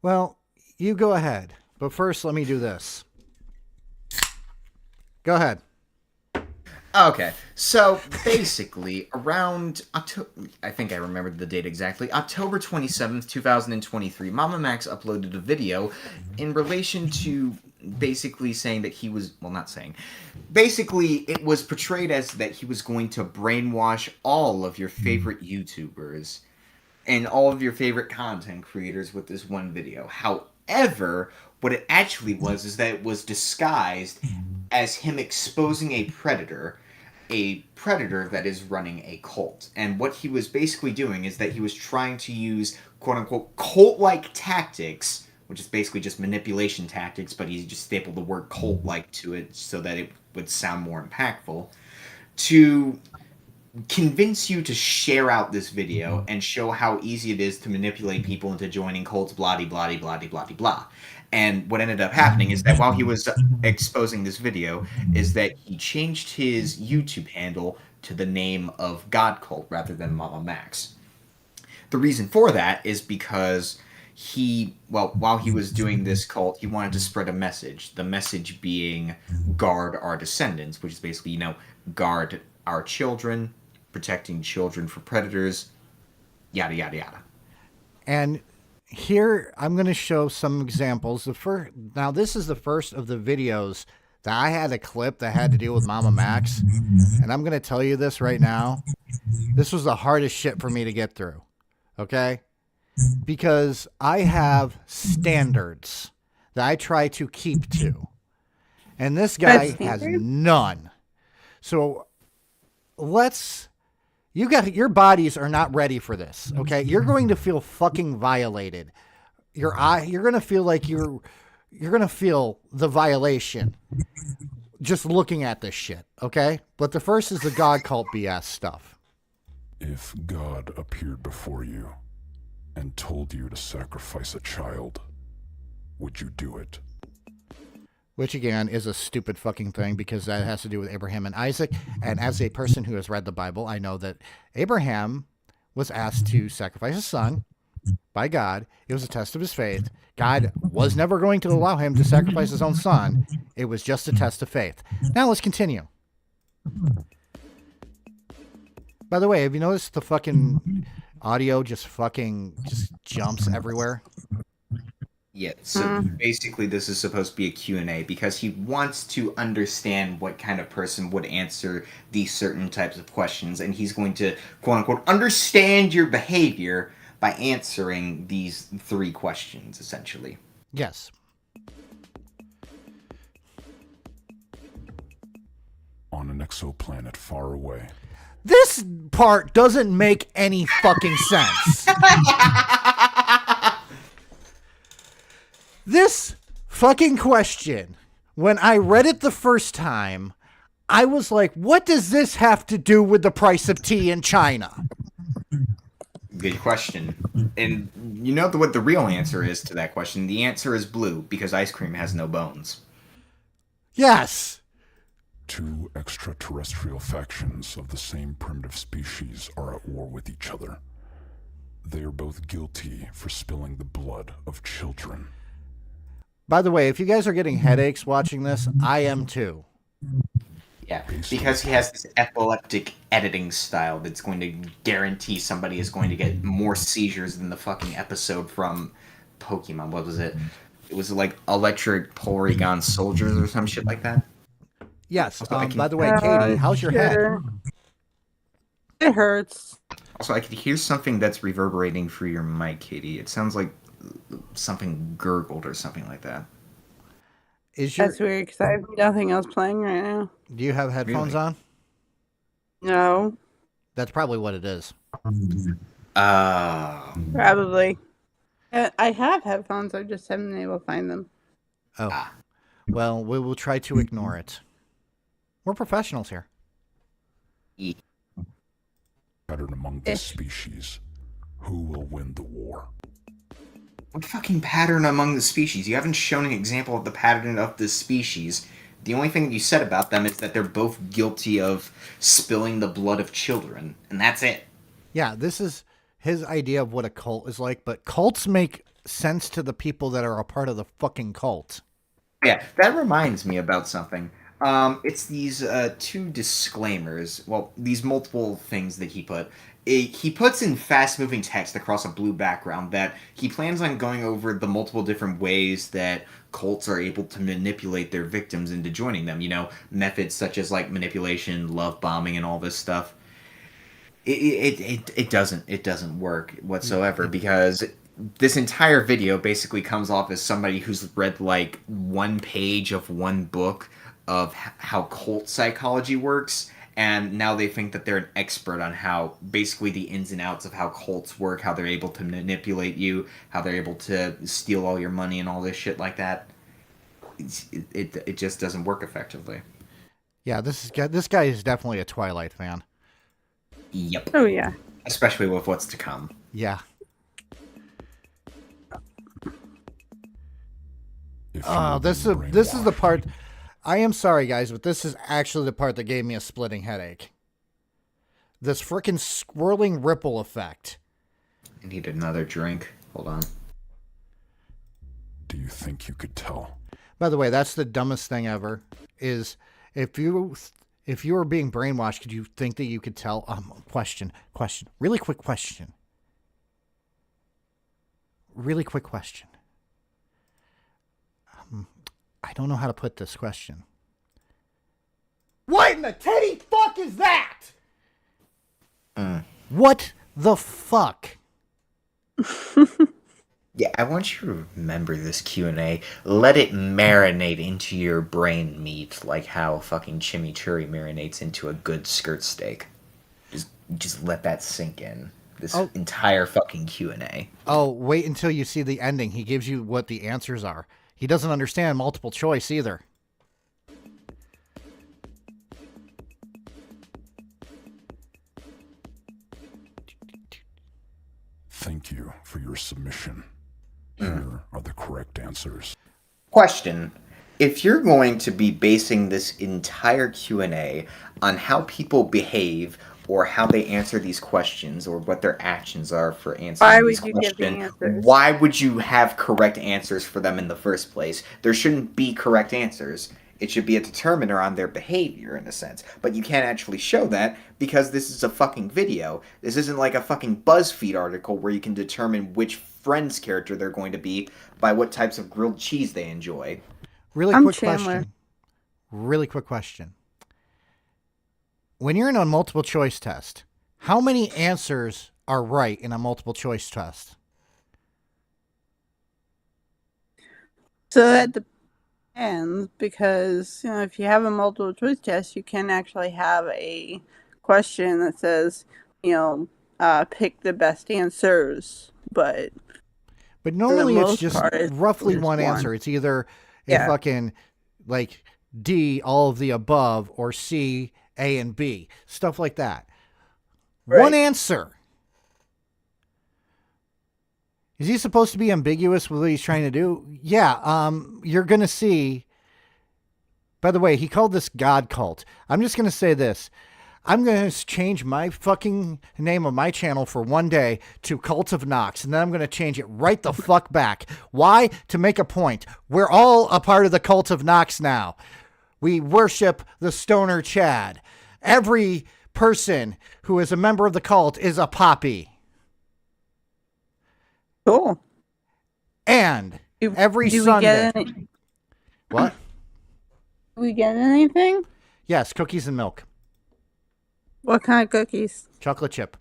[SPEAKER 6] well, you go ahead, but first let me do this. Go ahead.
[SPEAKER 8] Okay, so basically, around October, I think I remembered the date exactly, October 27th, 2023, MamaMax uploaded a video in relation to basically saying that he was, well, not saying, basically it was portrayed as that he was going to brainwash all of your favorite YouTubers and all of your favorite content creators with this one video. However, what it actually was is that it was disguised as him exposing a predator that is running a cult. And what he was basically doing is that he was trying to use quote-unquote cult-like tactics, which is basically just manipulation tactics, but he just stapled the word cult-like to it so that it would sound more impactful, to convince you to share out this video and show how easy it is to manipulate people into joining cults, blah blah blah blah blah. And what ended up happening is that while he was exposing this video, is that he changed his YouTube handle to the name of God Cult rather than MamaMax. The reason for that is because while he was doing this cult, he wanted to spread a message. The message being guard our descendants, which is basically, guard our children, protecting children from predators, yada yada yada.
[SPEAKER 6] And here I'm going to show some examples. Now this is the first of the videos that I had a clip that had to do with MamaMax, and I'm going to tell you this right now. This was the hardest shit for me to get through, okay? Because I have standards that I try to keep to, and this guy has none. So your bodies are not ready for this, okay? You're going to feel fucking violated. You're going to feel like you're going to feel the violation just looking at this shit, okay? But the first is the God cult BS stuff.
[SPEAKER 5] If God appeared before you and told you to sacrifice a child, would you do it?
[SPEAKER 6] Which, again, is a stupid fucking thing because that has to do with Abraham and Isaac. And as a person who has read the Bible, I know that Abraham was asked to sacrifice his son by God. It was a test of his faith. God was never going to allow him to sacrifice his own son. It was just a test of faith. Now let's continue. By the way, have you noticed the fucking audio just jumps everywhere?
[SPEAKER 8] Yeah, so basically this is supposed to be a Q&A because he wants to understand what kind of person would answer these certain types of questions, and he's going to, quote-unquote, understand your behavior by answering these 3 questions, essentially.
[SPEAKER 6] Yes.
[SPEAKER 5] On an exoplanet far away.
[SPEAKER 6] This part doesn't make any fucking sense. This fucking question, when I read it the first time, I was like, what does this have to do with the price of tea in China?
[SPEAKER 8] Good question. And you know what the real answer is to that question? The answer is blue, because ice cream has no bones.
[SPEAKER 6] Yes.
[SPEAKER 5] 2 extraterrestrial factions of the same primitive species are at war with each other. They are both guilty for spilling the blood of children.
[SPEAKER 6] By the way, if you guys are getting headaches watching this, I am too.
[SPEAKER 8] Yeah, because he has this epileptic editing style that's going to guarantee somebody is going to get more seizures than the fucking episode from Pokemon. What was it? It was like Electric Porygon Soldiers or some shit like that.
[SPEAKER 6] Yes.
[SPEAKER 8] Also,
[SPEAKER 6] By the way, Katie, how's your head?
[SPEAKER 9] It hurts.
[SPEAKER 8] Also, I could hear something that's reverberating through your mic, Katie. It sounds like something gurgled or something like that.
[SPEAKER 9] That's weird because I have nothing else playing right now.
[SPEAKER 6] Do you have headphones on?
[SPEAKER 9] No.
[SPEAKER 6] That's probably what it is.
[SPEAKER 9] Probably. I have headphones. I just haven't been able to find them.
[SPEAKER 6] Oh. Well, we will try to ignore it. We're professionals here.
[SPEAKER 5] Pattern among the species. Who will win the war?
[SPEAKER 8] What fucking pattern among the species? You haven't shown an example of the pattern of the species. The only thing that you said about them is that they're both guilty of spilling the blood of children, and that's it.
[SPEAKER 6] Yeah, this is his idea of what a cult is like, but cults make sense to the people that are a part of the fucking cult.
[SPEAKER 8] Yeah, that reminds me about something. It's these two disclaimers. Well, these multiple things that he put. He puts in fast-moving text across a blue background that he plans on going over the multiple different ways that cults are able to manipulate their victims into joining them. You know, methods such as like manipulation, love bombing, and all this stuff. It doesn't work whatsoever because this entire video basically comes off as somebody who's read like one page of one book of how cult psychology works, and now they think that they're an expert on how basically the ins and outs of how cults work, how they're able to manipulate you, how they're able to steal all your money and all this shit like that. It just doesn't work effectively.
[SPEAKER 6] Yeah, this guy is definitely a Twilight fan.
[SPEAKER 8] Yep.
[SPEAKER 9] Oh yeah.
[SPEAKER 8] Especially with what's to come.
[SPEAKER 6] Yeah. Oh, this is the part. I am sorry, guys, but this is actually the part that gave me a splitting headache. This frickin' swirling ripple effect.
[SPEAKER 8] I need another drink. Hold on.
[SPEAKER 5] Do you think you could tell?
[SPEAKER 6] By the way, that's the dumbest thing ever. Is if you were being brainwashed, could you think that you could tell? Question. Really quick question. I don't know how to put this question. What in the teddy fuck is that? What the fuck?
[SPEAKER 8] Yeah, I want you to remember this Q&A. Let it marinate into your brain meat like how fucking chimichurri marinates into a good skirt steak. Just let that sink in. This entire fucking Q&A.
[SPEAKER 6] Oh, wait until you see the ending. He gives you what the answers are. He doesn't understand multiple choice either.
[SPEAKER 5] Thank you for your submission. Here are the correct answers.
[SPEAKER 8] Question. If you're going to be basing this entire Q&A on how people behave or how they answer these questions or what their actions are for answering these questions, why would you have correct answers for them in the first place? There shouldn't be correct answers. It should be a determiner on their behavior in a sense. But you can't actually show that because this is a fucking video. This isn't like a fucking BuzzFeed article where you can determine which Friends character they're going to be by what types of grilled cheese they enjoy.
[SPEAKER 6] Really quick question. When you're in a multiple choice test, how many answers are right in a multiple choice test?
[SPEAKER 9] So that depends because, you know, if you have a multiple choice test, you can actually have a question that says, you know, pick the best answers, but
[SPEAKER 6] normally it's just roughly one answer. It's either a fucking like D, all of the above, or C, A, and B. Stuff like that. Right. One answer. Is he supposed to be ambiguous with what he's trying to do? Yeah, you're going to see. By the way, he called this God cult. I'm just going to say this. I'm going to change my fucking name of my channel for one day to Cult of Nox, and then I'm going to change it right the fuck back. Why? To make a point. We're all a part of the Cult of Nox now. We worship the Stoner Chad. Every person who is a member of the cult is a poppy.
[SPEAKER 9] Cool.
[SPEAKER 6] And every
[SPEAKER 9] do
[SPEAKER 6] Sunday.
[SPEAKER 9] We get any,
[SPEAKER 6] what?
[SPEAKER 9] do we get anything?
[SPEAKER 6] Yes, cookies and milk.
[SPEAKER 9] What kind of cookies?
[SPEAKER 6] Chocolate chip.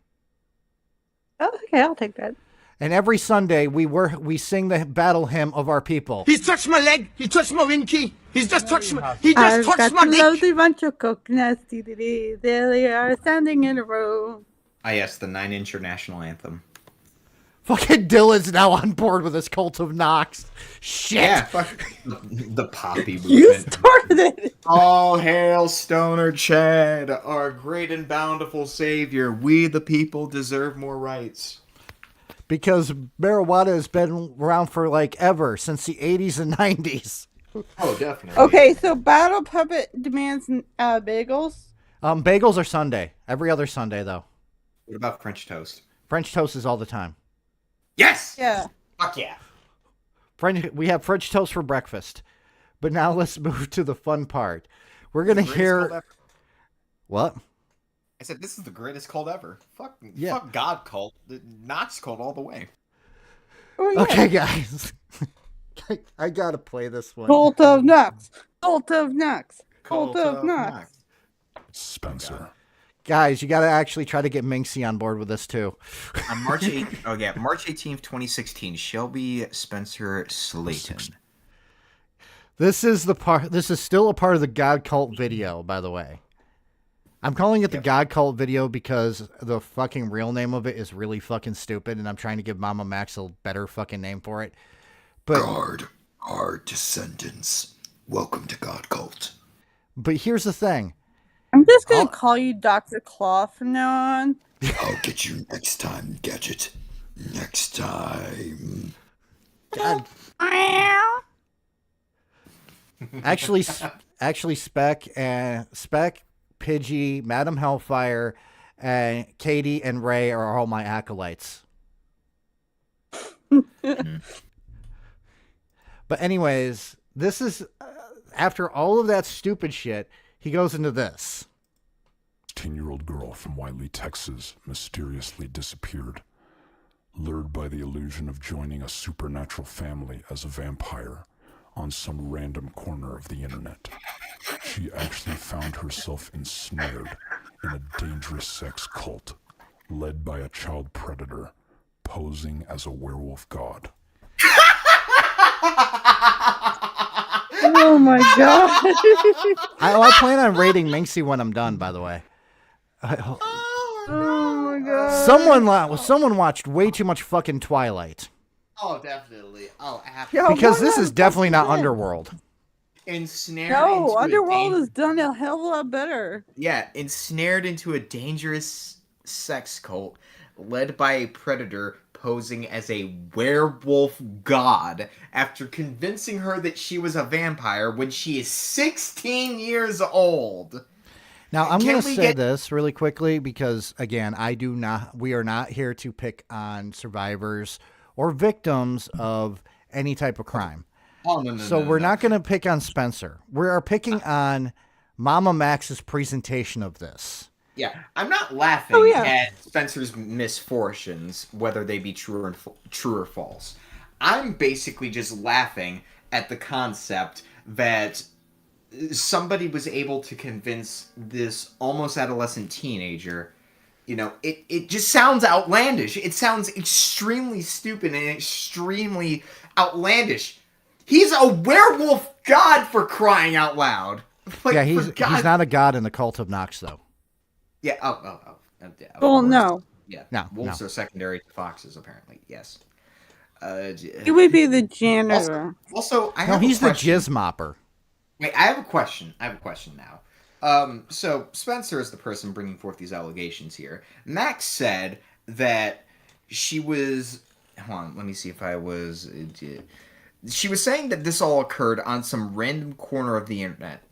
[SPEAKER 9] Oh, okay, I'll take that.
[SPEAKER 6] And every Sunday we sing the battle hymn of our people.
[SPEAKER 2] He's touched my leg. He touched my winky. He's just touched my. He just touched my
[SPEAKER 9] I've got a
[SPEAKER 2] dick.
[SPEAKER 9] lovely bunch of coconuts. There they are, standing in a row.
[SPEAKER 8] Ah, yes, the 9-inch national anthem.
[SPEAKER 6] Fucking Dylan's now on board with this Cult of Nox. Shit.
[SPEAKER 8] Yeah, fuck the poppy movement.
[SPEAKER 9] You started it.
[SPEAKER 8] All hail Stoner Chad, our great and bountiful savior. We the people deserve more rights.
[SPEAKER 6] Because marijuana has been around for like ever, since the 80s and 90s.
[SPEAKER 8] Oh, definitely.
[SPEAKER 9] Okay, so Battle Puppet demands bagels.
[SPEAKER 6] Bagels are Sunday. Every other Sunday, though.
[SPEAKER 8] What about French toast?
[SPEAKER 6] French toast is all the time.
[SPEAKER 8] Yes!
[SPEAKER 9] Yeah.
[SPEAKER 8] Fuck yeah.
[SPEAKER 6] We have French toast for breakfast. But now let's move to the fun part. We're going to hear... What?
[SPEAKER 8] I said, this is the greatest cult ever. Fuck God cult. The Nox cult all the way.
[SPEAKER 9] Oh, yeah.
[SPEAKER 6] Okay, guys. I got to play this one.
[SPEAKER 9] Cult of Nox. Cult of Nox. Cult of Nox.
[SPEAKER 5] Spencer.
[SPEAKER 6] Guys, you got to actually try to get Minxie on board with this, too.
[SPEAKER 8] On March 8th, March 18th, 2016, Shelby Spencer Slayton.
[SPEAKER 6] This is still a part of the God Cult video, by the way. I'm calling it the God Cult video because the fucking real name of it is really fucking stupid, and I'm trying to give MamaMax a better fucking name for it. But
[SPEAKER 7] Guard our descendants. Welcome to God Cult.
[SPEAKER 6] But here's the thing.
[SPEAKER 9] I'm just going to call you Dr. Claw from now on.
[SPEAKER 7] I'll get you next time, Gadget. Next time.
[SPEAKER 6] God. Actually, Spec, Pidgey, Madam Hellfire, and Katie and Ray are all my acolytes. But anyways, this is after all of that stupid shit, he goes into this.
[SPEAKER 5] 10-year-old girl from Wiley, Texas, mysteriously disappeared. Lured by the illusion of joining a supernatural family as a vampire on some random corner of the internet, she actually found herself ensnared in a dangerous sex cult led by a child predator posing as a werewolf god.
[SPEAKER 9] Oh my god.
[SPEAKER 6] I plan on rating Minxie when I'm done, by the way.
[SPEAKER 9] Oh my god.
[SPEAKER 6] Someone watched way too much fucking Twilight.
[SPEAKER 8] Oh, definitely. Oh, absolutely.
[SPEAKER 6] Because this is definitely not Underworld.
[SPEAKER 8] Ensnared
[SPEAKER 9] No,
[SPEAKER 8] into
[SPEAKER 9] Underworld has done a hell of a lot better.
[SPEAKER 8] Yeah, ensnared into a dangerous sex cult led by a predator posing as a werewolf god after convincing her that she was a vampire when she is 16 years old.
[SPEAKER 6] Now, I'm going to say this really quickly because, again, we are not here to pick on survivors or victims of any type of crime.
[SPEAKER 8] Oh, no,
[SPEAKER 6] so we're not going to pick on Spencer. We are picking on MamaMax's presentation of this.
[SPEAKER 8] Yeah, I'm not laughing at Spencer's misfortunes, whether they be true or false. I'm basically just laughing at the concept that somebody was able to convince this almost adolescent teenager. You know, it just sounds outlandish. It sounds extremely stupid and extremely outlandish. He's a werewolf god, for crying out loud. Like,
[SPEAKER 6] yeah, he's not a god in the Cult of Nox, though.
[SPEAKER 8] Yeah.
[SPEAKER 9] Well, no.
[SPEAKER 8] Yeah.
[SPEAKER 6] No.
[SPEAKER 8] Wolves are secondary to foxes, apparently. Yes.
[SPEAKER 9] He would be the janitor.
[SPEAKER 8] Also,
[SPEAKER 6] he's the jizz mopper.
[SPEAKER 8] Wait, I have a question. now. So Spencer is the person bringing forth these allegations here. Max said that she was. Hold on, let me see if I was. She was saying that this all occurred on some random corner of the internet.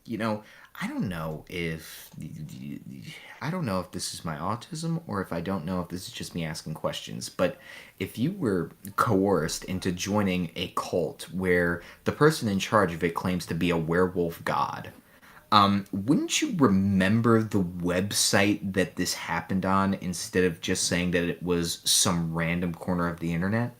[SPEAKER 8] I don't know if this is my autism or if I don't know if this is just me asking questions. But if you were coerced into joining a cult where the person in charge of it claims to be a werewolf god, wouldn't you remember the website that this happened on instead of just saying that it was some random corner of the internet?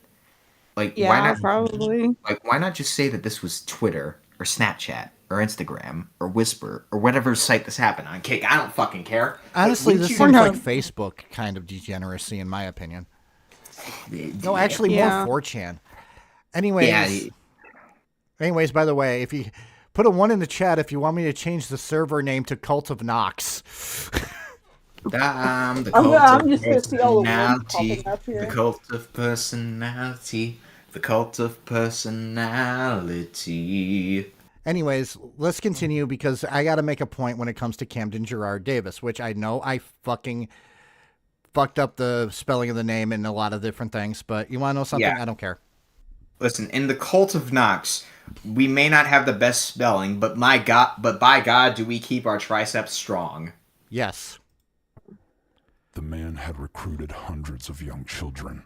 [SPEAKER 8] Why
[SPEAKER 9] Yeah,
[SPEAKER 8] not?
[SPEAKER 9] probably.
[SPEAKER 8] Why not just say that this was Twitter or Snapchat or Instagram or Whisper or whatever site this happened on? Cake, I don't fucking care.
[SPEAKER 6] Honestly,
[SPEAKER 8] Wouldn't
[SPEAKER 6] this
[SPEAKER 8] you-
[SPEAKER 6] seems like Facebook kind of degeneracy, in my opinion. No, actually,
[SPEAKER 9] Yeah.
[SPEAKER 6] more 4chan. Anyways, by the way, if you put a 1 in the chat if you want me to change the server name to Cult of Nox.
[SPEAKER 8] I'm the
[SPEAKER 9] I'm
[SPEAKER 8] cult
[SPEAKER 9] gonna- I'm
[SPEAKER 8] of
[SPEAKER 9] just gonna see all the ones
[SPEAKER 8] personality.
[SPEAKER 9] popping up here.
[SPEAKER 8] The cult of personality. The cult of personality.
[SPEAKER 6] Anyways, let's continue because I got to make a point when it comes to Camden Gerard Davis, which I know I fucking fucked up the spelling of the name and a lot of different things, but you want to know something?
[SPEAKER 8] Yeah.
[SPEAKER 6] I don't care.
[SPEAKER 8] Listen, in the cult of Nox, we may not have the best spelling, but by God, do we keep our triceps strong.
[SPEAKER 6] Yes.
[SPEAKER 5] The man had recruited hundreds of young children.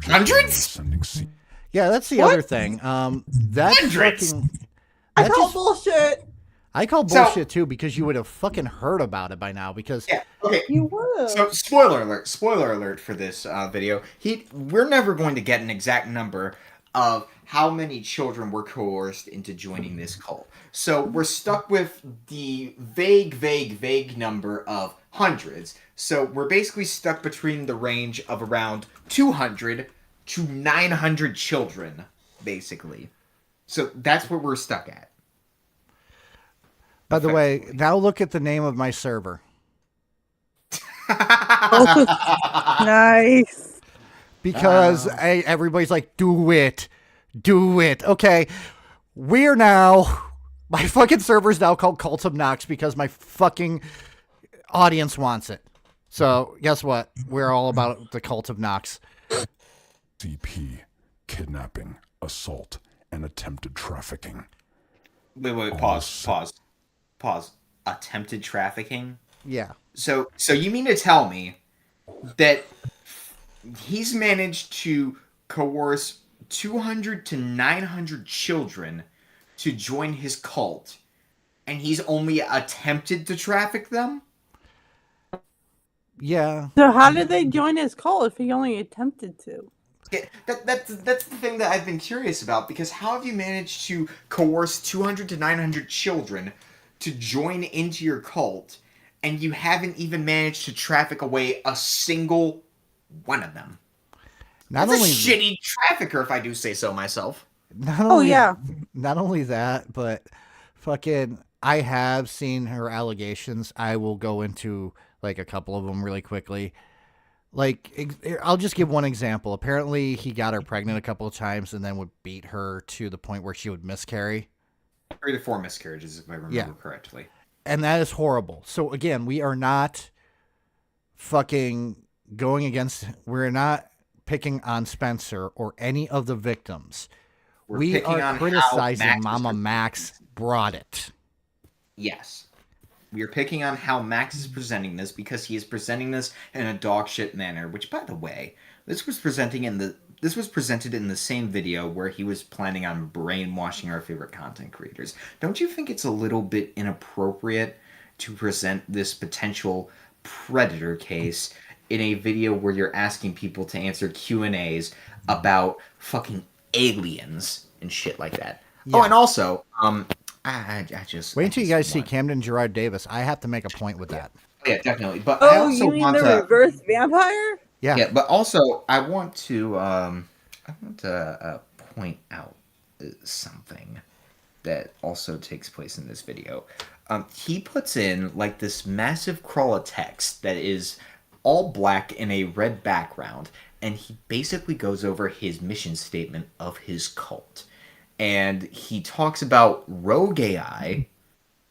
[SPEAKER 8] Hundreds?
[SPEAKER 5] Sending
[SPEAKER 6] Yeah, that's the
[SPEAKER 9] What?
[SPEAKER 6] other thing. That's
[SPEAKER 8] Hundreds!
[SPEAKER 6] fucking.
[SPEAKER 9] I
[SPEAKER 6] that
[SPEAKER 9] call
[SPEAKER 6] just-
[SPEAKER 9] bullshit.
[SPEAKER 6] I call
[SPEAKER 8] So-
[SPEAKER 6] bullshit too because you would have fucking heard about it by now. Because
[SPEAKER 8] Yeah, okay.
[SPEAKER 9] You would.
[SPEAKER 8] So, spoiler alert for this video. We're never going to get an exact number of how many children were coerced into joining this cult. So we're stuck with the vague number of hundreds. So we're basically stuck between the range of around 200 to 900 children, basically. So that's what we're stuck at.
[SPEAKER 6] by the way, now look at the name of my server.
[SPEAKER 9] Nice.
[SPEAKER 6] Because everybody's like, do it. Okay, we're now, my fucking server's now called Cult of Nox because my fucking audience wants it. So guess what? We're all about the Cult of Nox.
[SPEAKER 5] CP, kidnapping, assault, and attempted trafficking.
[SPEAKER 8] Wait, pause. Attempted trafficking?
[SPEAKER 6] Yeah.
[SPEAKER 8] So you mean to tell me that he's managed to coerce 200 to 900 children to join his cult, and he's only attempted to traffic them?
[SPEAKER 6] Yeah.
[SPEAKER 9] So how did they join his cult if he only attempted to?
[SPEAKER 8] Yeah, that's the thing that I've been curious about, because how have you managed to coerce 200 to 900 children to join into your cult, and you haven't even managed to traffic away a single one of them?
[SPEAKER 6] Not
[SPEAKER 8] That's
[SPEAKER 6] only
[SPEAKER 8] a shitty trafficker, if I do say so myself.
[SPEAKER 6] Not only,
[SPEAKER 9] yeah.
[SPEAKER 6] Not only that, but fucking, I have seen her allegations. I will go into like a couple of them really quickly. Like, I'll just give one example. Apparently, he got her pregnant a couple of times and then would beat her to the point where she would miscarry.
[SPEAKER 8] 3 to 4 miscarriages, if I remember correctly.
[SPEAKER 6] And that is horrible. So again, we are not fucking going against, we're not picking on Spencer or any of the victims. We
[SPEAKER 8] picking on
[SPEAKER 6] are
[SPEAKER 8] how
[SPEAKER 6] criticizing
[SPEAKER 8] Max is
[SPEAKER 6] MamaMax brought it.
[SPEAKER 8] Yes. We are picking on how Max is presenting this because he is presenting this in a dog shit manner, which, by the way, this was presented in the same video where he was planning on brainwashing our favorite content creators. Don't you think it's a little bit inappropriate to present this potential predator case in a video where you're asking people to answer Q&As about fucking aliens and shit like that?
[SPEAKER 6] Yeah.
[SPEAKER 8] Oh, and also, I just
[SPEAKER 6] Wait until you guys see Camden Gerard Davis. I have to make a point with that.
[SPEAKER 8] Yeah, definitely. But I
[SPEAKER 9] Oh,
[SPEAKER 8] also
[SPEAKER 9] you mean
[SPEAKER 8] want
[SPEAKER 9] the
[SPEAKER 8] to
[SPEAKER 9] reverse vampire?
[SPEAKER 6] Yeah.
[SPEAKER 8] Yeah, but also I want to point out something that also takes place in this video. He puts in like this massive crawl of text that is all black in a red background, and he basically goes over his mission statement of his cult. And he talks about rogue AI.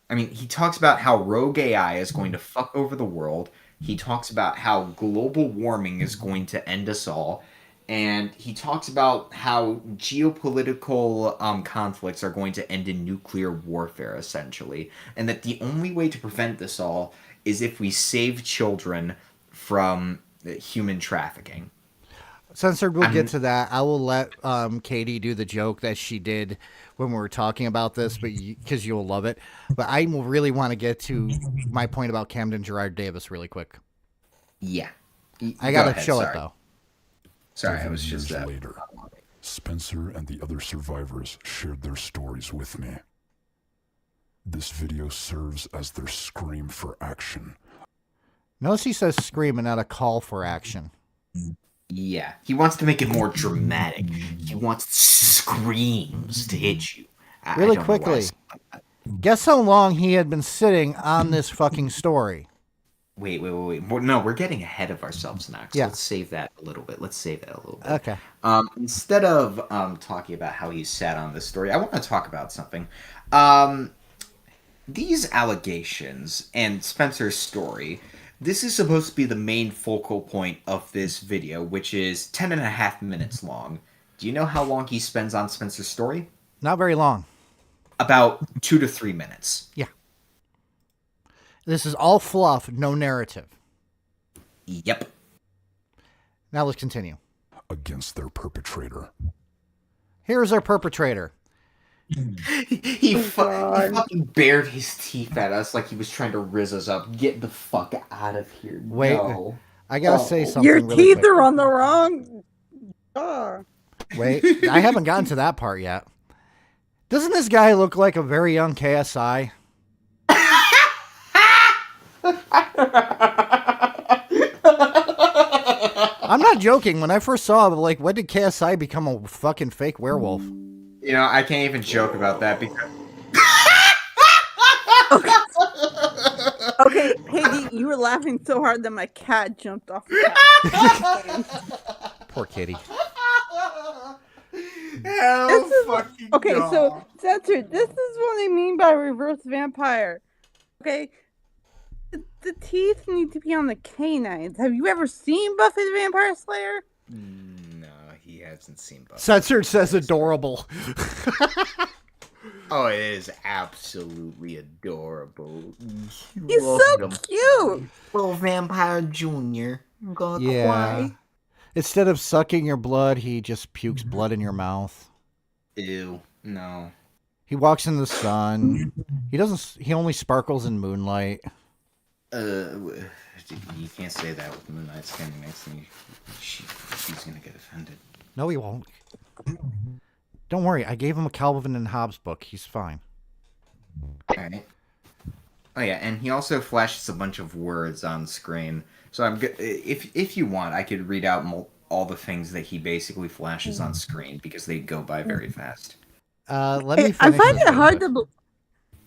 [SPEAKER 8] I mean, he talks about how rogue AI is going to fuck over the world. He talks about how global warming is going to end us all. and he talks about how geopolitical conflicts are going to end in nuclear warfare, essentially, and that the only way to prevent this all is if we save children from human trafficking.
[SPEAKER 6] Censored, we'll get to that. I will let Katie do the joke that she did when we were talking about this, but because you'll love it. But I really want to get to my point about Camden Gerard Davis really quick.
[SPEAKER 8] Yeah.
[SPEAKER 6] I got to show it, though.
[SPEAKER 8] Sorry, I was just
[SPEAKER 5] years later. Spencer and the other survivors shared their stories with me. This video serves as their scream for action.
[SPEAKER 6] Notice he says scream and not a call for action.
[SPEAKER 8] Yeah, he wants to make it more dramatic. He wants screams to hit you.
[SPEAKER 6] Really quickly, guess how long he had been sitting on this fucking story?
[SPEAKER 8] Wait. No, we're getting ahead of ourselves now.
[SPEAKER 6] Yeah.
[SPEAKER 8] Let's save that a little bit.
[SPEAKER 6] Okay.
[SPEAKER 8] Instead of talking about how he sat on this story, I want to talk about something. These allegations and Spencer's story, this is supposed to be the main focal point of this video, which is 10.5 minutes long. Do you know how long he spends on Spencer's story?
[SPEAKER 6] Not very long.
[SPEAKER 8] About 2 to 3 minutes.
[SPEAKER 6] Yeah. This is all fluff, no narrative.
[SPEAKER 8] Yep.
[SPEAKER 6] Now let's continue.
[SPEAKER 5] Against their perpetrator.
[SPEAKER 6] Here's our perpetrator.
[SPEAKER 8] He fucking bared his teeth at us like he was trying to rizz us up. Get the fuck out of here.
[SPEAKER 6] Wait,
[SPEAKER 8] no.
[SPEAKER 6] I gotta say something.
[SPEAKER 9] Your
[SPEAKER 6] really
[SPEAKER 9] teeth
[SPEAKER 6] quick.
[SPEAKER 9] are on the wrong.
[SPEAKER 6] Wait, I haven't gotten to that part yet. Doesn't this guy look like a very young KSI? I'm not joking. When I first saw him, like, when did KSI become a fucking fake werewolf?
[SPEAKER 8] You know, I can't even joke about that because...
[SPEAKER 9] Okay, Peggy, you were laughing so hard that my cat jumped off the couch.
[SPEAKER 6] Poor kitty.
[SPEAKER 9] Okay, so censored. This is what I mean by reverse vampire. Okay, the teeth need to be on the canines. Have you ever seen Buffy the Vampire Slayer?
[SPEAKER 8] No, he hasn't seen Buffy.
[SPEAKER 6] Censored says adorable.
[SPEAKER 8] Oh, it is absolutely adorable.
[SPEAKER 9] He's so cute.
[SPEAKER 8] Little Vampire Junior.
[SPEAKER 6] Yeah. Instead of sucking your blood, he just pukes blood in your mouth.
[SPEAKER 8] Ew. No.
[SPEAKER 6] He walks in the sun. He only sparkles in moonlight.
[SPEAKER 8] You can't say that with Moonlight standing next to me. She's gonna get offended.
[SPEAKER 6] No, he won't. Don't worry, I gave him a Calvin and Hobbes book. He's fine.
[SPEAKER 8] Alright. Oh yeah, and he also flashes a bunch of words on screen. So if you want, I could read out all the things that he basically flashes on screen because they go by very fast.
[SPEAKER 6] Let me.
[SPEAKER 9] I find it hard to.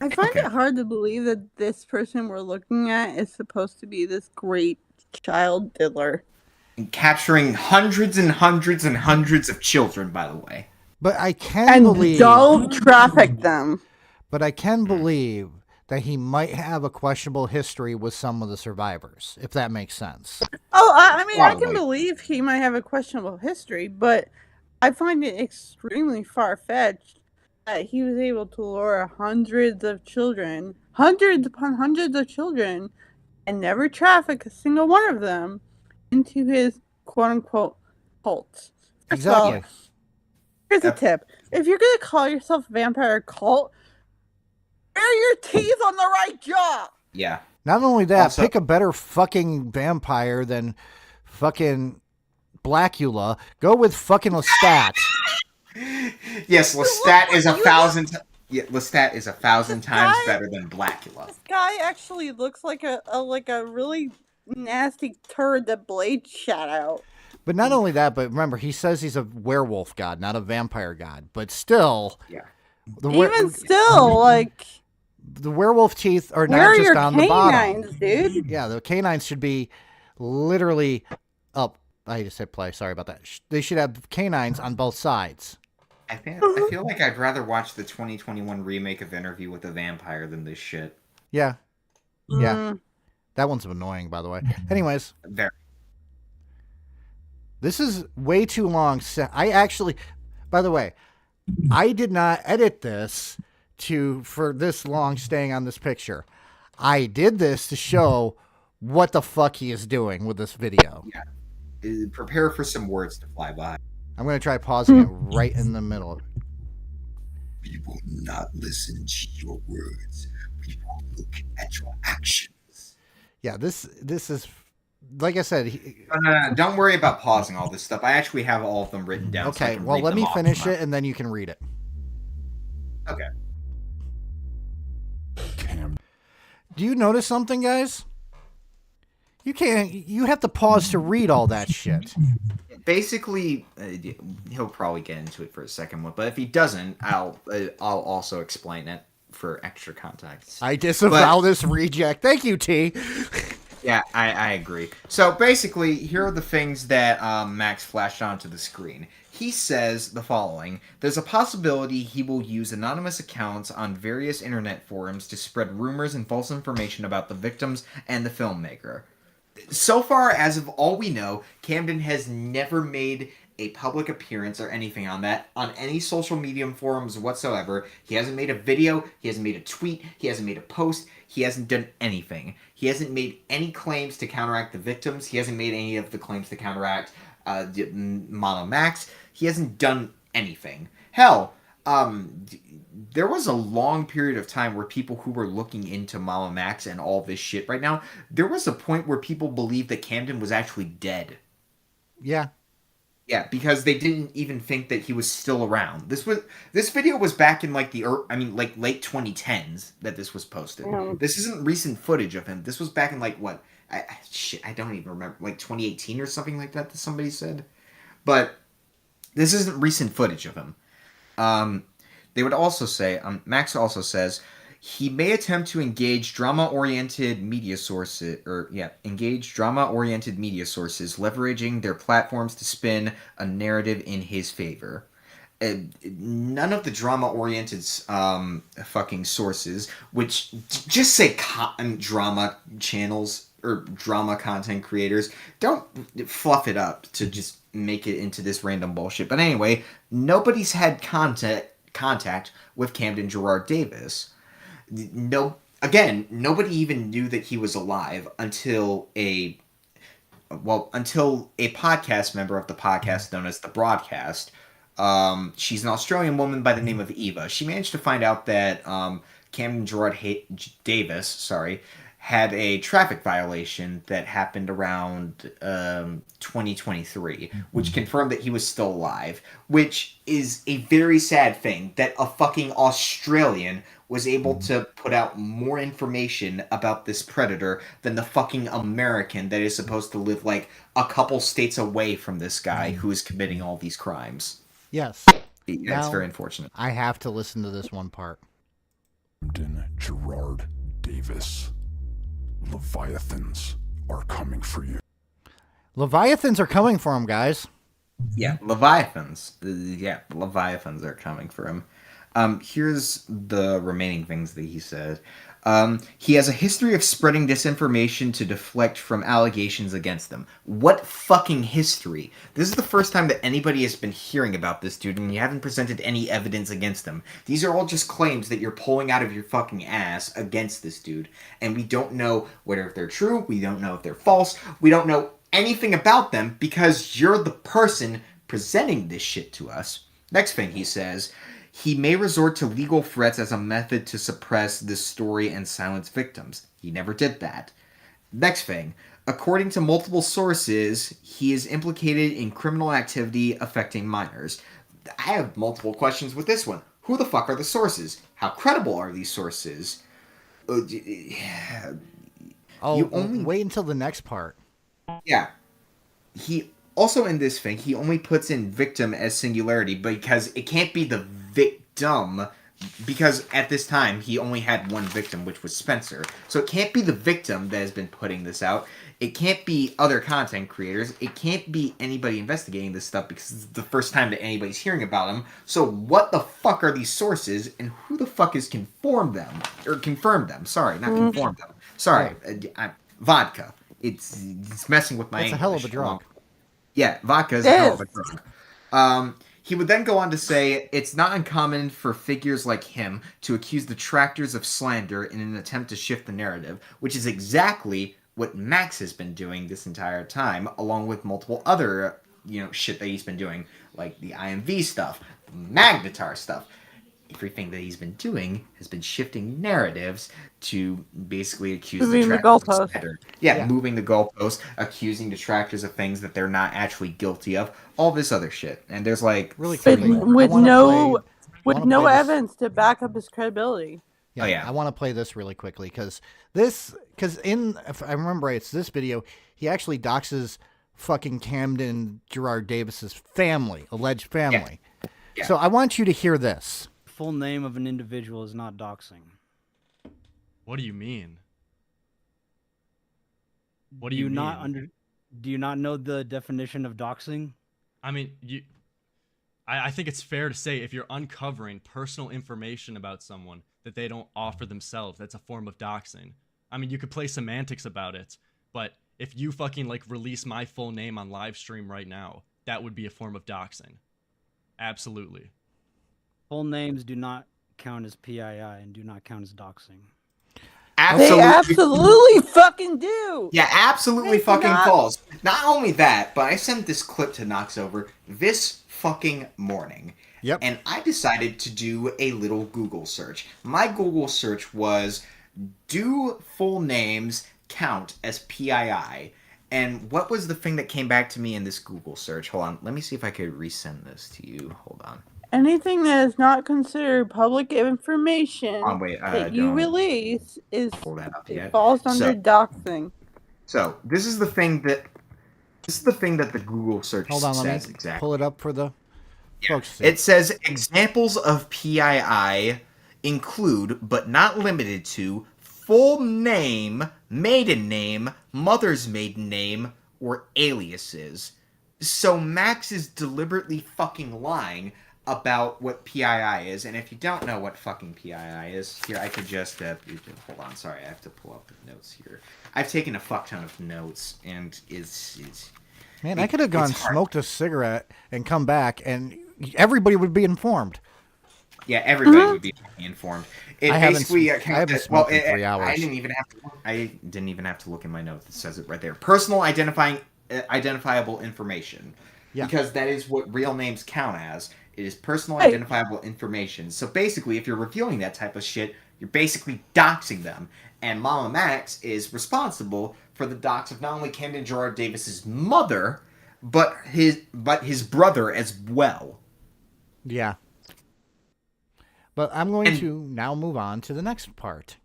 [SPEAKER 9] I find it hard to believe that this person we're looking at is supposed to be this great child diddler.
[SPEAKER 8] And capturing hundreds and hundreds and hundreds of children, by the way.
[SPEAKER 6] But I can believe.
[SPEAKER 9] Don't traffic them.
[SPEAKER 6] But I can believe that he might have a questionable history with some of the survivors, if that makes sense.
[SPEAKER 9] Oh, I mean, I can believe he might have a questionable history, but I find it extremely far-fetched that he was able to lure hundreds upon hundreds of children, and never traffic a single one of them into his quote-unquote cult.
[SPEAKER 6] Exactly.
[SPEAKER 9] Here's a tip. If you're going to call yourself a vampire cult, wear your teeth on the right jaw.
[SPEAKER 8] Yeah.
[SPEAKER 6] Not only that,
[SPEAKER 8] Also,
[SPEAKER 6] pick a better fucking vampire than fucking Blackula. Go with fucking Lestat.
[SPEAKER 8] Yes, Lestat is 1,000. Yeah, Lestat is 1,000 times better than Blackula.
[SPEAKER 9] This guy actually looks like a really nasty turd that Blade shot out.
[SPEAKER 6] But not only that, but remember, he says he's a werewolf god, not a vampire god. But still,
[SPEAKER 8] yeah.
[SPEAKER 9] Even still, like,
[SPEAKER 6] the werewolf teeth are
[SPEAKER 9] where
[SPEAKER 6] not just
[SPEAKER 9] are your
[SPEAKER 6] on the bottom.
[SPEAKER 9] canines, dude?
[SPEAKER 6] Yeah, the canines should be literally up. I just hit play. Sorry about that. They should have canines on both sides.
[SPEAKER 8] I feel like I'd rather watch the 2021 remake of Interview with a Vampire than this shit.
[SPEAKER 6] Yeah. Yeah. That one's annoying, by the way. Anyways.
[SPEAKER 8] Very.
[SPEAKER 6] This is way too long. I actually, by the way, I did not edit this for this long staying on this picture. I did this to show what the fuck he is doing with this video.
[SPEAKER 8] Yeah. Prepare for some words to fly by.
[SPEAKER 6] I'm going to try pausing it right in the middle.
[SPEAKER 7] We will not listen to your words. We will look at your actions.
[SPEAKER 6] Yeah, this is, like I said.
[SPEAKER 8] No. Don't worry about pausing all this stuff. I actually have all of them written down.
[SPEAKER 6] Okay, so well, let me finish it and then you can read it.
[SPEAKER 8] Okay.
[SPEAKER 6] Do you notice something, guys? You have to pause to read all that shit.
[SPEAKER 8] Basically, he'll probably get into it for a second, but if he doesn't, I'll also explain it for extra context.
[SPEAKER 6] I disavow this reject. Thank you, T.
[SPEAKER 8] Yeah, I agree. So basically, here are the things that Max flashed onto the screen. He says the following: there's a possibility he will use anonymous accounts on various internet forums to spread rumors and false information about the victims and the filmmaker. So far, as of all we know, Camden has never made a public appearance or anything on any social media forums whatsoever. He hasn't made a video, he hasn't made a tweet, he hasn't made a post, he hasn't done anything. He hasn't made any claims to counteract the victims, he hasn't made any of the claims to counteract MamaMax. He hasn't done anything. Hell, there was a long period of time where people who were looking into MamaMax and all this shit right now, there was a point where people believed that Camden was actually dead.
[SPEAKER 6] Yeah.
[SPEAKER 8] Yeah, because they didn't even think that he was still around. This video was back in like late 2010s that this was posted.
[SPEAKER 9] Yeah.
[SPEAKER 8] This isn't recent footage of him. This was back in like what? I don't even remember, like 2018 or something like that somebody said. But this isn't recent footage of him. They would also say, Max also says, he may attempt to engage drama-oriented media sources, leveraging their platforms to spin a narrative in his favor. None of the drama-oriented fucking sources, which just say drama channels or drama content creators, don't fluff it up to just make it into this random bullshit. But anyway, nobody's had contact with Camden Gerard Davis. Nobody even knew that he was alive until a podcast member of the podcast known as The Broadcast. She's an Australian woman by the name of Eva. She managed to find out that Camden Gerard Davis, had a traffic violation that happened around 2023, which confirmed that he was still alive, which is a very sad thing that a fucking Australian was able to put out more information about this predator than the fucking American that is supposed to live like a couple states away from this guy who is committing all these crimes.
[SPEAKER 6] Yes.
[SPEAKER 8] That's very unfortunate.
[SPEAKER 6] I have to listen to this one part.
[SPEAKER 5] Camden Gerard Davis. Leviathans are coming for you.
[SPEAKER 6] Leviathans are coming for him, guys.
[SPEAKER 8] Yeah, Leviathans. Leviathans are coming for him. Here's the remaining things that he said. He has a history of spreading disinformation to deflect from allegations against them. What fucking history? This is the first time that anybody has been hearing about this dude, and you haven't presented any evidence against him. These are all just claims that you're pulling out of your fucking ass against this dude, and we don't know whether they're true, we don't know if they're false, we don't know anything about them because you're the person presenting this shit to us. Next thing he says, he may resort to legal threats as a method to suppress this story and silence victims. He never did that. Next thing, according to multiple sources, he is implicated in criminal activity affecting minors. I have multiple questions with this one. Who the fuck are the sources? How credible are these sources?
[SPEAKER 6] Wait until the next part.
[SPEAKER 8] Yeah. He also, in this thing, he only puts in victim as singularity because it can't be the victim, because at this time he only had one victim, which was Spencer. So it can't be the victim that has been putting this out. It can't be other content creators. It can't be anybody investigating this stuff because it's the first time that anybody's hearing about him. So what the fuck are these sources, and who the fuck has confirmed them? Sorry, not confirmed them. Sorry, vodka. It's messing with my English.
[SPEAKER 6] It's a hell of a drug.
[SPEAKER 8] Yeah, vodka is a hell of a drug. He would then go on to say, it's not uncommon for figures like him to accuse detractors of slander in an attempt to shift the narrative, which is exactly what Max has been doing this entire time, along with multiple other, shit that he's been doing, like the IMV stuff, Magnetar stuff. Everything that he's been doing has been shifting narratives to basically accuse
[SPEAKER 9] Moving the
[SPEAKER 8] detractors of
[SPEAKER 9] goalpost.
[SPEAKER 8] slander. Yeah, moving the goalpost, accusing detractors of things that they're not actually guilty of, all this other shit. And there's like
[SPEAKER 6] really
[SPEAKER 8] quickly,
[SPEAKER 9] with no
[SPEAKER 6] play this.
[SPEAKER 9] evidence to back up his credibility.
[SPEAKER 6] Yeah, I want to play this really quickly because if I remember right, it's this video. He actually doxes fucking Camden Gerard Davis's family, alleged family.
[SPEAKER 8] Yeah.
[SPEAKER 6] So I want you to hear this.
[SPEAKER 16] Full name of an individual is not doxing.
[SPEAKER 14] What do you mean? What do
[SPEAKER 16] Do
[SPEAKER 14] you
[SPEAKER 16] not
[SPEAKER 14] mean?
[SPEAKER 16] Do you not know the definition of doxing?
[SPEAKER 14] I mean, I think it's fair to say if you're uncovering personal information about someone that they don't offer themselves, that's a form of doxing. I mean, you could play semantics about it, but if you fucking like release my full name on live stream right now, that would be a form of doxing. Absolutely.
[SPEAKER 16] Full names do not count as PII and do not count as doxing.
[SPEAKER 9] They absolutely fucking do.
[SPEAKER 8] Yeah, absolutely
[SPEAKER 9] It's
[SPEAKER 8] fucking
[SPEAKER 9] not-
[SPEAKER 8] false. Not only that, but I sent this clip to Knox over this fucking morning.
[SPEAKER 6] Yep.
[SPEAKER 8] And I decided to do a little Google search. My Google search was, do full names count as PII? And what was the thing that came back to me in this Google search? Hold on, let me see if I could resend this to you. Hold on.
[SPEAKER 9] Anything that is not considered public information
[SPEAKER 8] Wait,
[SPEAKER 9] that you
[SPEAKER 8] don't
[SPEAKER 9] release is
[SPEAKER 8] pull that up
[SPEAKER 9] it
[SPEAKER 8] yet.
[SPEAKER 9] falls under doxing.
[SPEAKER 8] So this is the thing that the Google search
[SPEAKER 6] Hold on,
[SPEAKER 8] says
[SPEAKER 6] let me
[SPEAKER 8] exactly.
[SPEAKER 6] pull it up for the folks. To see.
[SPEAKER 8] It says examples of PII include, but not limited to, full name, maiden name, mother's maiden name, or aliases. So Max is deliberately fucking lying about what PII is, and if you don't know what fucking PII is, here, I could just, hold on, sorry, I have to pull up the notes here. I've taken a fuck ton of notes, and it's
[SPEAKER 6] Man, I could have gone smoked a cigarette and come back, and everybody would be informed.
[SPEAKER 8] Yeah, everybody would be informed. It
[SPEAKER 6] I haven't
[SPEAKER 8] basically,
[SPEAKER 6] sm- I haven't smoked in 3 hours.
[SPEAKER 8] I didn't even have to look in my notes. It says it right there. Personal identifiable information.
[SPEAKER 6] Yeah.
[SPEAKER 8] Because that is what real names count as. It is personal identifiable information. So basically, if you're revealing that type of shit, you're basically doxing them. And MamaMax is responsible for the dox of not only Camden Gerard Davis's mother, but his brother as well.
[SPEAKER 6] Yeah. But I'm going to now move on to the next part.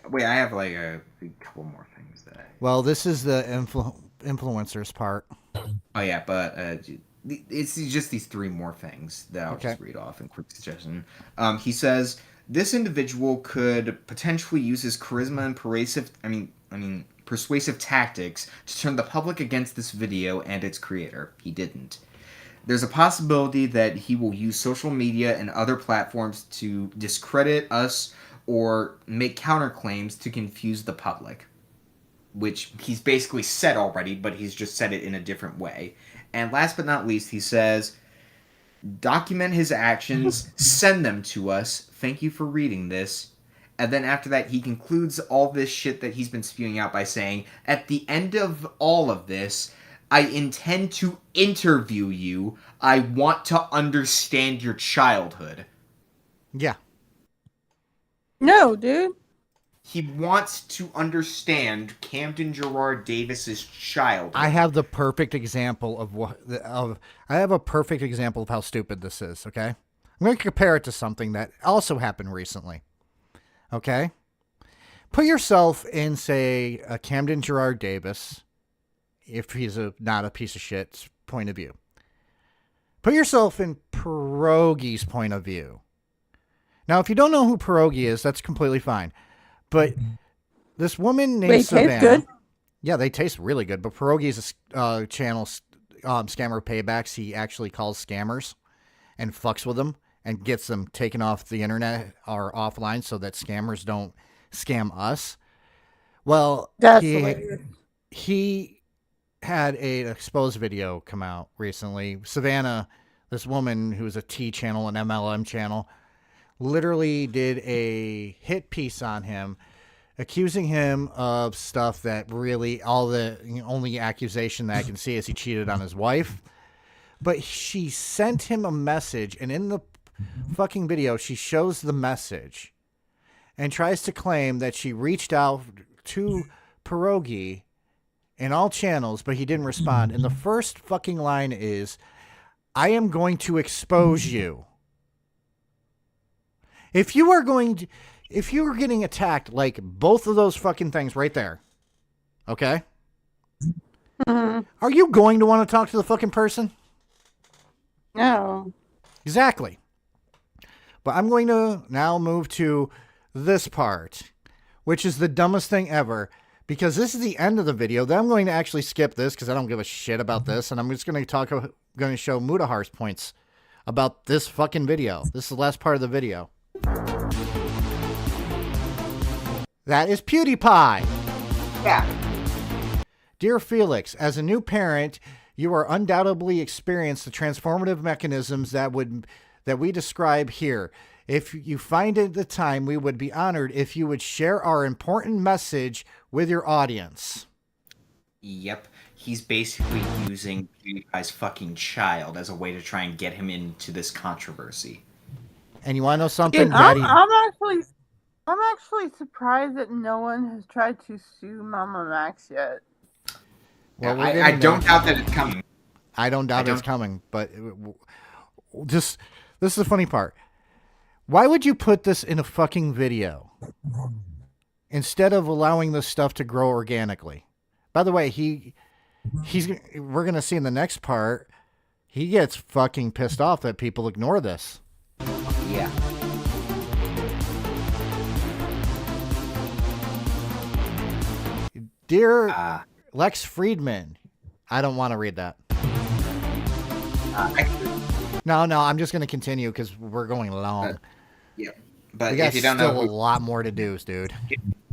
[SPEAKER 8] Wait, I have like a couple more things that
[SPEAKER 6] Well, this is the influencers part.
[SPEAKER 8] Oh yeah, but it's just these three more things that I'll just read off in quick suggestion. He says this individual could potentially use his charisma and persuasive tactics to turn the public against this video and its creator. He didn't. There's a possibility that he will use social media and other platforms to discredit us or make counterclaims to confuse the public. Which he's basically said already, but he's just said it in a different way. And last but not least, he says, document his actions, send them to us. Thank you for reading this. And then after that, he concludes all this shit that he's been spewing out by saying, at the end of all of this, I intend to interview you. I want to understand your childhood.
[SPEAKER 6] Yeah.
[SPEAKER 9] No, dude.
[SPEAKER 8] He wants to understand Camden Gerard Davis's childhood.
[SPEAKER 6] I have the perfect example of how stupid this is, okay? I'm going to compare it to something that also happened recently. Okay? Put yourself in, say, a Camden Gerard Davis, if he's not a piece of shit, point of view. Put yourself in Pierogi's point of view. Now, if you don't know who Pierogi is, that's completely fine. But this woman named Savannah.
[SPEAKER 9] Taste good?
[SPEAKER 6] Yeah, they taste really good. But Pierogi's a channel, Scammer Paybacks. He actually calls scammers and fucks with them and gets them taken off the internet or offline so that scammers don't scam us. Well,
[SPEAKER 9] That's hilarious.
[SPEAKER 6] he had an exposed video come out recently. Savannah, this woman who's a T channel, an MLM channel, literally did a hit piece on him, accusing him of stuff that really only accusation that I can see is he cheated on his wife. But she sent him a message, and in the fucking video, she shows the message and tries to claim that she reached out to Pierogi in all channels, but he didn't respond. And the first fucking line is, "I am going to expose you." If you are getting attacked like both of those fucking things right there, okay? Are you going to want to talk to the fucking person?
[SPEAKER 9] No.
[SPEAKER 6] Exactly. But I'm going to now move to this part, which is the dumbest thing ever, because this is the end of the video. Then I'm going to actually skip this because I don't give a shit about this, and I'm just going to show Mudahar's points about this fucking video. This is the last part of the video. That is PewDiePie.
[SPEAKER 8] Yeah.
[SPEAKER 6] Dear Felix, as a new parent, you are undoubtedly experienced the transformative mechanisms that we describe here. If you find it the time, we would be honored if you would share our important message with your audience.
[SPEAKER 8] Yep. He's basically using PewDiePie's fucking child as a way to try and get him into this controversy.
[SPEAKER 6] And you want to know something,
[SPEAKER 9] I'm
[SPEAKER 6] Daddy?
[SPEAKER 9] I'm actually surprised that no one has tried to sue MamaMax yet.
[SPEAKER 6] Well,
[SPEAKER 8] I don't doubt that it's coming.
[SPEAKER 6] I don't doubt it's coming, but this is the funny part. Why would you put this in a fucking video instead of allowing this stuff to grow organically? By the way, we're going to see in the next part, he gets fucking pissed off that people ignore this.
[SPEAKER 8] Yeah.
[SPEAKER 6] Dear Lex Friedman, I don't want to read that. No, I'm just going to continue because we're going long.
[SPEAKER 8] Yeah, but
[SPEAKER 6] we got
[SPEAKER 8] if you don't
[SPEAKER 6] still
[SPEAKER 8] know
[SPEAKER 6] a lot more to do, dude.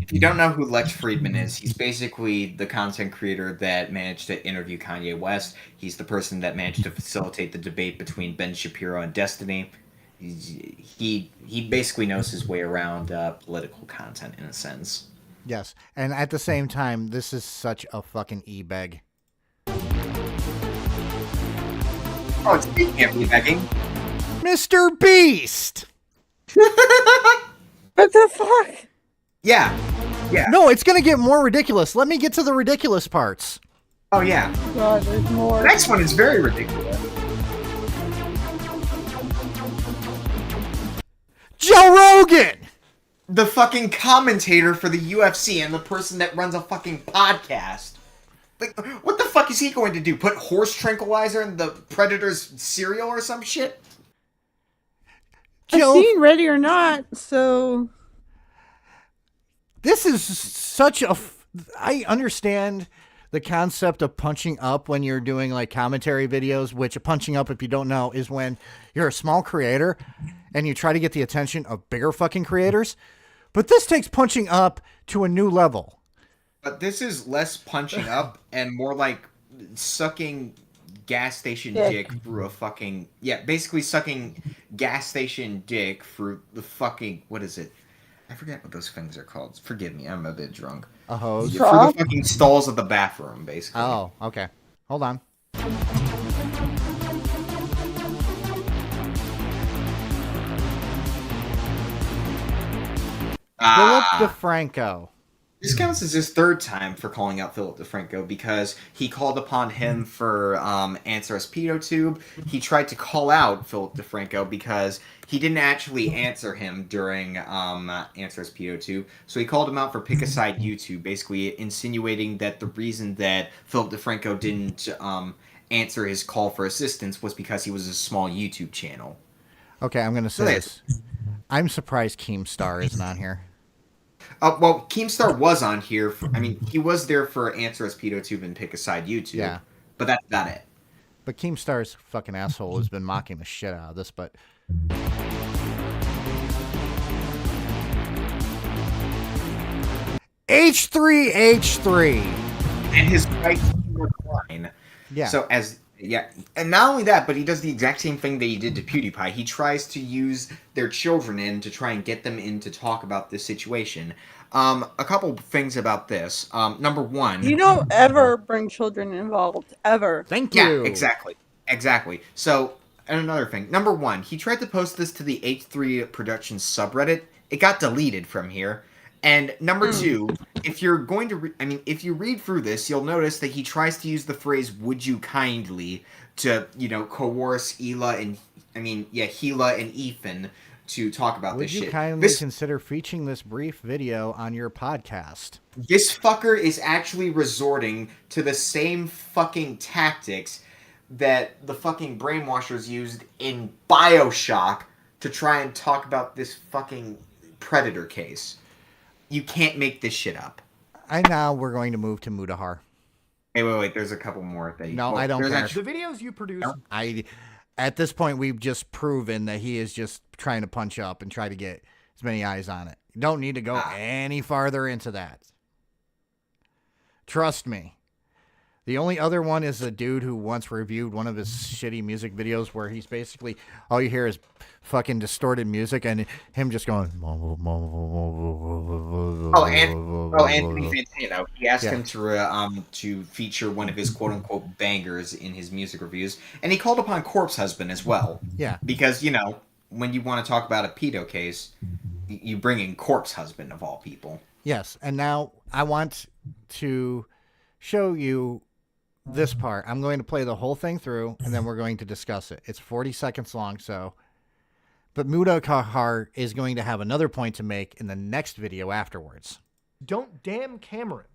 [SPEAKER 8] If you don't know who Lex Friedman is, he's basically the content creator that managed to interview Kanye West. He's the person that managed to facilitate the debate between Ben Shapiro and Destiny. He basically knows his way around political content in a sense.
[SPEAKER 6] Yes, and at the same time, this is such a fucking e-bag.
[SPEAKER 8] Oh, speaking of e-bagging,
[SPEAKER 6] Mr. Beast!
[SPEAKER 9] What the fuck?
[SPEAKER 8] Yeah.
[SPEAKER 6] No, it's gonna get more ridiculous. Let me get to the ridiculous parts.
[SPEAKER 8] Oh, yeah.
[SPEAKER 9] God, there's more.
[SPEAKER 8] The next one is very ridiculous.
[SPEAKER 6] Joe Rogan!
[SPEAKER 8] The fucking commentator for the UFC and the person that runs a fucking podcast. Like, what the fuck is he going to do? Put horse tranquilizer in the Predator's cereal or some shit?
[SPEAKER 9] I've seen Ready or Not, so...
[SPEAKER 6] This is such a... I understand the concept of punching up when you're doing like commentary videos, which punching up, if you don't know, is when you're a small creator and you try to get the attention of bigger fucking creators. But this takes punching up to a new level.
[SPEAKER 8] But this is less punching up and more like sucking gas station dick through a fucking... Yeah, basically sucking gas station dick through the fucking... What is it? I forget what those things are called. Forgive me, I'm a bit drunk.
[SPEAKER 6] A hose?
[SPEAKER 8] Through the fucking stalls of the bathroom, basically.
[SPEAKER 6] Oh, okay. Hold on. Philip DeFranco.
[SPEAKER 8] This counts as his third time for calling out Philip DeFranco because he called upon him for Answer Us PedoTube. He tried to call out Philip DeFranco because he didn't actually answer him during Answer Us PedoTube. So he called him out for Pick a Side YouTube, basically insinuating that the reason that Philip DeFranco didn't answer his call for assistance was because he was a small YouTube channel.
[SPEAKER 6] Okay, I'm going to say this. I'm surprised Keemstar isn't on here.
[SPEAKER 8] Well, Keemstar was on here. He was there for Answer Us PedoTube and Pick a Side YouTube.
[SPEAKER 6] Yeah.
[SPEAKER 8] But that's not it.
[SPEAKER 6] But Keemstar's fucking asshole has been mocking the shit out of this, but... H3H3.
[SPEAKER 8] And his wife, 9.
[SPEAKER 6] Yeah.
[SPEAKER 8] So and not only that, but he does the exact same thing that he did to PewDiePie. He tries to use their children in to try and get them in to talk about this situation. A couple things about this. Number one,
[SPEAKER 9] You don't ever bring children involved, ever.
[SPEAKER 6] Thank
[SPEAKER 8] yeah, exactly. So, and another thing. Number one, he tried to post this to the H3 Productions subreddit. It got deleted from here. And number two, if you're going to, if you read through this, you'll notice that he tries to use the phrase "would you kindly" to, coerce Hila and Ethan to talk about this shit.
[SPEAKER 6] Would you kindly consider featuring this brief video on your podcast?
[SPEAKER 8] This fucker is actually resorting to the same fucking tactics that the fucking brainwashers used in BioShock to try and talk about this fucking Predator case. You can't make this shit up.
[SPEAKER 6] And now we're going to move to Mudahar.
[SPEAKER 8] Hey, wait. There's a couple more things.
[SPEAKER 6] No, I don't care.
[SPEAKER 19] The videos you produce.
[SPEAKER 6] At this point, we've just proven that he is just trying to punch up and try to get as many eyes on it. You don't need to go any farther into that. Trust me. The only other one is a dude who once reviewed one of his shitty music videos where he's basically, all you hear is fucking distorted music and him just going.
[SPEAKER 8] Anthony Fantano. He asked him to feature one of his quote unquote bangers in his music reviews, and he called upon Corpse Husband as well.
[SPEAKER 6] Yeah.
[SPEAKER 8] Because, when you want to talk about a pedo case, you bring in Corpse Husband of all people.
[SPEAKER 6] Yes, and now I want to show you this part. I'm going to play the whole thing through, and then we're going to discuss it. It's 40 seconds long, so. But Mudahar is going to have another point to make in the next video afterwards.
[SPEAKER 19] Don't damn Cameron.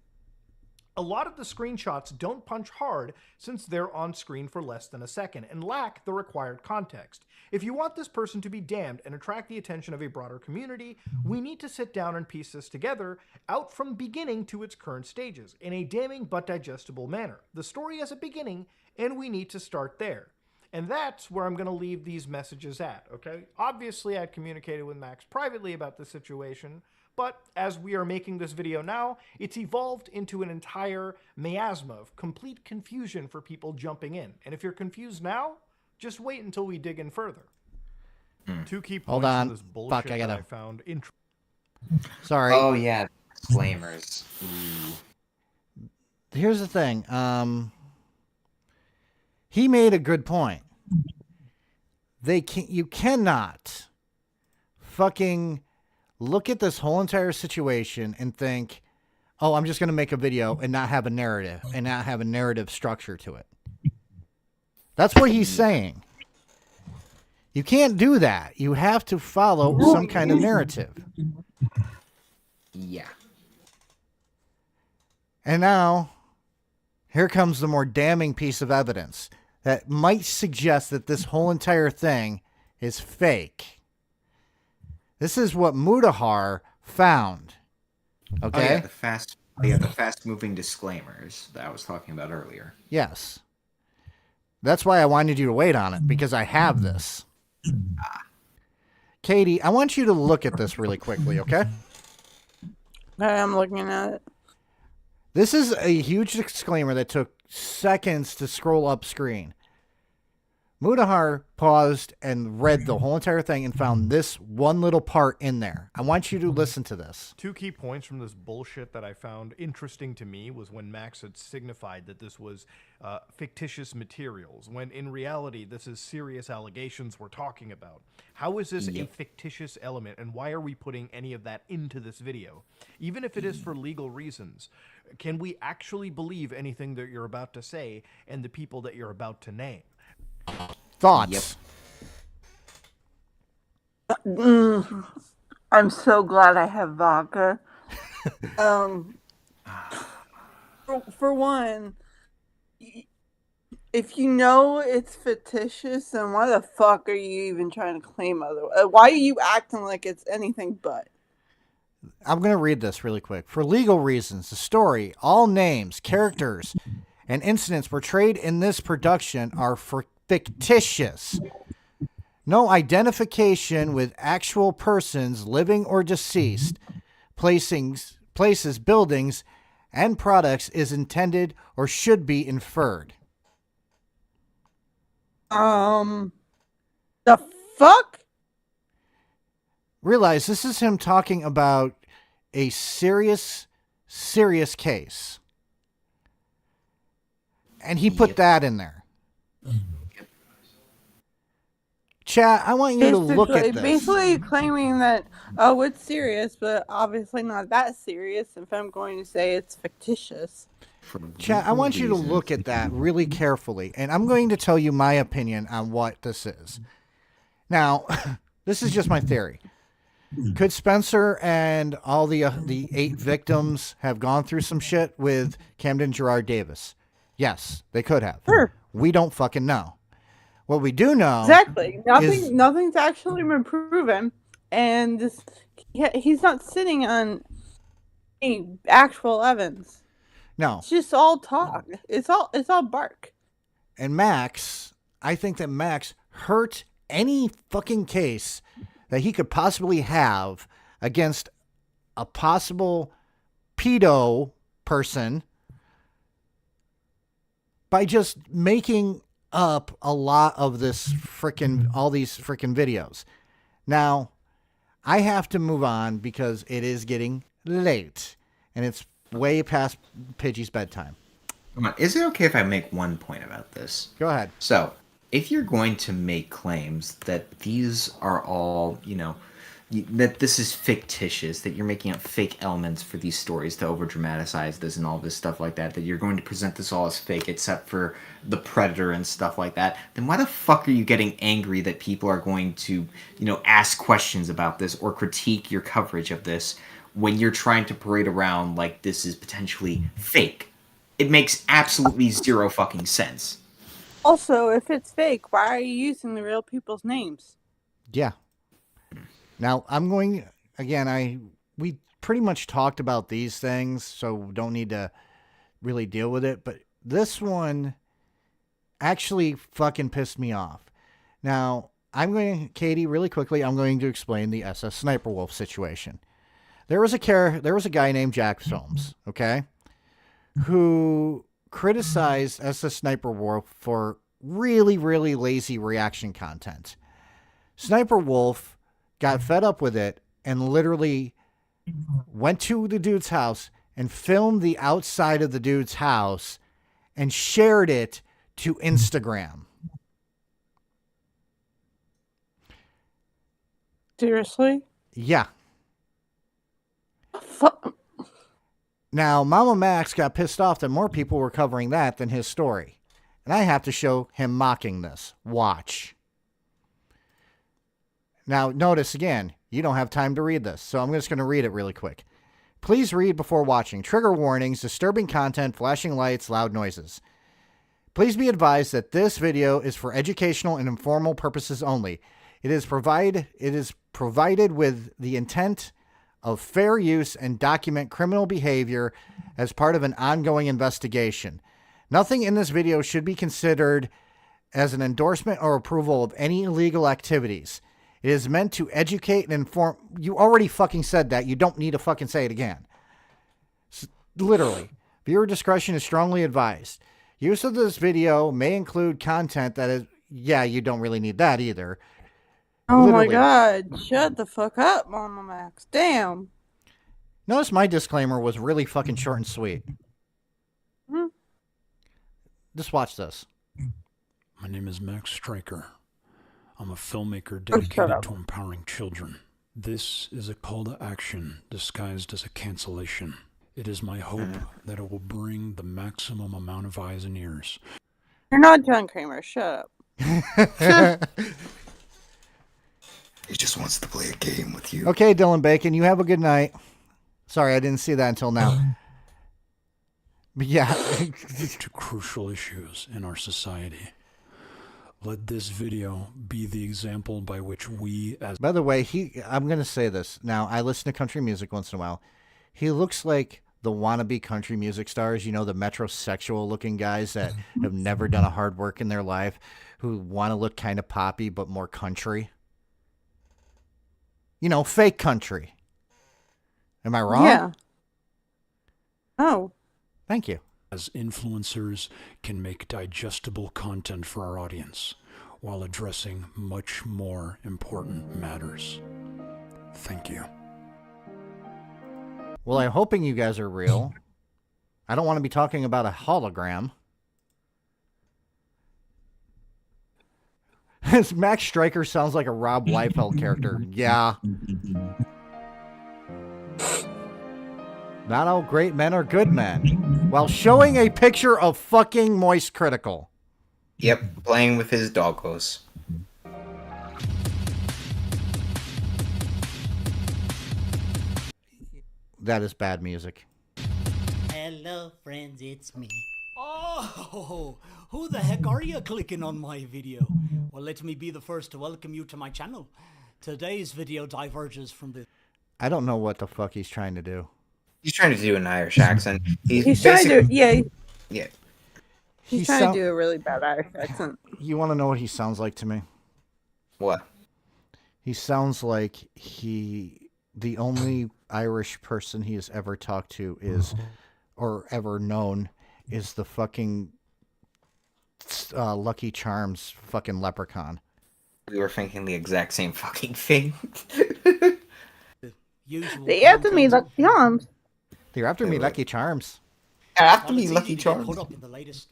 [SPEAKER 19] A lot of the screenshots don't punch hard since they're on screen for less than a second and lack the required context. If you want this person to be damned and attract the attention of a broader community, we need to sit down and piece this together out from beginning to its current stages in a damning but digestible manner. The story has a beginning and we need to start there. And that's where I'm going to leave these messages at, okay? Obviously, I'd communicated with Max privately about the situation, but as we are making this video now, it's evolved into an entire miasma of complete confusion for people jumping in. And if you're confused now, just wait until we dig in further. Two key points
[SPEAKER 6] Hold on.
[SPEAKER 19] of this bullshit
[SPEAKER 6] Fuck, I gotta.
[SPEAKER 19] that I found interesting.
[SPEAKER 6] Sorry.
[SPEAKER 8] Oh, yeah. Disclaimers.
[SPEAKER 6] Here's the thing. He made a good point. You cannot fucking look at this whole entire situation and think, oh, I'm just going to make a video and not have a narrative and not have a narrative structure to it. That's what he's saying. You can't do that. You have to follow some kind of narrative.
[SPEAKER 8] Yeah.
[SPEAKER 6] And now, here comes the more damning piece of evidence that might suggest that this whole entire thing is fake. This is what Mudahar found. Okay?
[SPEAKER 8] The fast-moving disclaimers that I was talking about earlier.
[SPEAKER 6] Yes. That's why I wanted you to wait on it, because I have this. Katie, I want you to look at this really quickly, okay?
[SPEAKER 9] I'm looking at it.
[SPEAKER 6] This is a huge disclaimer that took seconds to scroll up screen. Mudahar paused and read the whole entire thing and found this one little part in there. I want you to listen to this.
[SPEAKER 19] Two key points from this bullshit that I found interesting to me was when Max had signified that this was fictitious materials, when in reality this is serious allegations we're talking about. How is this a fictitious element, and why are we putting any of that into this video? Even if it is for legal reasons, can we actually believe anything that you're about to say and the people that you're about to name?
[SPEAKER 6] Thoughts?
[SPEAKER 9] I'm so glad I have vodka. For one, if you know it's fictitious, then why the fuck are you even trying to claim otherwise? Why are you acting like it's anything but?
[SPEAKER 6] I'm going to read this really quick. For legal reasons, the story, all names, characters, and incidents portrayed in this production are fictitious. No identification with actual persons, living or deceased, places, buildings, and products is intended or should be inferred.
[SPEAKER 9] The fuck?
[SPEAKER 6] Realize this is him talking about a serious case. And he put that in there. Chat, I want you to look at this.
[SPEAKER 9] Basically claiming that, oh, it's serious, but obviously not that serious if I'm going to say it's fictitious.
[SPEAKER 6] Chat, I want you to look at that really carefully, and I'm going to tell you my opinion on what this is. Now, this is just my theory. Could Spencer and all the 8 victims have gone through some shit with Camden Gerard Davis? Yes, they could have.
[SPEAKER 9] Sure.
[SPEAKER 6] We don't fucking know. What we do know
[SPEAKER 9] Exactly. Nothing's actually been proven, and he's not sitting on any actual evidence.
[SPEAKER 6] No.
[SPEAKER 9] It's just all talk. It's all bark.
[SPEAKER 6] And Max, I think that Max hurt any fucking case that he could possibly have against a possible pedo person by just making up a lot of all these freaking videos. Now, I have to move on because it is getting late and it's way past Pidgey's bedtime.
[SPEAKER 8] Come on, is it okay if I make one point about this?
[SPEAKER 6] Go ahead.
[SPEAKER 8] So, if you're going to make claims that these are all, that this is fictitious, that you're making up fake elements for these stories to over dramatize this and all this stuff like that, that you're going to present this all as fake except for the predator and stuff like that, then why the fuck are you getting angry that people are going to, ask questions about this or critique your coverage of this when you're trying to parade around like this is potentially fake? It makes absolutely zero fucking sense.
[SPEAKER 9] Also, if it's fake, why are you using the real people's names?
[SPEAKER 6] Yeah. Now, I'm going, again, we pretty much talked about these things, so don't need to really deal with it, but this one actually fucking pissed me off. Now, Katie, really quickly, I'm going to explain the SS Sniper Wolf situation. There was a guy named Jack Films, okay, who criticized SS Sniper Wolf for really, really lazy reaction content. Sniper Wolf got fed up with it and literally went to the dude's house and filmed the outside of the dude's house and shared it to Instagram.
[SPEAKER 9] Seriously?
[SPEAKER 6] Yeah. Now, MamaMax got pissed off that more people were covering that than his story. And I have to show him mocking this. Watch. Now, notice again, you don't have time to read this, so I'm just going to read it really quick. Please read before watching. Trigger warnings, disturbing content, flashing lights, loud noises. Please be advised that this video is for educational and informal purposes only. It is provided with the intent of fair use and document criminal behavior as part of an ongoing investigation. Nothing in this video should be considered as an endorsement or approval of any illegal activities. It is meant to educate and inform. You already fucking said that. You don't need to fucking say it again. Literally. Viewer discretion is strongly advised. Use of this video may include content that is... Yeah, you don't really need that either.
[SPEAKER 9] Oh
[SPEAKER 6] Literally.
[SPEAKER 9] my god. Shut the fuck up, MamaMax. Damn.
[SPEAKER 6] Notice my disclaimer was really fucking short and sweet.
[SPEAKER 9] Hmm.
[SPEAKER 6] Just watch this.
[SPEAKER 10] My name is Max Stryker. I'm a filmmaker dedicated to empowering children. This is a call to action disguised as a cancellation. It is my hope that it will bring the maximum amount of eyes and ears.
[SPEAKER 9] You're not John Kramer. Shut up.
[SPEAKER 7] He just wants to play a game with you.
[SPEAKER 6] Okay, Dylan Bacon, you have a good night. Sorry, I didn't see that until now. But yeah.
[SPEAKER 10] To crucial issues in our society. Let this video be the example by which we as...
[SPEAKER 6] By the way, I'm going to say this. Now, I listen to country music once in a while. He looks like the wannabe country music stars, the metrosexual looking guys that have never done a hard work in their life, who want to look kind of poppy but more country. Fake country. Am I wrong?
[SPEAKER 9] Yeah. Oh.
[SPEAKER 6] Thank you.
[SPEAKER 5] As influencers can make digestible content for our audience while addressing much more important matters. Thank you.
[SPEAKER 6] Well, I'm hoping you guys are real. I don't want to be talking about a hologram. Max Stryker sounds like a Rob Liefeld character. Yeah. Not all great men are good men. While showing a picture of fucking Moist Critical.
[SPEAKER 8] Yep, playing with his doggos.
[SPEAKER 6] That is bad music.
[SPEAKER 3] Hello, friends, it's me. Oh, who the heck are you clicking on my video? Well, let me be the first to welcome you to my channel. Today's video diverges from the...
[SPEAKER 6] I don't know what the fuck he's trying to do.
[SPEAKER 8] He's trying to do an Irish accent.
[SPEAKER 9] He's trying to, yeah.
[SPEAKER 8] Yeah.
[SPEAKER 9] He's trying to do a really bad Irish accent.
[SPEAKER 6] You want to know what he sounds like to me?
[SPEAKER 8] What?
[SPEAKER 6] He sounds like the only Irish person he has ever talked to is, or ever known, is the fucking Lucky Charms fucking leprechaun.
[SPEAKER 8] We were thinking the exact same fucking thing.
[SPEAKER 9] They after me, Lucky Charms.
[SPEAKER 6] They're after me, Lucky Charms.
[SPEAKER 8] After me, Lucky Charms.
[SPEAKER 3] Caught up in the latest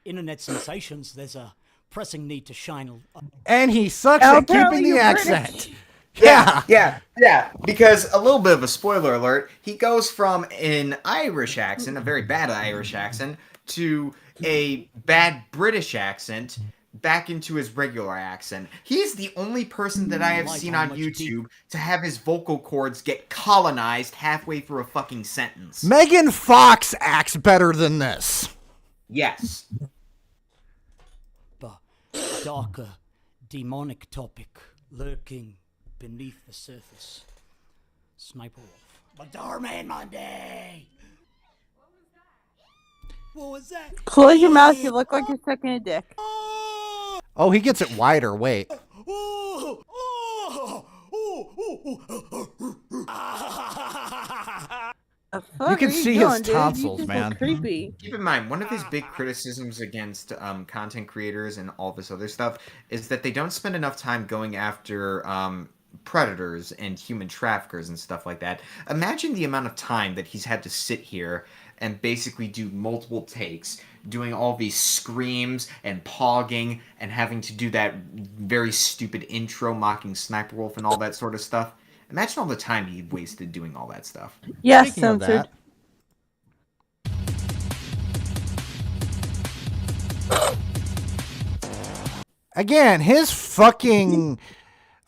[SPEAKER 3] internet sensations, there's a pressing need to shine.
[SPEAKER 6] And he sucks at keeping the accent.
[SPEAKER 8] Yeah. Because a little bit of a spoiler alert, he goes from an Irish accent, a very bad Irish accent, to a bad British accent, back into his regular accent. He's the only person that I have seen on YouTube to have his vocal cords get colonized halfway through a fucking sentence.
[SPEAKER 6] Megan Fox acts better than this.
[SPEAKER 8] Yes.
[SPEAKER 3] But darker, demonic topic lurking beneath the surface. Sniper Wolf. But Darman Monday! What was that?
[SPEAKER 9] Close your mouth, you look like you're sucking a dick.
[SPEAKER 6] Oh, he gets it wider. Wait. You can see his tonsils, man.
[SPEAKER 9] Creepy.
[SPEAKER 8] Keep in mind, one of his big criticisms against content creators and all this other stuff is that they don't spend enough time going after predators and human traffickers and stuff like that. Imagine the amount of time that he's had to sit here and basically do multiple takes, doing all these screams and pogging and having to do that very stupid intro mocking Sniper Wolf and all that sort of stuff. Imagine all the time he wasted doing all that stuff.
[SPEAKER 9] Yes, censored.
[SPEAKER 6] Again, his fucking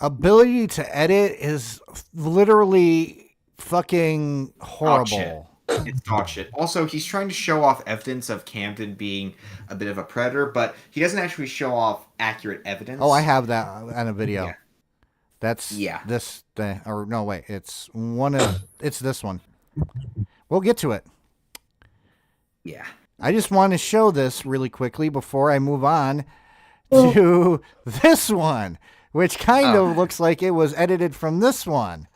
[SPEAKER 6] ability to edit is literally fucking horrible.
[SPEAKER 8] It's dog shit. Also, he's trying to show off evidence of Camden being a bit of a predator, but he doesn't actually show off accurate evidence.
[SPEAKER 6] Oh, I have that on a video.
[SPEAKER 8] Yeah.
[SPEAKER 6] That's this thing. Or no, wait. It's this one. We'll get to it.
[SPEAKER 8] Yeah.
[SPEAKER 6] I just want to show this really quickly before I move on to this one, which kind of looks like it was edited from this one.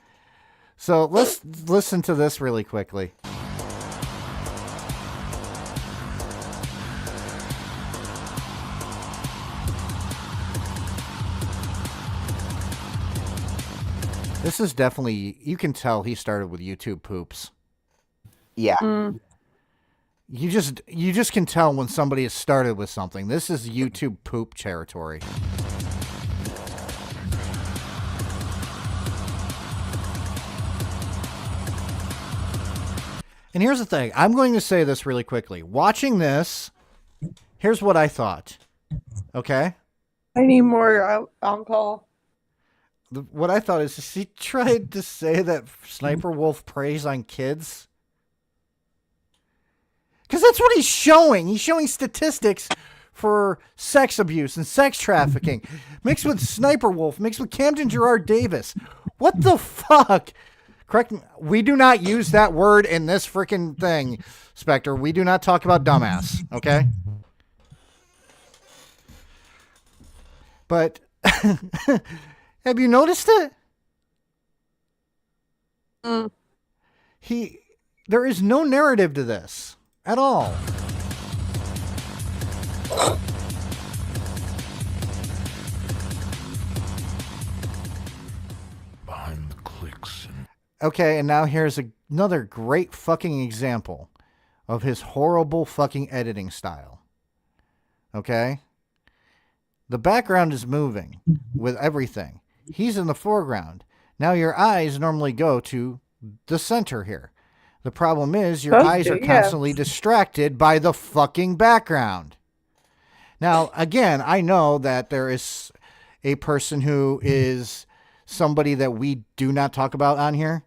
[SPEAKER 6] So let's listen to this really quickly. This is definitely, you can tell he started with YouTube poops.
[SPEAKER 8] Yeah.
[SPEAKER 6] You just can tell when somebody has started with something. This is YouTube poop territory. And here's the thing. I'm going to say this really quickly. Watching this, here's what I thought. Okay?
[SPEAKER 9] I need more alcohol.
[SPEAKER 6] What I thought is he tried to say that Sniper Wolf preys on kids. Because that's what he's showing. He's showing statistics for sex abuse and sex trafficking. Mixed with Sniper Wolf, mixed with Camden Gerard Davis. What the fuck? Correct me. We do not use that word in this freaking thing, Spectre. We do not talk about dumbass, okay? But have you noticed it? There is no narrative to this. At all.
[SPEAKER 5] Behind the clicks and
[SPEAKER 6] Okay, and now here's another great fucking example of his horrible fucking editing style. Okay? The background is moving with everything. He's in the foreground. Now your eyes normally go to the center here. The problem is your eyes are constantly distracted by the fucking background. Now, again, I know that there is a person who is somebody that we do not talk about on here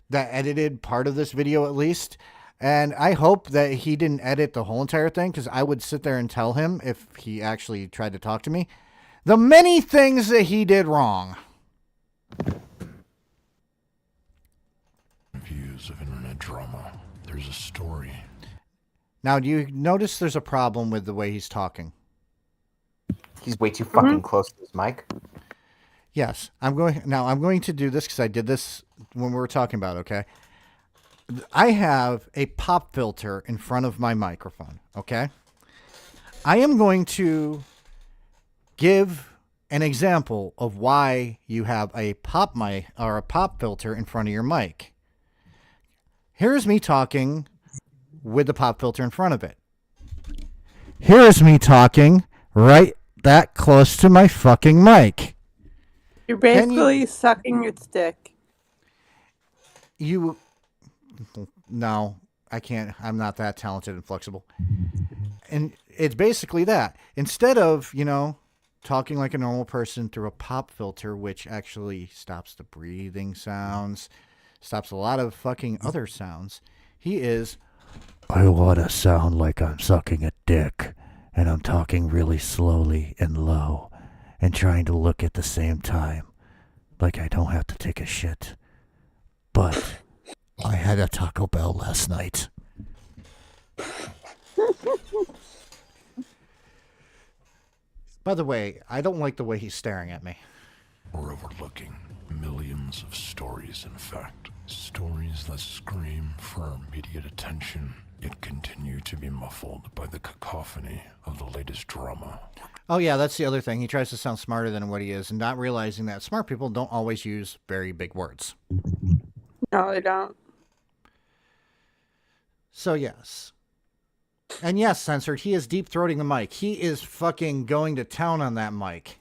[SPEAKER 6] that edited part of this video at least. And I hope that he didn't edit the whole entire thing, because I would sit there and tell him, if he actually tried to talk to me, the many things that he did wrong.
[SPEAKER 5] views of internet drama. There's a story.
[SPEAKER 6] Now, do you notice there's a problem with the way he's talking?
[SPEAKER 8] He's way too fucking close to his mic.
[SPEAKER 6] Yes. I'm going to do this because I did this when we were talking about it, okay? I have a pop filter in front of my microphone, okay? I am going to give an example of why you have a pop mic or a pop filter in front of your mic. Here's me talking with the pop filter in front of it. Here's me talking right that close to my fucking mic.
[SPEAKER 9] You're basically sucking your stick.
[SPEAKER 6] No, I can't. I'm not that talented and flexible. And it's basically that. Instead of, talking like a normal person through a pop filter, which actually stops the breathing sounds, stops a lot of fucking other sounds, he is, I want to sound like I'm sucking a dick, and I'm talking really slowly and low, and trying to look at the same time like I don't have to take a shit. But I had a Taco Bell last night. By the way, I don't like the way he's staring at me.
[SPEAKER 5] We're overlooking millions of stories, in fact. Stories that scream for immediate attention, yet continue to be muffled by the cacophony of the latest drama.
[SPEAKER 6] Oh yeah, that's the other thing. He tries to sound smarter than what he is, and not realizing that smart people don't always use very big words.
[SPEAKER 9] No, they don't.
[SPEAKER 6] So yes. And yes, Censored, he is deep-throating the mic. He is fucking going to town on that mic.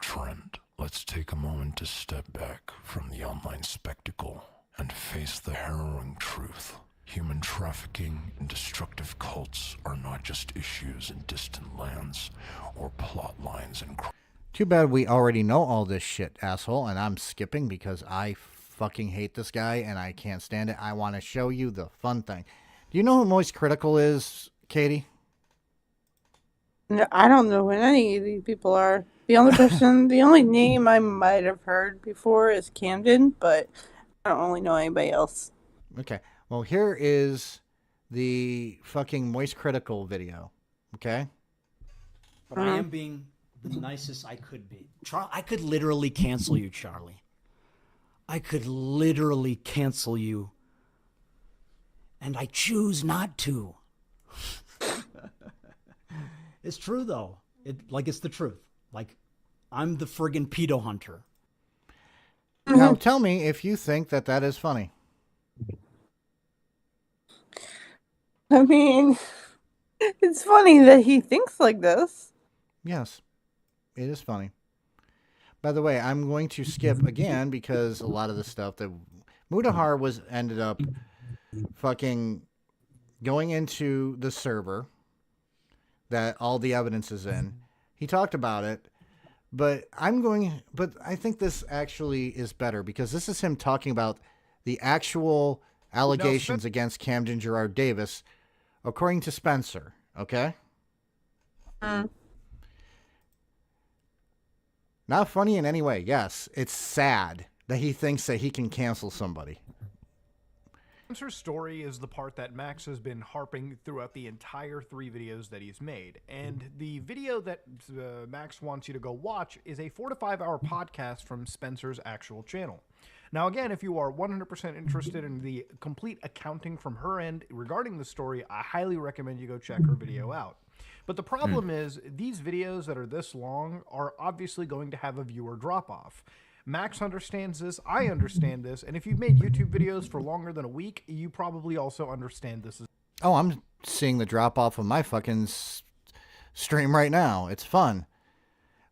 [SPEAKER 5] Trent, let's take a moment to step back from the online spectacle and face the harrowing truth. Human trafficking and destructive cults are not just issues in distant lands or plot lines in crime.
[SPEAKER 6] Too bad we already know all this shit, asshole, and I'm skipping because I fucking hate this guy and I can't stand it. I want to show you the fun thing. Do you know who Moist Critical is, Katie?
[SPEAKER 9] No, I don't know who any of these people are. The only name I might have heard before is Camden, but I don't really know anybody else.
[SPEAKER 6] Okay. Well, here is the fucking Moist Critical video. Okay?
[SPEAKER 16] But I am being the nicest I could be. I could literally cancel you, Charlie. I could literally cancel you. And I choose not to. It's true, though. It's the truth. I'm the friggin' pedo hunter.
[SPEAKER 6] Now, tell me if you think that is funny.
[SPEAKER 9] I mean, it's funny that he thinks like this.
[SPEAKER 6] Yes, it is funny. By the way, I'm going to skip again because a lot of the stuff that Mudahar ended up fucking going into the server that all the evidence is in. He talked about it, but I think this actually is better because this is him talking about the actual allegations against Camden Gerard Davis, according to Spencer. Okay? Not funny in any way. Yes, it's sad that he thinks that he can cancel somebody.
[SPEAKER 19] Spencer's story is the part that Max has been harping throughout the entire 3 videos that he's made. And the video that Max wants you to go watch is a 4 to 5 hour podcast from Spencer's actual channel. Now, again, if you are 100% interested in the complete accounting from her end regarding the story, I highly recommend you go check her video out. But the problem is, these videos that are this long are obviously going to have a viewer drop-off. Max understands this, I understand this, and if you've made YouTube videos for longer than a week, you probably also understand this.
[SPEAKER 6] Oh, I'm seeing the drop-off of my fucking stream right now. It's fun.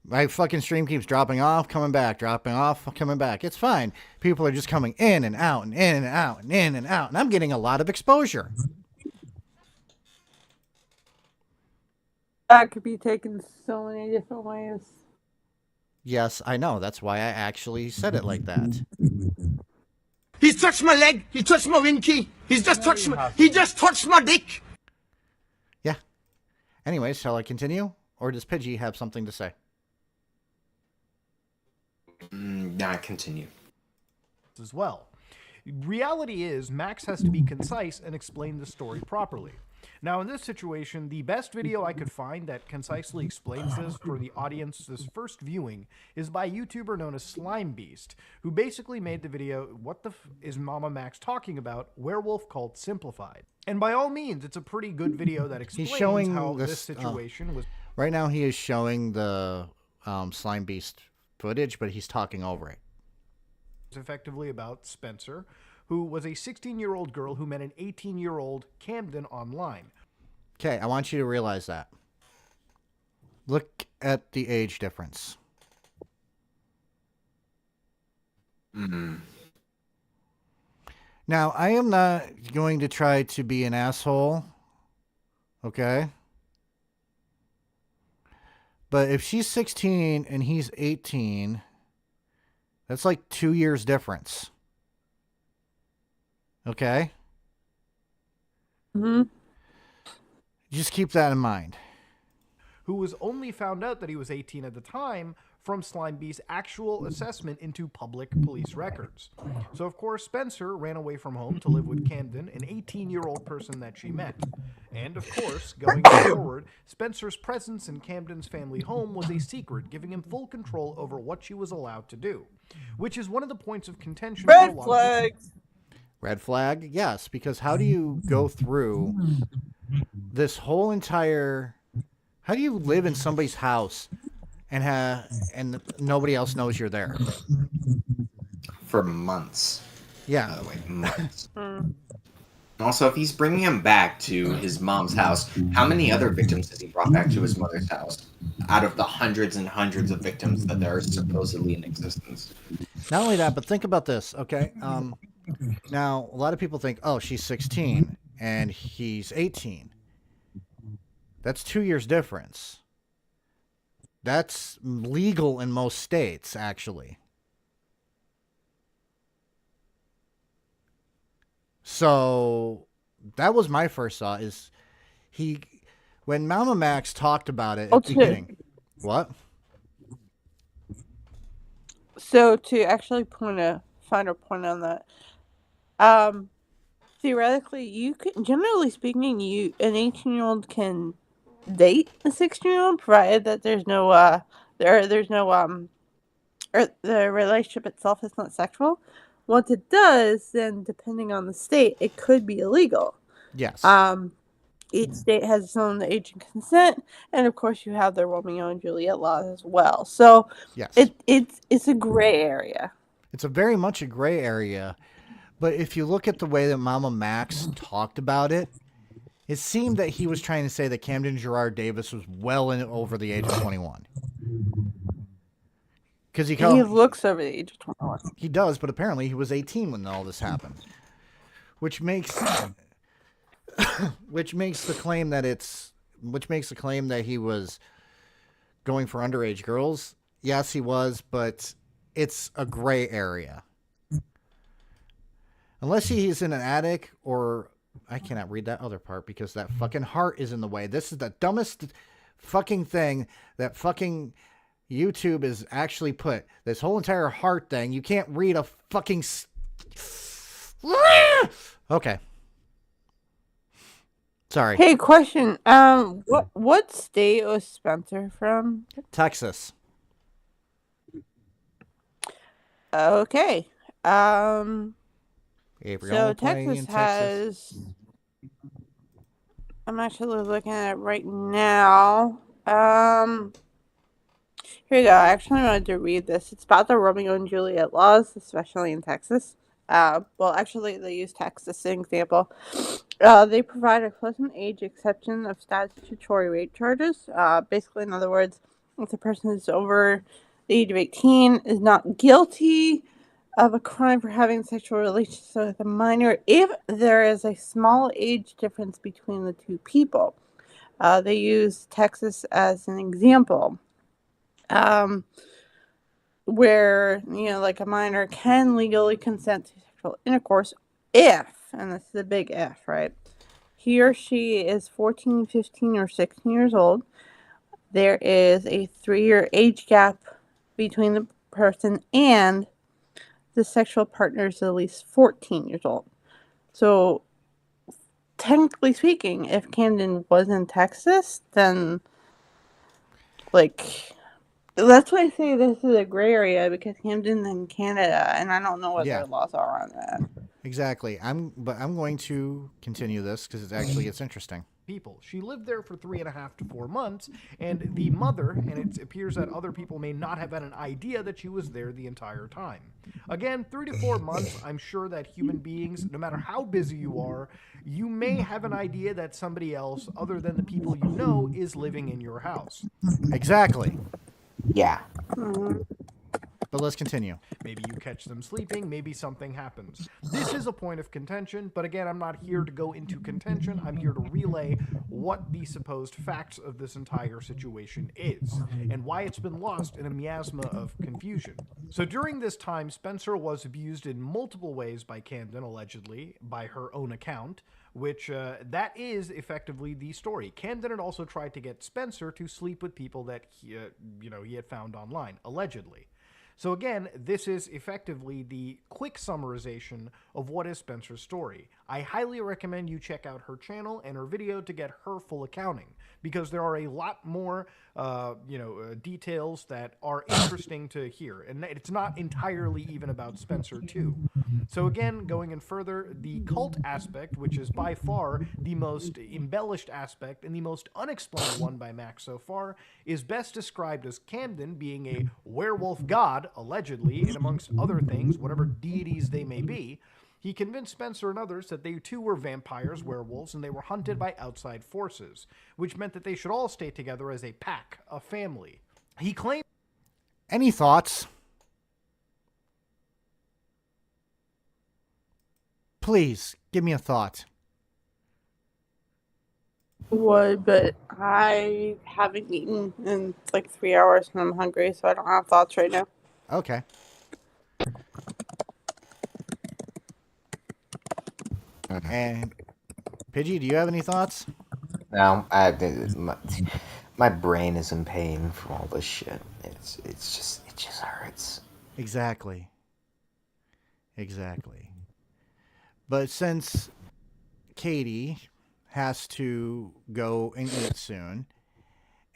[SPEAKER 6] My fucking stream keeps dropping off, coming back, dropping off, coming back. It's fine. People are just coming in and out and in and out and in and out, and I'm getting a lot of exposure.
[SPEAKER 9] That could be taken so many different ways.
[SPEAKER 6] Yes, I know. That's why I actually said it like that.
[SPEAKER 2] He's touched my leg. He touched my winky. He just touched my dick.
[SPEAKER 6] Yeah. Anyways, shall I continue? Or does Pidgey have something to say?
[SPEAKER 8] Nah, continue.
[SPEAKER 19] As well. Reality is, Max has to be concise and explain the story properly. Now, in this situation, the best video I could find that concisely explains this for the audience's first viewing is by a YouTuber known as Slime Beast, who basically made the video, "What the f is MamaMax talking about? Werewolf Cult Simplified." And by all means, it's a pretty good video that explains how this situation was.
[SPEAKER 6] Right now, he is showing the Slime Beast footage, but he's talking over it.
[SPEAKER 19] It's effectively about Spencer, who was a 16-year-old girl who met an 18-year-old Camden online.
[SPEAKER 6] Okay, I want you to realize that. Look at the age difference. Now, I am not going to try to be an asshole, okay? But if she's 16 and he's 18, that's like 2 years difference. Okay? Just keep that in mind.
[SPEAKER 19] Who was only found out that he was 18 at the time from Slime Beast's actual assessment into public police records. So, of course, Spencer ran away from home to live with Camden, an 18-year-old person that she met. And, of course, going forward, Spencer's presence in Camden's family home was a secret, giving him full control over what she was allowed to do, which is one of the points of contention for a lot of people.
[SPEAKER 6] Red flag? Yes, because how do you go through this whole entire... How do you live in somebody's house and nobody else knows you're there?
[SPEAKER 8] For months.
[SPEAKER 6] Yeah.
[SPEAKER 8] Months. Also, if he's bringing him back to his mom's house, how many other victims has he brought back to his mother's house? Out of the hundreds and hundreds of victims that are supposedly in existence.
[SPEAKER 6] Not only that, but think about this, okay? Now, a lot of people think, oh, she's 16 and he's 18. That's 2 years difference. That's legal in most states, actually. So that was my first thought, is when MamaMax talked about it at the beginning. What?
[SPEAKER 9] So to actually find a point on that, theoretically, you can, generally speaking, an 18-year-old can date a 16-year-old, provided that there's no or the relationship itself is not sexual. Once it does, then depending on the state, it could be illegal.
[SPEAKER 6] Yes.
[SPEAKER 9] Each state has its own age and consent, and of course, you have the Romeo and Juliet laws as well. So,
[SPEAKER 6] yes,
[SPEAKER 9] it's a gray area.
[SPEAKER 6] It's a very much a gray area, but if you look at the way that MamaMax talked about it, it seemed that he was trying to say that Camden Gerard Davis was well over the age of 21. Because he
[SPEAKER 9] looks over the age of 21.
[SPEAKER 6] He does, but apparently he was 18 when all this happened, which makes the claim that he was going for underage girls. Yes, he was, but it's a gray area. Unless he's in an attic, or I cannot read that other part because that fucking heart is in the way. This is the dumbest fucking thing that fucking YouTube is actually put. This whole entire heart thing. You can't read a fucking... Okay. Sorry.
[SPEAKER 9] Hey, question. What state was Spencer from?
[SPEAKER 6] Texas.
[SPEAKER 9] Okay.
[SPEAKER 6] Avery,
[SPEAKER 9] So
[SPEAKER 6] all playing
[SPEAKER 9] Texas
[SPEAKER 6] in Texas.
[SPEAKER 9] has. I'm actually looking at it right now. Here you go. I actually wanted to read this. It's about the Romeo and Juliet laws, especially in Texas. Well, actually, they use Texas as an example. They provide a close-in age exception of statutory rape charges. Basically, in other words, if the person is over the age of 18, is not guilty of a crime for having sexual relations with a minor if there is a small age difference between the two people. They use Texas as an example. Where, like a minor can legally consent to sexual intercourse if, and this is a big if, right? He or she is 14, 15, or 16 years old. There is a 3-year age gap between the person and the sexual partner is at least 14 years old. So, technically speaking, if Camden was in Texas, then, like, that's why I say this is a gray area, because Camden's in Canada, and I don't know what
[SPEAKER 6] Yeah.
[SPEAKER 9] their laws are on that.
[SPEAKER 6] Exactly. I'm going to continue this because it actually gets interesting.
[SPEAKER 19] People. She lived there for 3.5 to 4 months, and the mother, and it appears that other people may not have had an idea that she was there the entire time. Again, 3 to 4 months, I'm sure that human beings, no matter how busy you are, you may have an idea that somebody else, other than the people you know, is living in your house.
[SPEAKER 6] Exactly.
[SPEAKER 8] Yeah.
[SPEAKER 6] But let's continue.
[SPEAKER 19] Maybe you catch them sleeping, maybe something happens. This is a point of contention, but again, I'm not here to go into contention. I'm here to relay what the supposed facts of this entire situation is, and why it's been lost in a miasma of confusion. So during this time, Spencer was abused in multiple ways by Camden, allegedly, by her own account, which that is effectively the story. Camden had also tried to get Spencer to sleep with people that he had found online, allegedly. So again, this is effectively the quick summarization of what is Spencer's story. I highly recommend you check out her channel and her video to get her full accounting, because there are a lot more, details that are interesting to hear, and it's not entirely even about Spencer too. So again, going in further, the cult aspect, which is by far the most embellished aspect and the most unexplained one by Max so far, is best described as Camden being a werewolf god, allegedly, and amongst other things, whatever deities they may be. He convinced Spencer and others that they too were vampires, werewolves, and they were hunted by outside forces, which meant that they should all stay together as a pack, a family. He claimed...
[SPEAKER 6] Any thoughts? Please, give me a thought.
[SPEAKER 9] Would, but I haven't eaten in like 3 hours and I'm hungry, so I don't have thoughts right now.
[SPEAKER 6] Okay. And Pidgey, do you have any thoughts?
[SPEAKER 8] No, my brain is in pain from all this shit. It just hurts.
[SPEAKER 6] Exactly. But since Katie has to go and eat soon,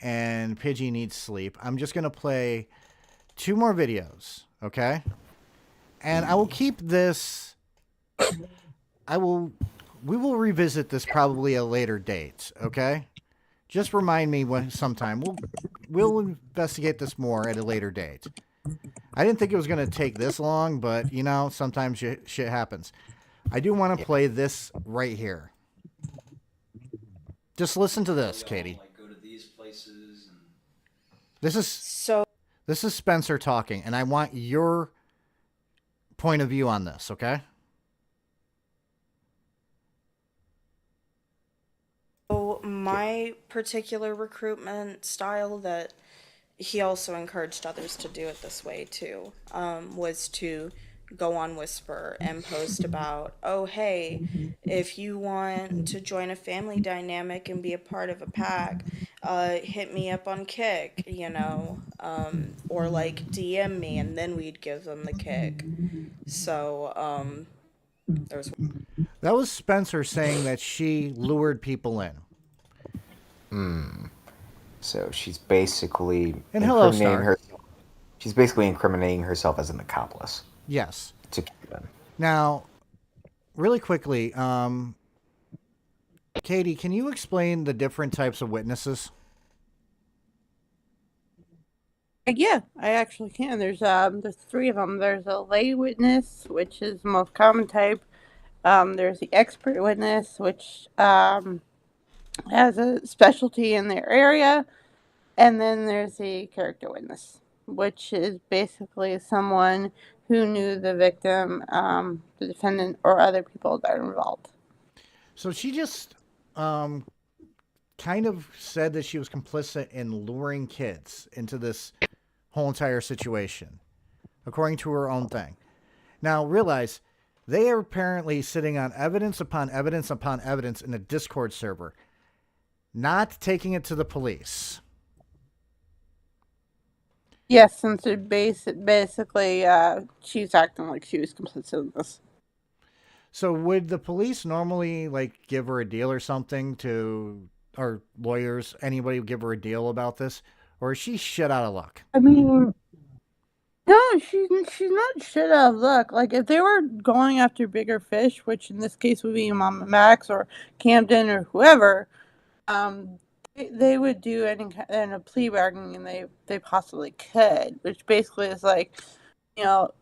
[SPEAKER 6] and Pidgey needs sleep, I'm just going to play 2 more videos, okay? And I will keep this... We will revisit this probably at a later date, okay? Just remind me when sometime. We'll investigate this more at a later date. I didn't think it was going to take this long, but, sometimes shit happens. I do want to play this right here. Just listen to this, Katie.
[SPEAKER 20] Go to these places and...
[SPEAKER 6] This is Spencer talking, and I want your point of view on this, okay?
[SPEAKER 21] So my particular recruitment style that he also encouraged others to do it this way too, was to go on Whisper and post about, oh, hey, if you want to join a family dynamic and be a part of a pack, hit me up on Kick, or like DM me, and then we'd give them the kick. So,
[SPEAKER 6] That was Spencer saying that she lured people in.
[SPEAKER 8] So she's basically
[SPEAKER 6] And hello,
[SPEAKER 8] incriminating
[SPEAKER 6] Star.
[SPEAKER 8] She's basically incriminating herself as an accomplice.
[SPEAKER 6] Yes.
[SPEAKER 8] To
[SPEAKER 6] Now, really quickly, Katie, can you explain the different types of witnesses?
[SPEAKER 9] Yeah, I actually can. There's three of them. There's a lay witness, which is the most common type. There's the expert witness, which has a specialty in their area, and then there's the character witness, which is basically someone who knew the victim, the defendant, or other people that are involved.
[SPEAKER 6] So she just kind of said that she was complicit in luring kids into this whole entire situation, according to her own thing. Now, realize they are apparently sitting on evidence upon evidence upon evidence in a Discord server, not taking it to the police.
[SPEAKER 9] Yes, since it basically she's acting like she was complicit in this.
[SPEAKER 6] So would the police normally like give her a deal or something to, or lawyers, anybody give her a deal about this? Or is she shit out of luck?
[SPEAKER 9] I mean, no, she's not shit out of luck. Like, if they were going after bigger fish, which in this case would be MamaMax or Camden or whoever, they would do any kind of plea bargaining, and they possibly could, which basically is like, you know,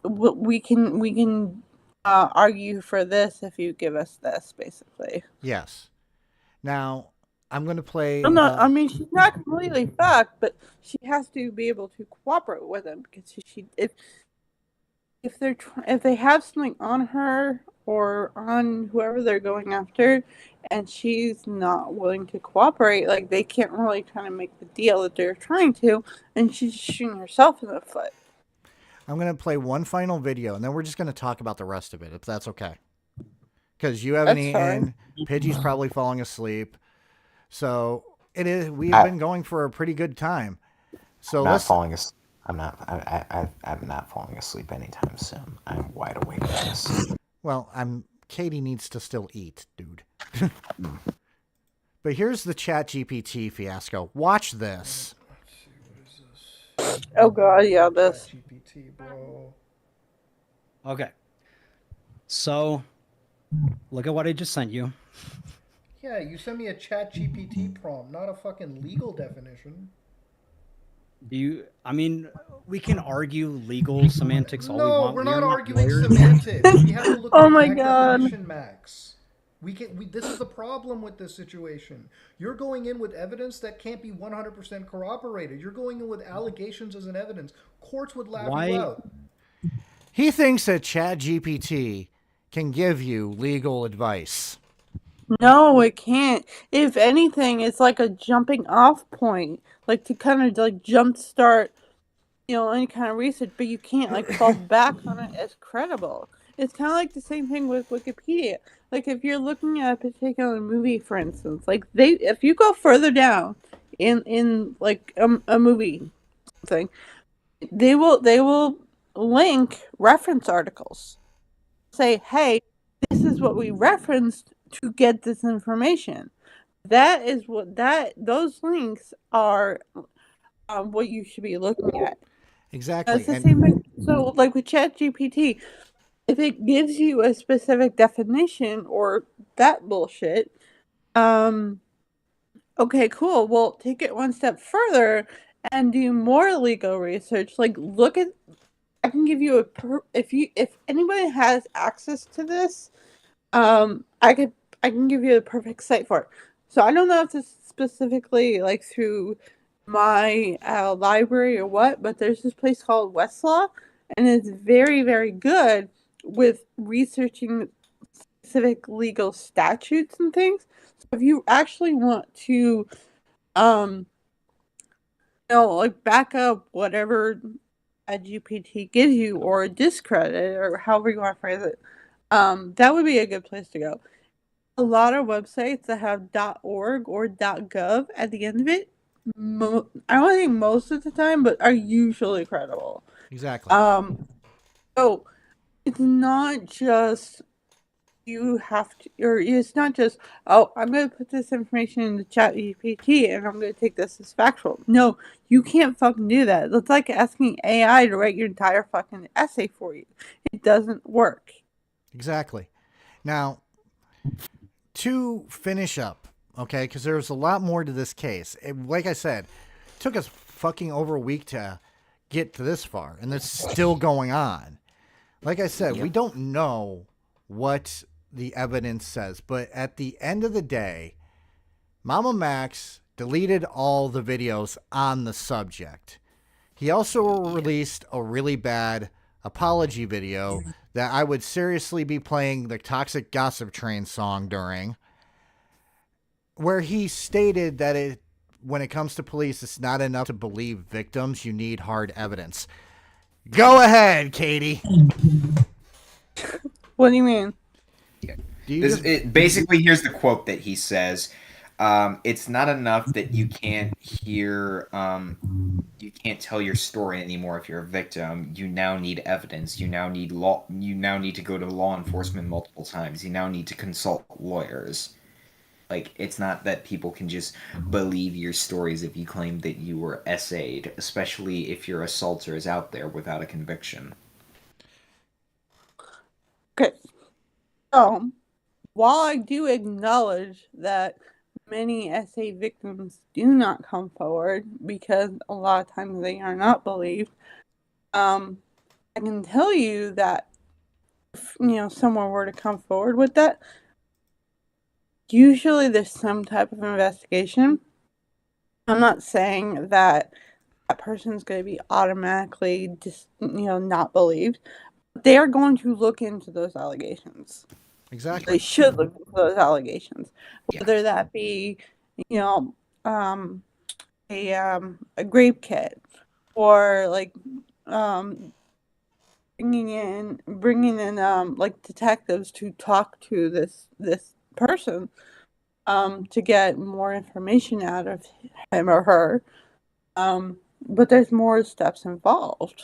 [SPEAKER 9] we can argue for this if you give us this, basically.
[SPEAKER 6] Yes. Now, I'm going to play...
[SPEAKER 9] I mean, she's not completely fucked, but she has to be able to cooperate with them, because if they have something on her or on whoever they're going after, and she's not willing to cooperate, like, they can't really kind of make the deal that they're trying to, and she's shooting herself in the foot.
[SPEAKER 6] I'm going to play one final video, and then we're just going to talk about the rest of it, if that's okay. Because you haven't eaten, Pidgey's probably falling asleep. So it is. We've been going for a pretty good time. So
[SPEAKER 8] I'm not falling asleep. I'm not falling asleep anytime soon. I'm wide awake for this.
[SPEAKER 6] Well, Katie needs to still eat, dude. But here's the ChatGPT fiasco. Watch this.
[SPEAKER 9] Oh god, yeah, this.
[SPEAKER 19] GPT, bro.
[SPEAKER 16] Okay. So, look at what I just sent you.
[SPEAKER 19] Yeah, you sent me a ChatGPT prompt, not a fucking legal definition.
[SPEAKER 16] I mean, we can argue legal semantics all we want.
[SPEAKER 19] No, we're not arguing
[SPEAKER 16] lawyers.
[SPEAKER 19] semantics. We have to look at
[SPEAKER 9] Oh
[SPEAKER 19] the
[SPEAKER 9] my
[SPEAKER 19] exact
[SPEAKER 9] God.
[SPEAKER 19] definition, Max. This is the problem with this situation. You're going in with evidence that can't be 100% corroborated. You're going in with allegations as an evidence. Courts would laugh you out.
[SPEAKER 6] He thinks that ChatGPT can give you legal advice.
[SPEAKER 9] No, it can't. If anything, it's like a jumping off point, like to kind of like jumpstart, any kind of research, but you can't like fall back on it as credible. It's kind of like the same thing with Wikipedia. Like, if you're looking at a particular movie, for instance, like if you go further down in like a movie thing, they will link reference articles. Say, hey, this is what we referenced to get this information. That is those links are what you should be looking at.
[SPEAKER 6] Exactly.
[SPEAKER 9] It's the same thing. So, like with ChatGPT, if it gives you a specific definition or that bullshit, okay, cool. Well, take it one step further and do more legal research. Like, look at. I can give you if anybody has access to this, I can give you the perfect site for it. So I don't know if this is specifically like through my library or what, but there's this place called Westlaw, and it's very, very good with researching specific legal statutes and things. So if you actually want to, like back up whatever a GPT gives you or discredit or however you want to phrase it, that would be a good place to go. A lot of websites that have .org or .gov at the end of it, I don't think most of the time, but are usually credible.
[SPEAKER 6] Exactly.
[SPEAKER 9] So it's not just you have to, or it's not just, oh, I'm going to put this information in the ChatGPT and I'm going to take this as factual. No, you can't fucking do that. It's like asking AI to write your entire fucking essay for you. It doesn't work.
[SPEAKER 6] Exactly. Now, to finish up, okay, because there's a lot more to this case. Like I said, it took us fucking over a week to get to this far, and it's still going on. Like I said, we don't know what the evidence says, but at the end of the day, MamaMax deleted all the videos on the subject. He also released a really bad apology video that I would seriously be playing the Toxic Gossip Train song during, where he stated that when it comes to police, it's not enough to believe victims. You need hard evidence. Go ahead, Katie.
[SPEAKER 9] What do you mean?
[SPEAKER 8] Basically, here's the quote that he says. It's not enough that you can't hear, you can't tell your story anymore if you're a victim. You now need evidence. You now need law. You now need to go to law enforcement multiple times. You now need to consult lawyers. Like, it's not that people can just believe your stories if you claim that you were essayed, especially if your assaulter is out there without a conviction.
[SPEAKER 9] Okay. So, while I do acknowledge that many SA victims do not come forward because a lot of times they are not believed, I can tell you that if, someone were to come forward with that, usually there's some type of investigation. I'm not saying that that person's going to be automatically not believed. They are going to look into those allegations.
[SPEAKER 6] Exactly.
[SPEAKER 9] They should look into those allegations, whether that be, a grape kit, or like, bringing in like detectives to talk to this person, to get more information out of him or her. But there's more steps involved.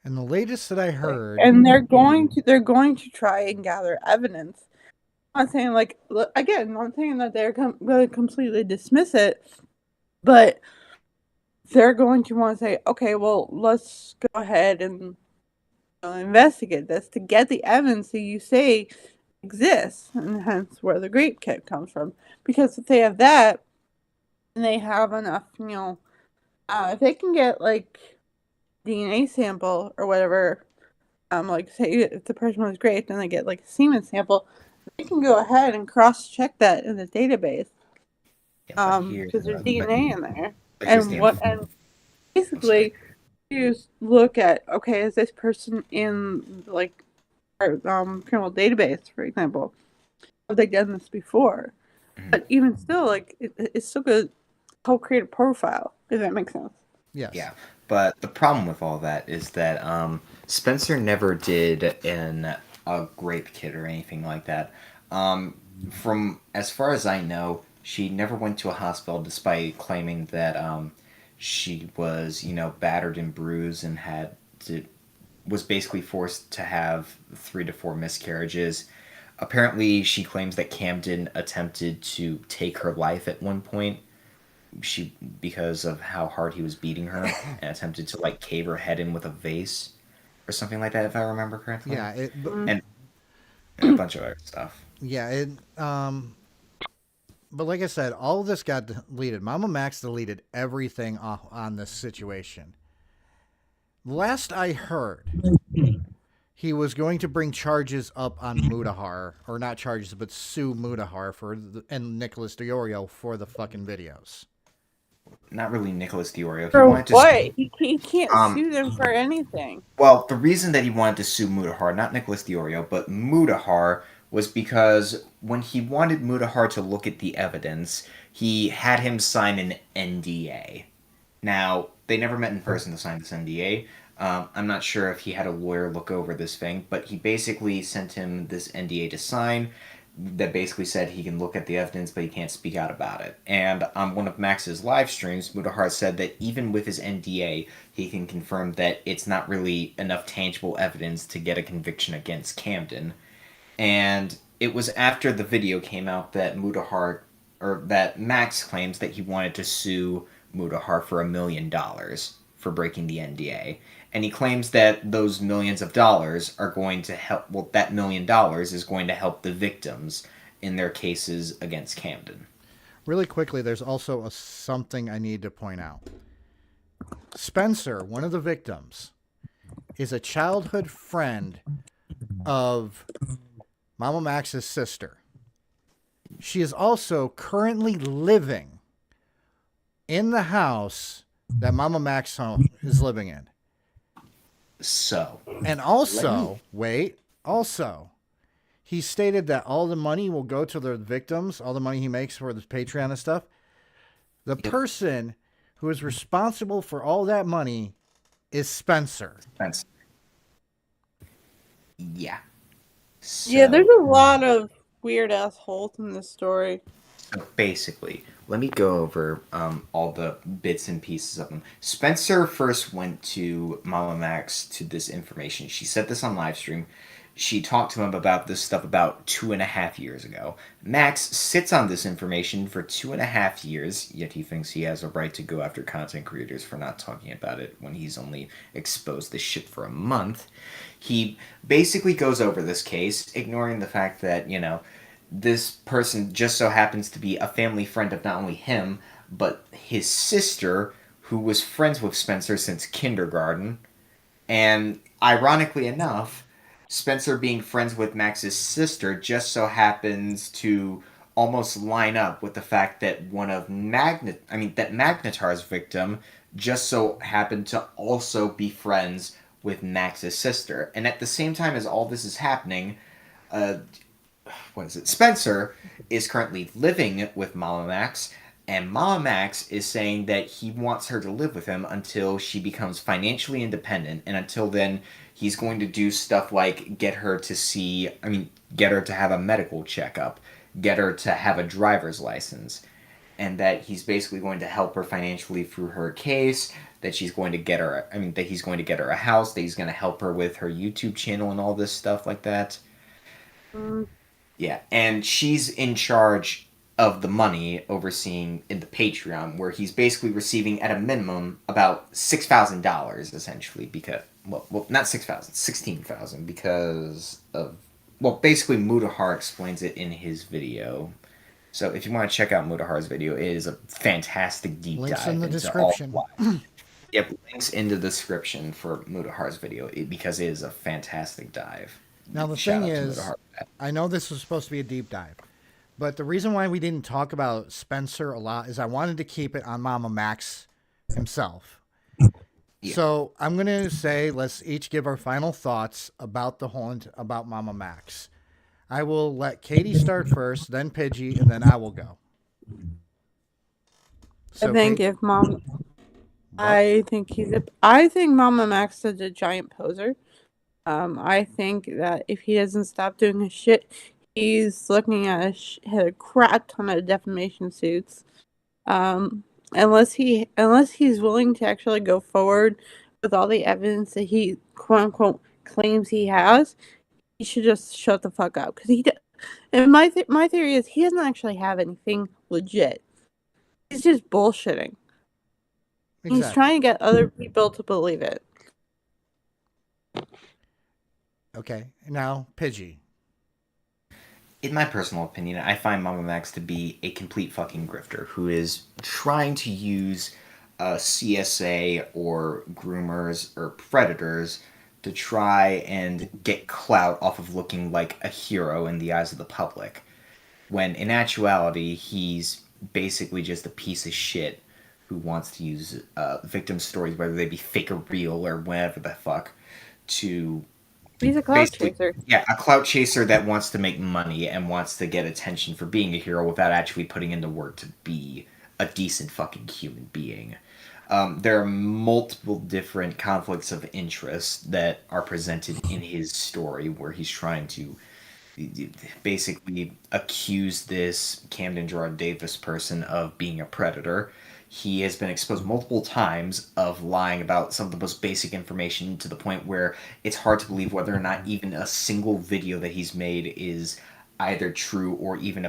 [SPEAKER 6] And the latest that I heard,
[SPEAKER 9] and they're going to try and gather evidence. I'm not saying not saying that they're going to completely dismiss it, but they're going to want to say, okay, well, let's go ahead and investigate this to get the evidence that you say exists, and hence where the grape kit comes from. Because if they have that, and they have enough, if they can get like DNA sample or whatever, like say if the person was raped and they get like a semen sample, they can go ahead and cross-check that in the database, because there's DNA in there, and basically you look at, okay, is this person in like our criminal database, for example? Have they done this before? But even still, like it's still good to help create a profile, if that makes sense.
[SPEAKER 6] Yes.
[SPEAKER 8] Yeah, but the problem with all that is that Spencer never did a grape kit or anything like that. From as far as I know, she never went to a hospital despite claiming that she was, battered and bruised and was basically forced to have 3 to 4 miscarriages. Apparently, she claims that Camden attempted to take her life at one point. Because of how hard he was beating her, and attempted to like cave her head in with a vase or something like that, if I remember correctly.
[SPEAKER 6] Yeah,
[SPEAKER 8] and a bunch of other stuff.
[SPEAKER 6] Yeah, but like I said, all of this got deleted. MamaMax deleted everything on this situation. Last I heard, he was going to bring charges up on Mudahar, or not charges, but sue Mudahar and Nicholas Diorio for the fucking videos.
[SPEAKER 8] Not really Nicholas Diorio.
[SPEAKER 9] For what? He can't sue them for anything.
[SPEAKER 8] Well, the reason that he wanted to sue Mudahar, not Nicholas Diorio, but Mudahar, was because when he wanted Mudahar to look at the evidence, he had him sign an NDA. Now, they never met in person to sign this NDA. I'm not sure if he had a lawyer look over this thing, but he basically sent him this NDA to sign that basically said he can look at the evidence, but he can't speak out about it. And on one of Max's live streams, Mudahar said that even with his NDA, he can confirm that it's not really enough tangible evidence to get a conviction against Camden. And it was after the video came out that that Max claims that he wanted to sue Mudahar for $1 million for breaking the NDA. And he claims that those millions of dollars are going to help. Well, that $1 million is going to help the victims in their cases against Camden.
[SPEAKER 6] Really quickly, there's also something I need to point out. Spencer, one of the victims, is a childhood friend of MamaMax's sister. She is also currently living in the house that MamaMax is living in.
[SPEAKER 8] So.
[SPEAKER 6] And also, he stated that all the money will go to the victims, all the money he makes for the Patreon and stuff. The person who is responsible for all that money is Spencer.
[SPEAKER 8] Yeah.
[SPEAKER 9] Yeah, there's a lot of weird ass holes in this story.
[SPEAKER 8] So basically, let me go over all the bits and pieces of them. Spencer first went to MamaMax to this information. She said this on live stream. She talked to him about this stuff about 2.5 years ago. Max sits on this information for 2.5 years, yet he thinks he has a right to go after content creators for not talking about it when he's only exposed this shit for a month. He basically goes over this case, ignoring the fact that, you know, this person just so happens to be a family friend of not only him, but his sister, who was friends with Spencer since kindergarten. And ironically enough, Spencer being friends with Max's sister just so happens to almost line up with the fact that that Magnetar's victim just so happened to also be friends with Max's sister. And at the same time as all this is happening, Spencer is currently living with MamaMax, and MamaMax is saying that he wants her to live with him until she becomes financially independent, and until then, he's going to do stuff like get her to have a medical checkup, get her to have a driver's license, and that he's basically going to help her financially through her case, that he's going to get her a house, that he's going to help her with her YouTube channel and all this stuff like that. Yeah, and she's in charge of the money, overseeing in the Patreon, where he's basically receiving at a minimum about $6,000 essentially, because well not 6,000, 16,000 because of basically Mutahar explains it in his video. So if you want to check out Mutahar's video, it is a fantastic deep dive.
[SPEAKER 6] Links in the
[SPEAKER 8] into
[SPEAKER 6] description.
[SPEAKER 8] Yep, links in the description for Mutahar's video because it is a fantastic dive.
[SPEAKER 6] Now, the
[SPEAKER 8] Shout
[SPEAKER 6] thing
[SPEAKER 8] out to
[SPEAKER 6] is,
[SPEAKER 8] Mutahar.
[SPEAKER 6] I know this was supposed to be a deep dive, but the reason why we didn't talk about Spencer a lot is I wanted to keep it on MamaMax himself. Yeah. So I'm going to say, let's each give our final thoughts about about MamaMax. I will let Katie start first, then Pidgey, and then I will go.
[SPEAKER 9] So I think I think MamaMax is a giant poser. I think that if he doesn't stop doing his shit, he's looking at a crap ton of defamation suits. Unless he's willing to actually go forward with all the evidence that he quote unquote claims he has, he should just shut the fuck up. Because my theory is he doesn't actually have anything legit. He's just bullshitting. Exactly. He's trying to get other people to believe it.
[SPEAKER 6] Okay, now Pidgey.
[SPEAKER 8] In my personal opinion, I find MamaMax to be a complete fucking grifter who is trying to use CSA or groomers or predators to try and get clout off of looking like a hero in the eyes of the public, when in actuality he's basically just a piece of shit who wants to use victim stories, whether they be fake or real or whatever the fuck, to...
[SPEAKER 9] He's a clout chaser.
[SPEAKER 8] Yeah, a clout chaser that wants to make money and wants to get attention for being a hero without actually putting in the work to be a decent fucking human being. There are multiple different conflicts of interest that are presented in his story where he's trying to basically accuse this Camden Gerard Davis person of being a predator. He has been exposed multiple times of lying about some of the most basic information to the point where it's hard to believe whether or not even a single video that he's made is either true or even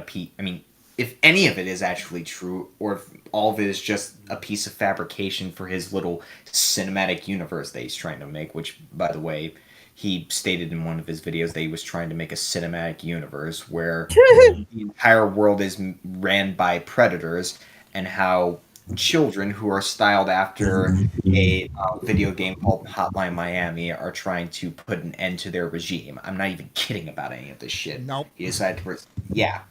[SPEAKER 8] if any of it is actually true, or if all of it is just a piece of fabrication for his little cinematic universe that he's trying to make, which, by the way, he stated in one of his videos that he was trying to make a cinematic universe where the entire world is ran by predators, and how children who are styled after a video game called Hotline Miami are trying to put an end to their regime. I'm not even kidding about any of this shit.
[SPEAKER 6] Nope.
[SPEAKER 8] He decided to... Yeah.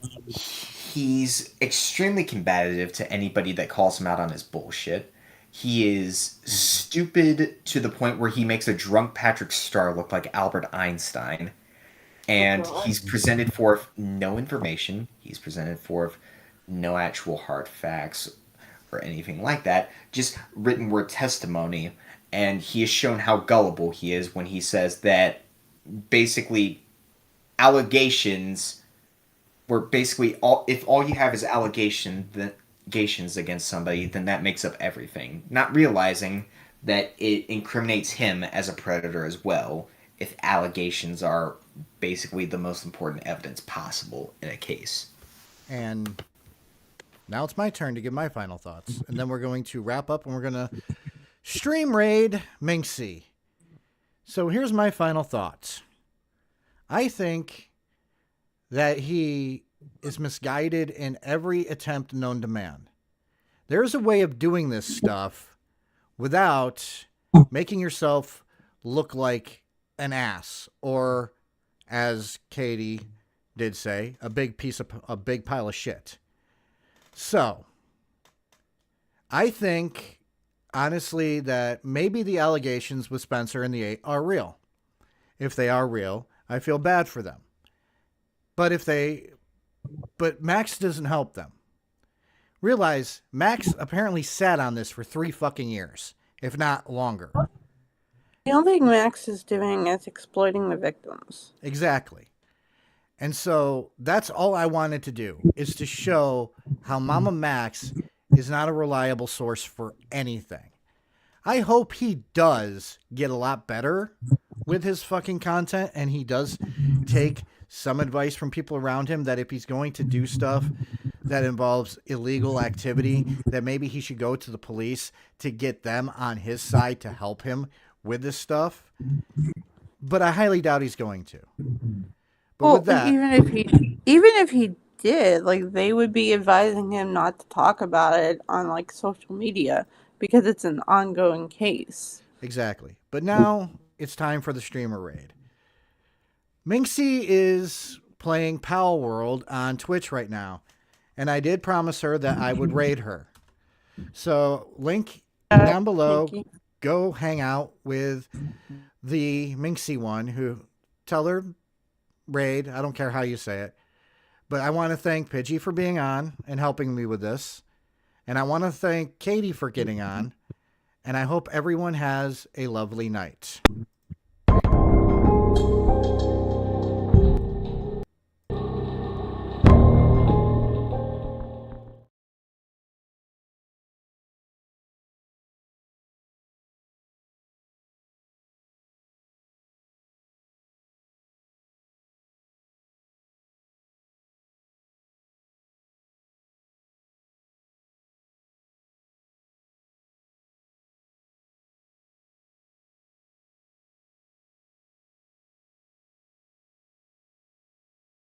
[SPEAKER 8] He's extremely combative to anybody that calls him out on his bullshit. He is stupid to the point where he makes a drunk Patrick Star look like Albert Einstein. And he's presented forth no information. He's presented forth no actual hard facts or anything like that. Just written word testimony. And he has shown how gullible he is when he says that basically allegations where basically if all you have is allegations against somebody, then that makes up everything. Not realizing that it incriminates him as a predator as well, if allegations are basically the most important evidence possible in a case.
[SPEAKER 6] And now it's my turn to give my final thoughts. And then we're going to wrap up and we're going to stream raid Minxie. So here's my final thoughts. I think that he is misguided in every attempt known to man. There's a way of doing this stuff without making yourself look like an ass, or, as Katie did say, a big pile of shit. So, I think, honestly, that maybe the allegations with Spencer and the 8 are real. If they are real, I feel bad for them. But Max doesn't help them. Realize Max apparently sat on this for 3 fucking years, if not longer.
[SPEAKER 9] The only thing Max is doing is exploiting the victims.
[SPEAKER 6] Exactly. And so that's all I wanted to do, is to show how MamaMax is not a reliable source for anything. I hope he does get a lot better with his fucking content, and he does take some advice from people around him, that if he's going to do stuff that involves illegal activity, that maybe he should go to the police to get them on his side to help him with this stuff. But I highly doubt he's going to. But
[SPEAKER 9] Well,
[SPEAKER 6] with that,
[SPEAKER 9] even if he did, like, they would be advising him not to talk about it on, like, social media, because it's an ongoing case.
[SPEAKER 6] exactly. But now it's time for the streamer raid. Minxie is playing Pal World on Twitch right now, and I did promise her that I would raid her. So, link down below. Go hang out with the Minxie one, who, tell her raid. I don't care how you say it. But I want to thank Pidgey for being on and helping me with this. And I want to thank Katie for getting on. And I hope everyone has a lovely night.